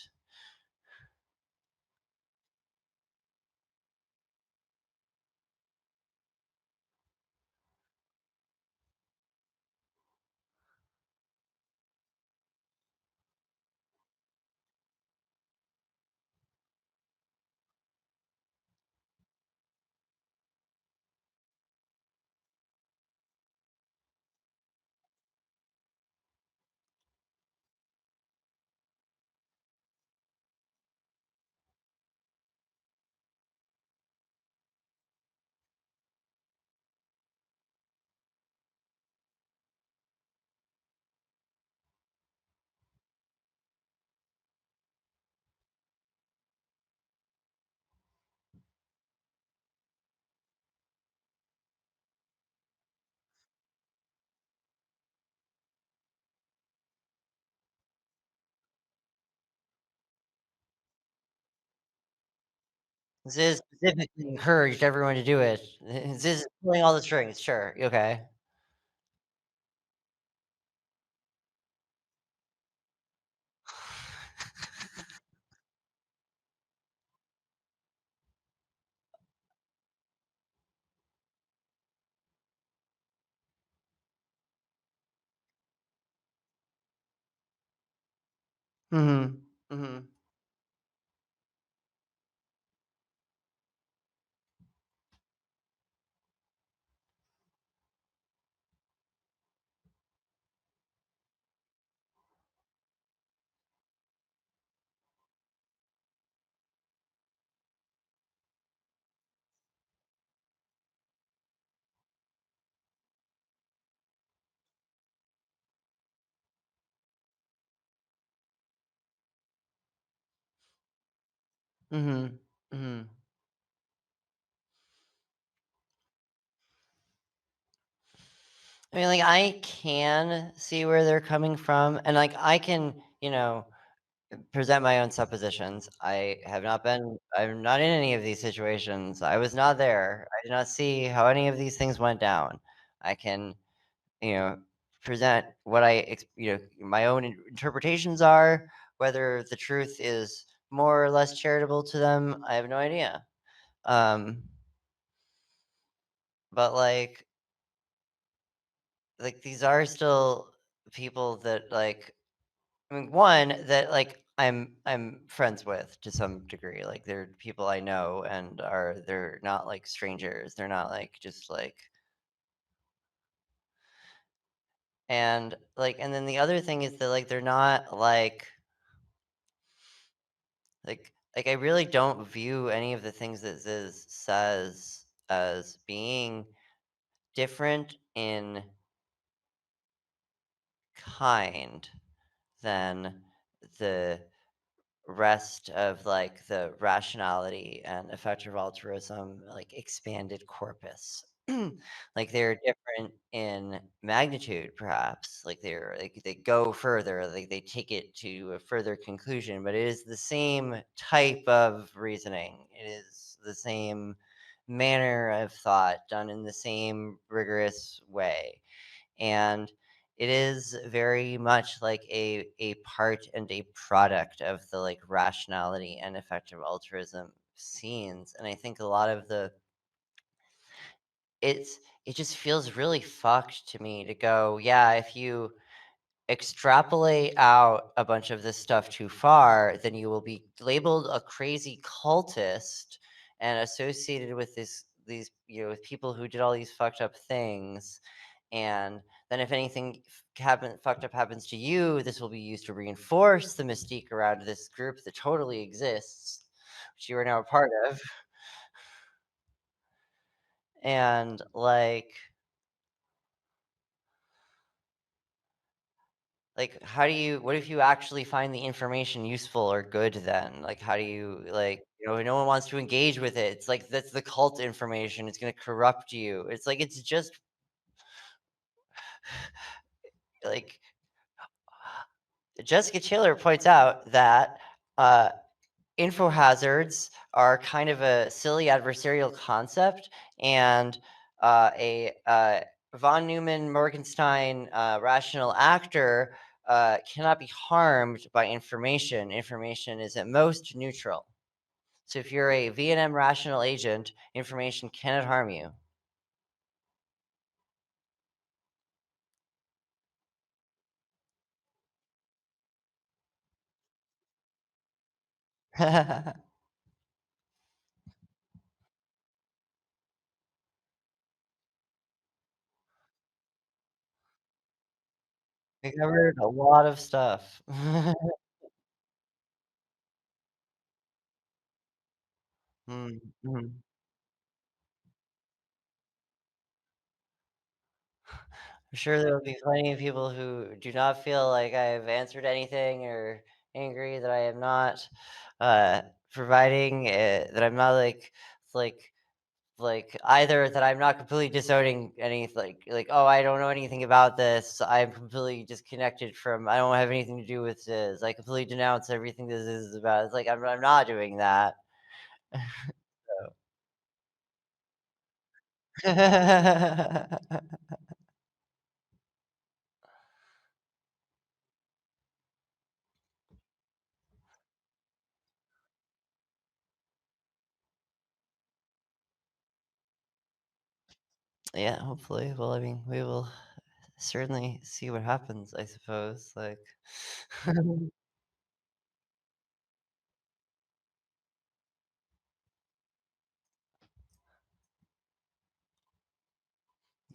Ziz specifically encouraged everyone to do it. Ziz is pulling all the strings. Sure, okay. Mhm. Mhm. Mhm. Mhm. I mean, like, I can see where they're coming from, and, like, I can, present my own suppositions. I'm not in any of these situations. I was not there. I did not see how any of these things went down. I can, you know, present what my own interpretations are. Whether the truth is more or less charitable to them, I have no idea. Um, but like these are still people that I mean, one that I'm friends with to some degree. Like they're people I know and they're not like strangers. They're not like just and then the other thing is that they're not like I really don't view any of the things that Ziz says as being different in kind than the rest of the rationality and effective altruism expanded corpus. Like they're different in magnitude perhaps, they go further, they take it to a further conclusion, but it is the same type of reasoning, it is the same manner of thought done in the same rigorous way, and it is very much like a part and a product of the rationality and effective altruism scenes, and I think a lot of the it's it just feels really fucked to me to go, yeah, if you extrapolate out a bunch of this stuff too far, then you will be labeled a crazy cultist and associated with these with people who did all these fucked up things. And then if anything fucked up happens to you, this will be used to reinforce the mystique around this group that totally exists, which you are now a part of. And how do you what if you actually find the information useful or good then? How do you no one wants to engage with it. It's like that's the cult information. It's gonna corrupt you. It's just like Jessica Taylor points out that uh info hazards are kind of a silly adversarial concept, and a von Neumann Morgenstein rational actor cannot be harmed by information. Information is at most neutral. So if you're a V&M rational agent, information cannot harm you. We covered a lot of stuff. Mm, mhm. I'm sure there will be plenty of people who do not feel like I've answered anything or angry that I am not providing, that I'm not like either that I'm not completely disowning any oh, I don't know anything about this. I'm completely disconnected from. I don't have anything to do with this. I completely denounce everything this is about. It's like I'm not doing that. Yeah, hopefully. Well, I mean, we will certainly see what happens, I suppose.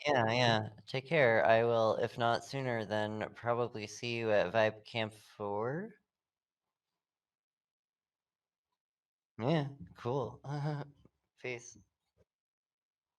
Yeah, yeah. Take care. I will, if not sooner, then probably see you at Vibe Camp 4. Yeah, cool. Peace.